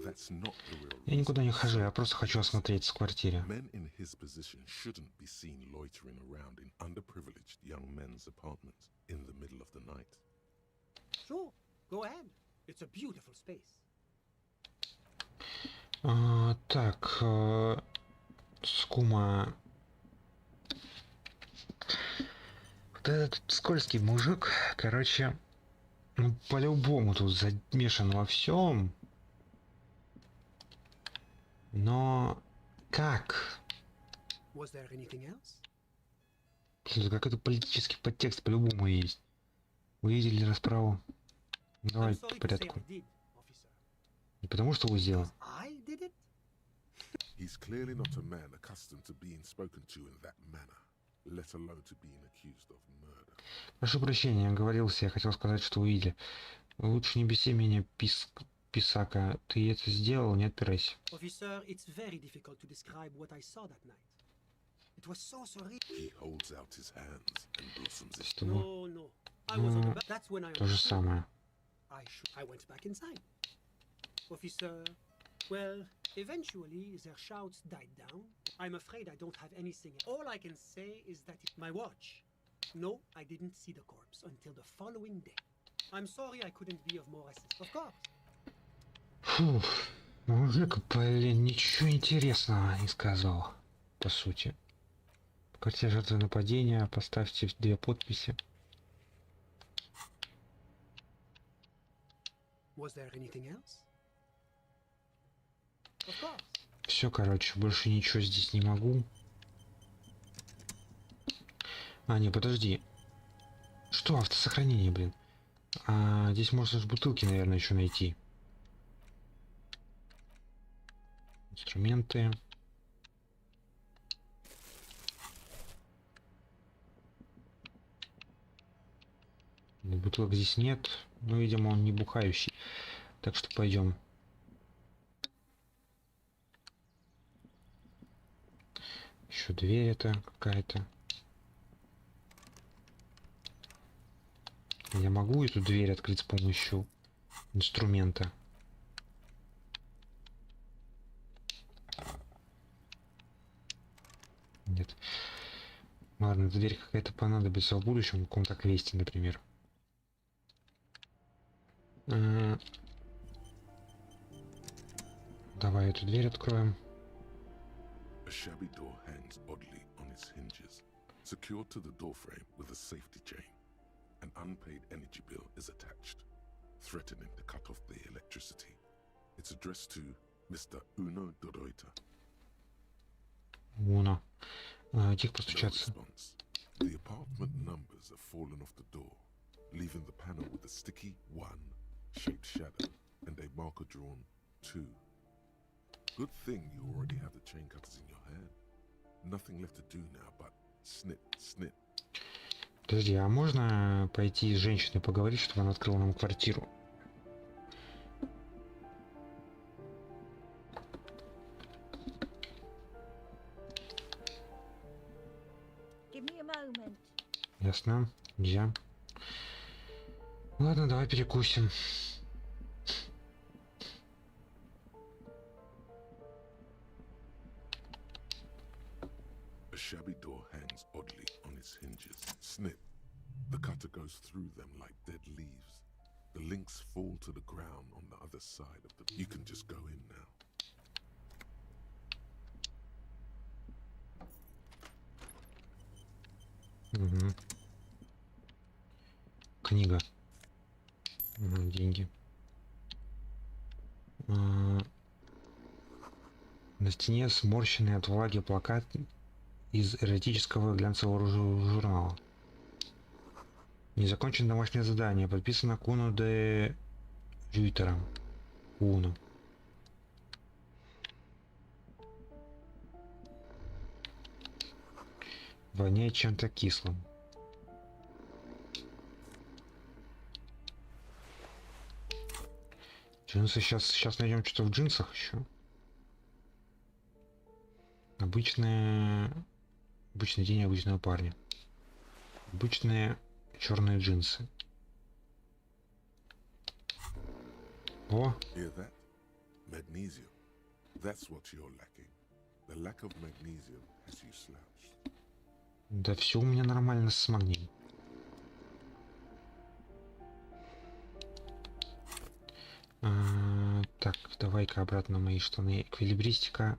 That's not the real Я никуда не хожу, я просто хочу осмотреть в квартире. Men in his position shouldn't be seen loitering around in underprivileged young men's apartments in the middle of the night. Sure, go ahead. It's a beautiful space. Так, скума. Вот этот скользкий мужик, короче, ну по-любому тут замешан во всем. Но как? Как это политический подтекст по-любому есть. Вы видели расправу? Давай по порядку. Не потому что вы сделали. He's clearly not a man accustomed to being spoken to in that manner, let alone to being accused of murder. Прошу прощения, оговорился, я хотел сказать, что вы видели. Лучше не беси меня, писака. Ты это сделал, не отпирайся. Officer, it's very difficult to describe what I saw that night. It was so surreal. He holds out his hands and blossoms his No, no. I was on the back. That's when I То же самое. I went back inside. Officer, well, Eventually, their shouts died down. I'm afraid I don't have anything. All I can say is that my watch. No, I didn't see the corpse until the following day. I'm sorry I couldn't be of more assistance. Of course. Фух, мужик, блин, ничего интересного не сказал, по сути. В карте жертвы нападения поставьте 2 подписи. Was there anything else? Of course. Все, короче, больше ничего здесь не могу. А, не, подожди. Что, автосохранение, блин? Здесь можно же бутылки, наверное, еще найти. Инструменты. Бутылок здесь нет. Ну, видимо, он не бухающий. Так что пойдем. Еще дверь это какая-то. Я могу эту дверь открыть с помощью инструмента? Нет. Ладно, эта дверь какая-то понадобится в будущем, в каком-то квесте, например. Давай эту дверь откроем. A shabby door hangs oddly on its hinges, secured to the doorframe with a safety chain. An unpaid energy bill is attached, threatening to cut off the electricity. It's addressed to Mr. Uno Doroita. Уно. Тихо постучаться. No response. The apartment numbers have fallen off the door, leaving the panel with a sticky 1-shaped shadow and a marker drawn 2. Good thing you already have the chain cutters in your hand. Nothing left to do now but snip, snip. Подожди, а можно пойти с женщиной поговорить, чтобы она открыла нам квартиру? Give me a moment. Ясно. Нельзя. Ладно, давай перекусим. A shabby door hangs oddly on its hinges. Snip. The cutter goes through them like dead leaves. The links fall to the ground on the other side of the... You can just go in now. Угу. Книга. Угу, деньги. На стене сморщенный от влаги плакат из эротического глянцевого журнала. Незаконченное домашнее задание. Подписано Куно де Рюйтером. Куно. Воняет чем-то кислым. Джинсы сейчас найдем что-то в джинсах еще. Обычный день обычного парня. Обычные черные джинсы. О! Hear that? Magnesium. That's what you're lacking. The lack of magnesium has you slouched. Да все у меня нормально с магнием. Так, давай-ка обратно мои штаны. Эквилибристика.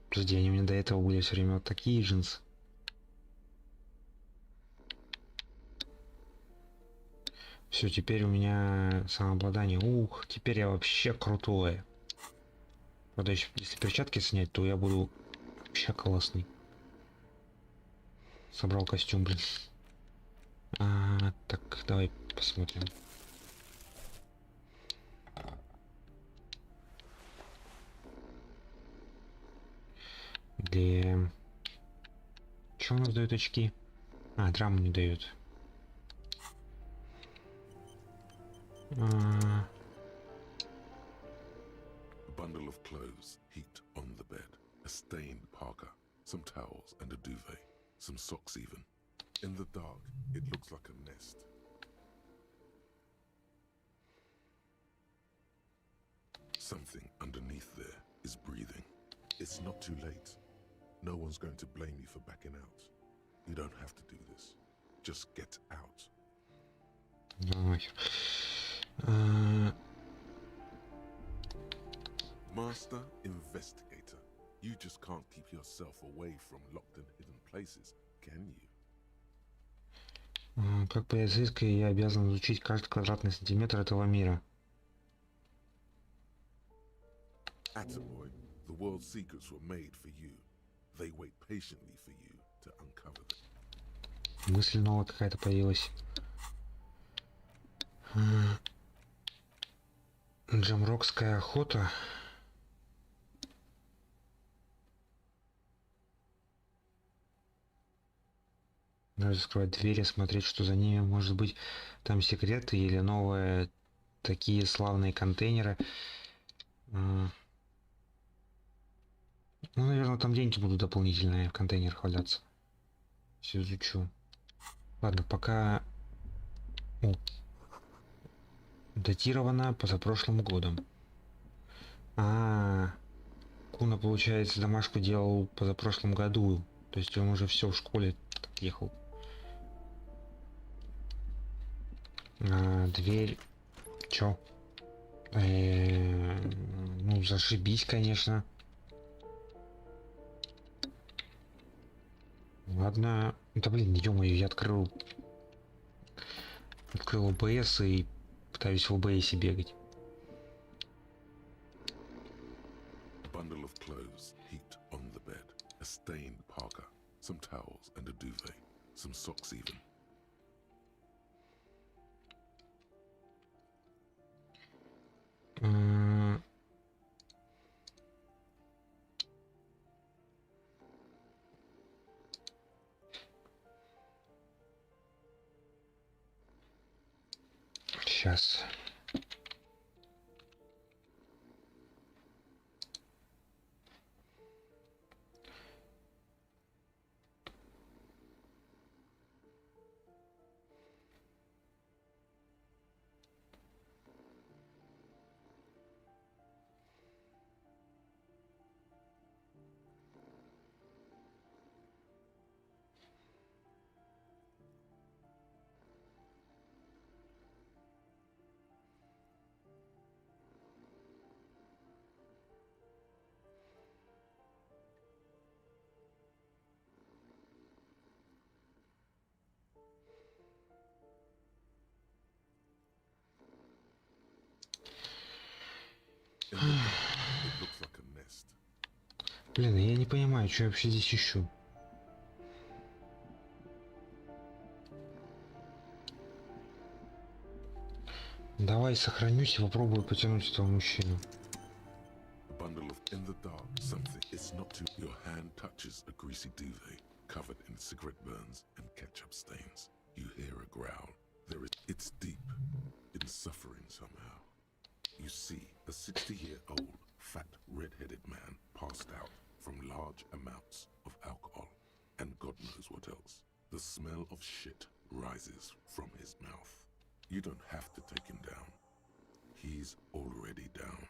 Подожди, они у меня до этого были все время вот такие джинсы. Все, теперь у меня самообладание. Ух, теперь я вообще крутой. Правда, если перчатки снять, то я буду вообще классный. Собрал костюм, блин. Так, давай посмотрим. Где... Что у нас дают очки? Драму не дают. A bundle of clothes heaped on the bed. A stained parka, some towels and a duvet. Some socks even. In the dark, it looks like a nest. underneath there is breathing. It's not too late. No one's going to blame you for backing out. You don't have to do this. Just get out. Master investigator. You just can't keep yourself away from locked and hidden places, can you? Как полицейский я обязан изучить каждый квадратный сантиметр этого мира. Attaboy, the world's secrets were made for you. They wait patiently for you to uncover them. Мысль новая какая-то появилась. Джамрокская охота. Надо закрывать двери, смотреть, что за ними. Может быть, там секреты или новые такие славные контейнеры. Ну, наверное, там деньги будут дополнительные в контейнерах валяться. Все изучу. Ладно, пока... Датировано позапрошлым годом. Куна, получается, домашку делал позапрошлом году. То есть он уже все в школе ехал. Дверь. Чё? Ну, зашибись, конечно. Ладно. Да блин, ё-моё, я открыл ОБС и пытаюсь в ОБСе бегать. Bundle of clothes heaped on the bed, a stained parka, some towels and a duvet, some socks even. Сейчас. Блин, я не понимаю, что я вообще здесь ищу. Давай сохранюсь и попробую потянуть этого мужчину. In the dark, something is not too. Your hand touches a greasy duvet covered in cigarette burns and ketchup stains. You hear a growl. It's deep in suffering somehow. You see a 60-year-old fat red-headed man passed out from large amounts of alcohol and God knows what else. The smell of shit rises from his mouth. You don't have to take him down. He's already down.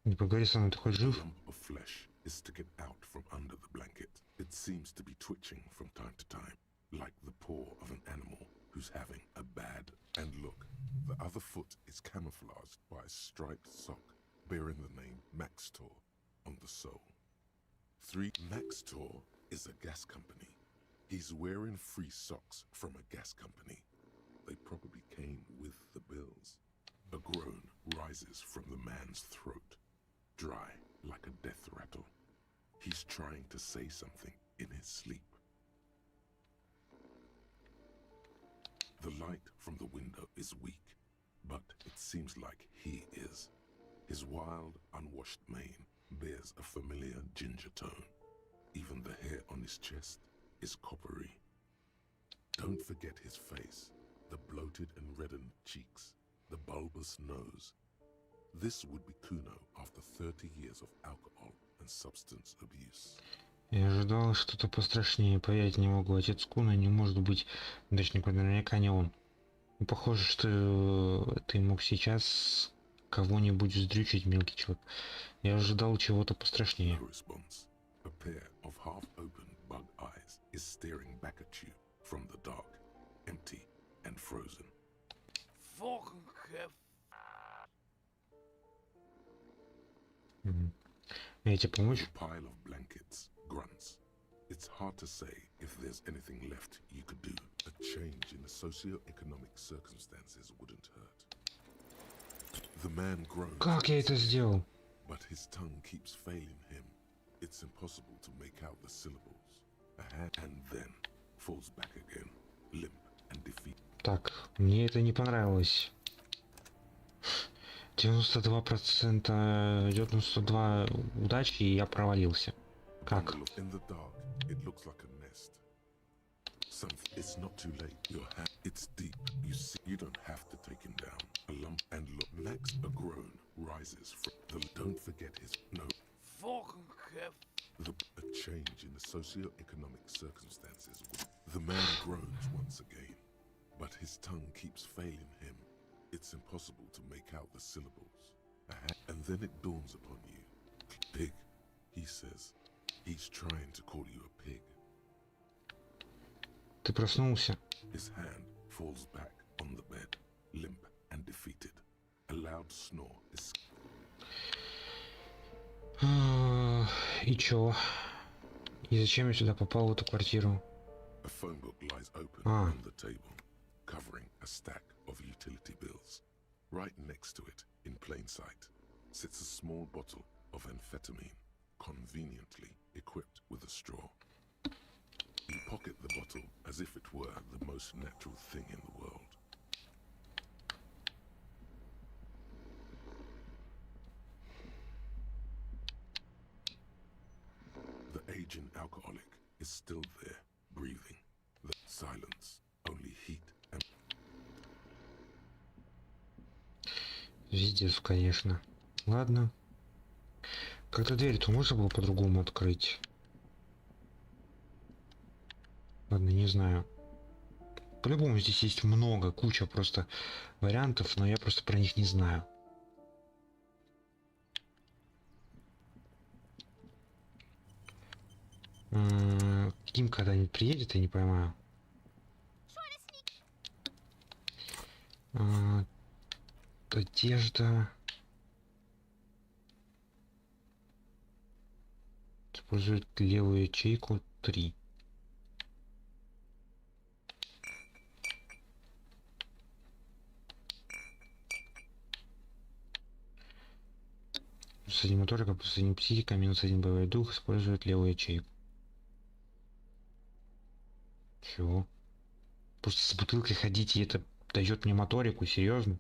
Не поговори со мной, ты хоть жив? Of flesh is sticking out from under the blanket. It seems to be twitching from time to time, like the paw of an animal who's having a bad. And look, the other foot is camouflaged by a striped sock bearing the name Maxtor on the sole. Maxtor is a gas company. He's wearing free socks from a gas company. They probably came with the bills. A groan rises from the man's throat, dry like a death rattle. He's trying to say something in his sleep. The light from the window is weak, but it seems like he is. His wild, unwashed mane bears a familiar ginger tone. Even the hair on his chest is coppery. Don't forget his face, the bloated and reddened cheeks, the bulbous nose. This would be Kuno after 30 years of alcohol and substance abuse. Я ожидал что-то пострашнее, поверить не могу. Отец Куна не может быть дачником, наверняка не он. Похоже, что ты мог сейчас кого-нибудь вздрючить, мелкий человек. Я ожидал чего-то пострашнее. No response. A pair of half-open bug eyes is staring back at you from the dark, empty and frozen. Я тебе помочь? A pile of blankets grunts. It's hard to say if there's anything left you could do. A change in the socio-economic circumstances wouldn't hurt. The man groans. Как я это сделал? But his tongue keeps failing him. It's impossible to make out the syllables. And then falls back again, limp and defeated. Так, мне это не понравилось. 92% идет на 102 удачи, и я провалился. Как? In the dark, it looks like a nest. It's not too late. Your hand, it's deep. You see, you don't have to take him down. A lump and look. Max, a groan, rises from the. Don't forget his no. A change in the socio-economic circumstances. The man groans once again, but his tongue keeps failing him. It's impossible to make out the syllables. And then it dawns upon you. Pig, he says. He's trying to call you a pig. Ты проснулся. His hand falls back on the bed, limp and defeated. A loud snore is... И чё? И зачем я сюда попал, в эту квартиру? A phone book lies open on the table, covering a stack of utility bills. Right next to it, in plain sight, sits a small bottle of amphetamine, conveniently equipped with a straw. You pocket the bottle as if it were the most natural thing in the world. The aging alcoholic is still there, breathing. The silence, only heat and... Пиздец, конечно. Ладно. Как-то дверь-то можно было по-другому открыть? Ладно, не знаю. По-любому здесь есть много, куча просто вариантов, но я просто про них не знаю. Ким когда-нибудь приедет, я не понимаю. Одежда. Использует левую ячейку 3. Плюс 1 моторика, плюс 1 психика, минус 1 боевой дух, использует левую ячейку. Чего? Просто с бутылкой ходить, и это дает мне моторику, серьезно?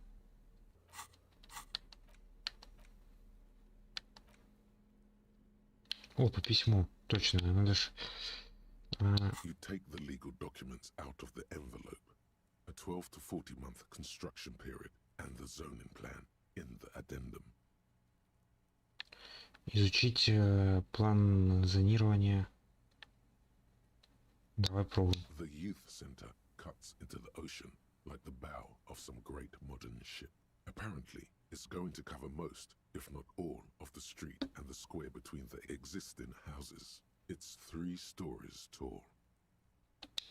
О, по письму. Точно, надо ж... You take the legal documents out of the envelope. A 12 to 40 month construction period and the zoning plan in the addendum. Изучить план зонирования. Давай пробуем. The youth center cuts into the ocean like the bow of some great modern ship. Apparently, it's going to cover most, if not all, of the street and the square between the existing houses. It's 3 stories tall.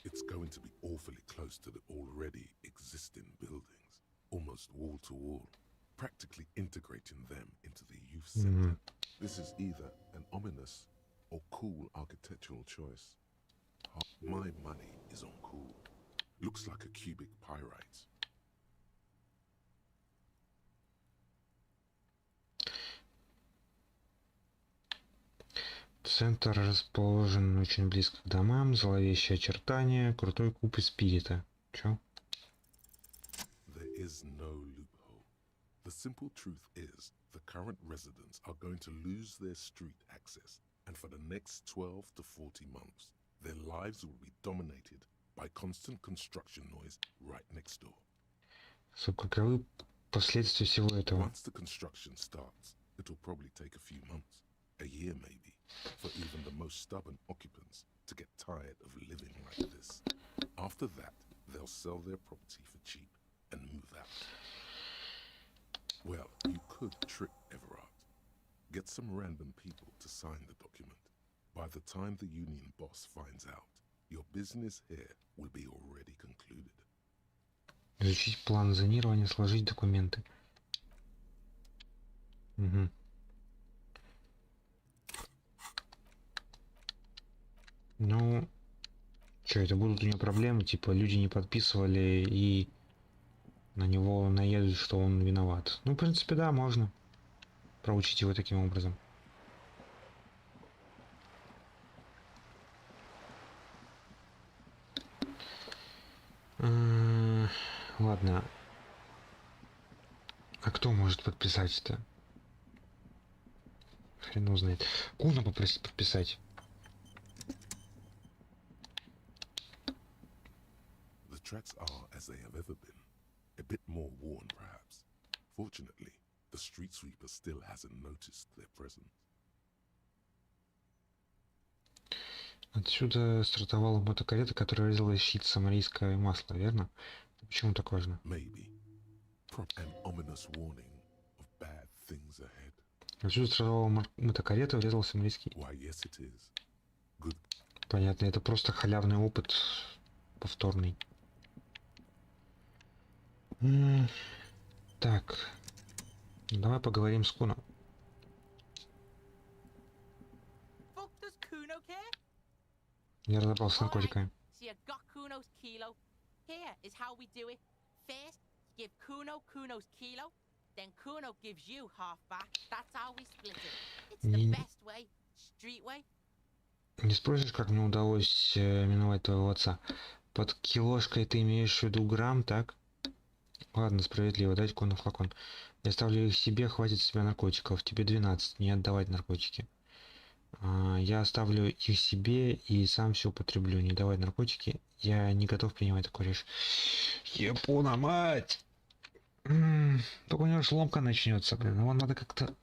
It's going to be awfully close to the already existing buildings, almost wall to wall, practically integrating them into the youth center. This is either an ominous or cool architectural choice. My money is on cool. Looks like a cubic pyrite. Центр расположен очень близко к домам, зловещие очертания, крутой куб из спирита. Чё? There is no loophole. The simple truth is, the current residents are going to lose their street access, and for the next 12 to 40 months, their lives will be dominated by constant construction noise right next door. Каковы последствия всего этого? Once the construction starts, it will probably take a few months, a year maybe, for even the most stubborn occupants to get tired of living like this. After that, they'll sell their property for cheap and move out. Well, you could trick Everard. Get some random people to sign the document. By the time the union boss finds out, your business here will be already concluded. Изучить план зонирования, сложить документы. Угу. Ну, что, это будут у него проблемы, типа люди не подписывали и на него наедут, что он виноват. Ну, в принципе, да, можно проучить его таким образом. Ладно. А кто может подписать-то? Хрен узнает. Куна попросить подписать. The tracks are as they have ever been. A bit more worn, perhaps. Fortunately, the street sweeper still hasn't noticed their presence. Отсюда стартовала мотокарета, которая резала щит самарийское масло, верно? Почему так важно? Maybe. An ominous warning of bad things ahead. Отсюда стартовала мотокарета, врезала самарийский. Why, yes, it is. Good. Понятно, это просто халявный опыт повторный. Так. Давай поговорим с Куно. Я разобрался с наркотиками. Не спросишь, как мне удалось миновать твоего отца? Под килошкой ты имеешь в виду грамм, так? Ладно, справедливо, дать Куну флакон. Я ставлю их себе, хватит с себя наркотиков. Тебе 12, не отдавать наркотики. Я оставлю их себе и сам все употреблю. Не давать наркотики. Я не готов принимать такое решение. Япона, мать! Только у него шломка начнется, блин. Его надо как-то...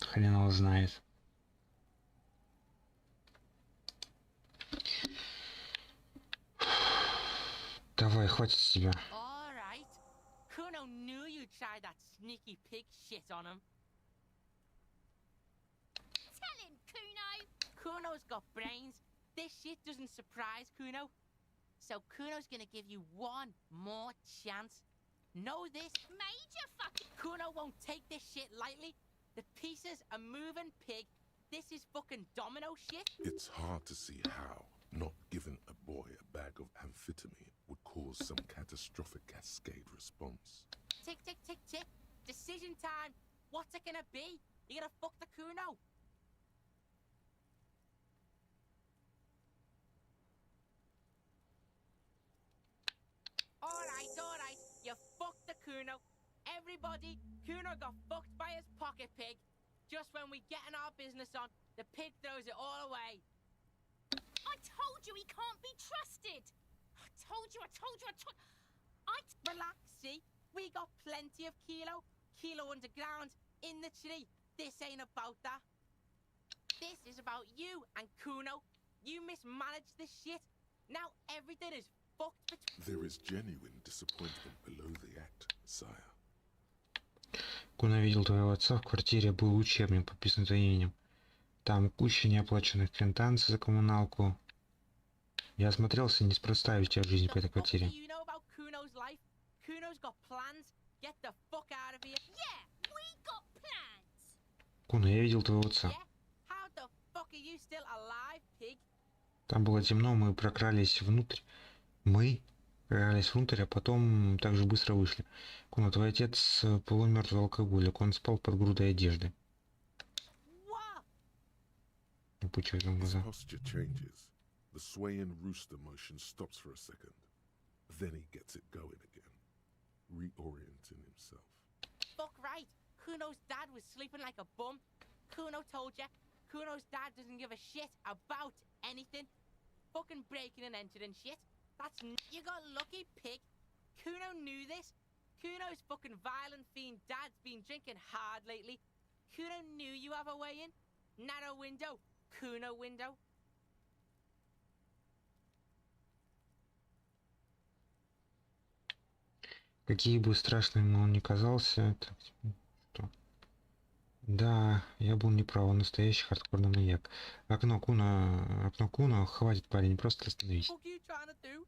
Хрен его знает. Давай, хватит с тебя. Kuno knew you'd try that sneaky pig shit on him. Tell him, Kuno! Kuno's got brains. This shit doesn't surprise Kuno. So Kuno's gonna give you one more chance. Know this? Major fucking... Kuno won't take this shit lightly. The pieces are moving, pig. This is fucking domino shit. It's hard to see how not giving a boy a bag of amphetamine would cause some catastrophic cascade response. Tick, tick, tick, tick. Decision time. What's it gonna be? You gonna fuck the Kuno? Alright. You fucked the Kuno. Everybody, Kuno got fucked by his pocket pig. Just when we getting our business on, the pig throws it all away. I told you he can't be trusted. I told you. Relax, see? We got plenty of Kilo. Kilo underground, in the tree. This ain't about that. This is about you and Kuno. You mismanaged this shit. Now everything is fucked between... There is genuine disappointment below the act, sire. Куна видел твоего отца в квартире, был учебник, подписан твоим именем. Там куча неоплаченных квитанций за коммуналку. Я осмотрелся, неспроста ведь у тебя жизнь по этой квартире. Куна, я видел твоего отца. Там было темно, мы прокрались внутрь. А потом так же быстро вышли. Куна, твой отец полумертвый алкоголик, он спал под грудой одежды. His posture changes. The swaying rooster motion stops for a second. Then he gets it going again, reorienting himself. Fuck right. Kuno's dad was sleeping like a bum. Kuno told ya. Kuno's dad doesn't give a shit about anything. Fucking breaking and entering shit. You got lucky, pig. Kuno knew this. Kuno's fucking violent fiend dad's been drinking hard lately. Kuno knew you have a way in. Narrow window. Kuno window. Какие бы страшными он ни казался, это... Что? Да, я был неправ, он настоящий хардкорный маньяк. Окно Куна, хватит, парень, просто остановись. What are you trying to do?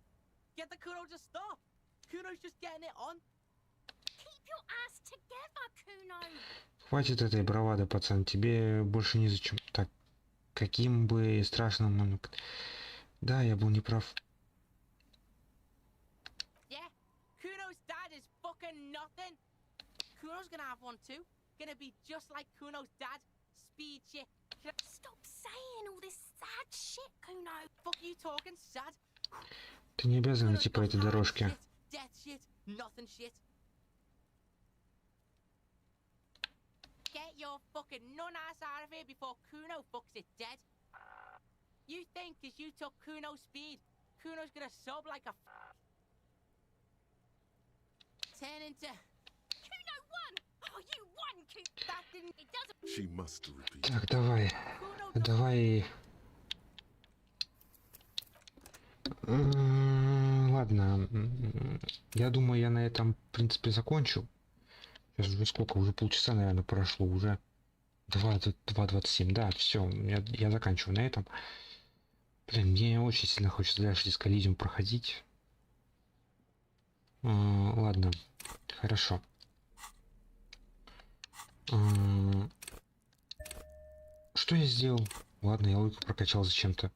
Get the Kuno to stop. Kuno's just getting it on. Keep your ass together, Kuno. Хватит этой бравады, пацан, тебе больше незачем. Так, каким бы страшным он... Да, я был неправ. Yeah, Kuno's dad is fucking nothing. Kuno's gonna have one too. Gonna be just like Kuno's dad. Speed shit. Stop saying all this sad shit, Kuno. Fuck you talking sad. Ты не обязан идти по этой дорожке. Death shit, nothing shit. Get your fucking nun-ass out of here before Kuno fucks it dead. You think as you took Kuno's speed, Kuno's gonna sub like a turn into... Kuno won! Oh, you won, Kuno! That didn't... It doesn't... She must repeat. Так, давай. Ладно, я думаю, я на этом, в принципе, закончу. Сейчас уже сколько? Уже полчаса, наверное, прошло. Уже 2:27. Да, все, я заканчиваю на этом. Блин, мне очень сильно хочется дальше здесь Elysium проходить. Ладно, хорошо. Что я сделал? Ладно, я логику прокачал зачем-то.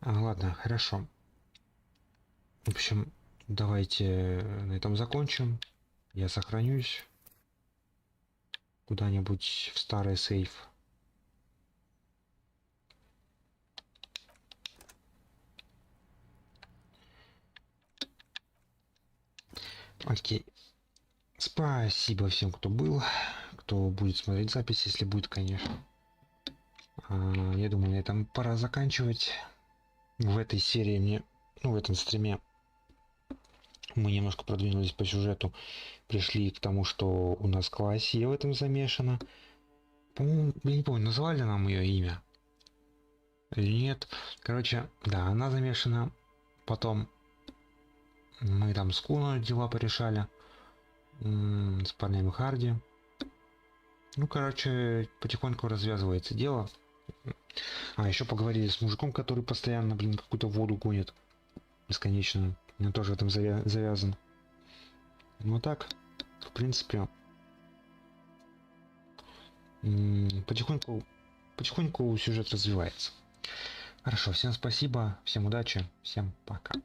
Ладно, хорошо. В общем, давайте на этом закончим. Я сохранюсь куда-нибудь в старый сейф. Окей. Спасибо всем, кто был, кто будет смотреть запись, если будет, конечно. Я думаю, на этом пора заканчивать. В этой серии в этом стриме мы немножко продвинулись по сюжету, пришли к тому, что у нас Классия в этом замешана. По-моему, я не помню, назвали нам ее имя или нет. Короче, да, она замешана. Потом мы там с Куно дела порешали, с парнями Харди. Ну, короче, потихоньку развязывается дело. Еще поговорили с мужиком, который постоянно, какую-то воду гонит бесконечно. Он тоже в этом завязан. Ну так, в принципе, потихоньку сюжет развивается. Хорошо, всем спасибо, всем удачи, всем пока.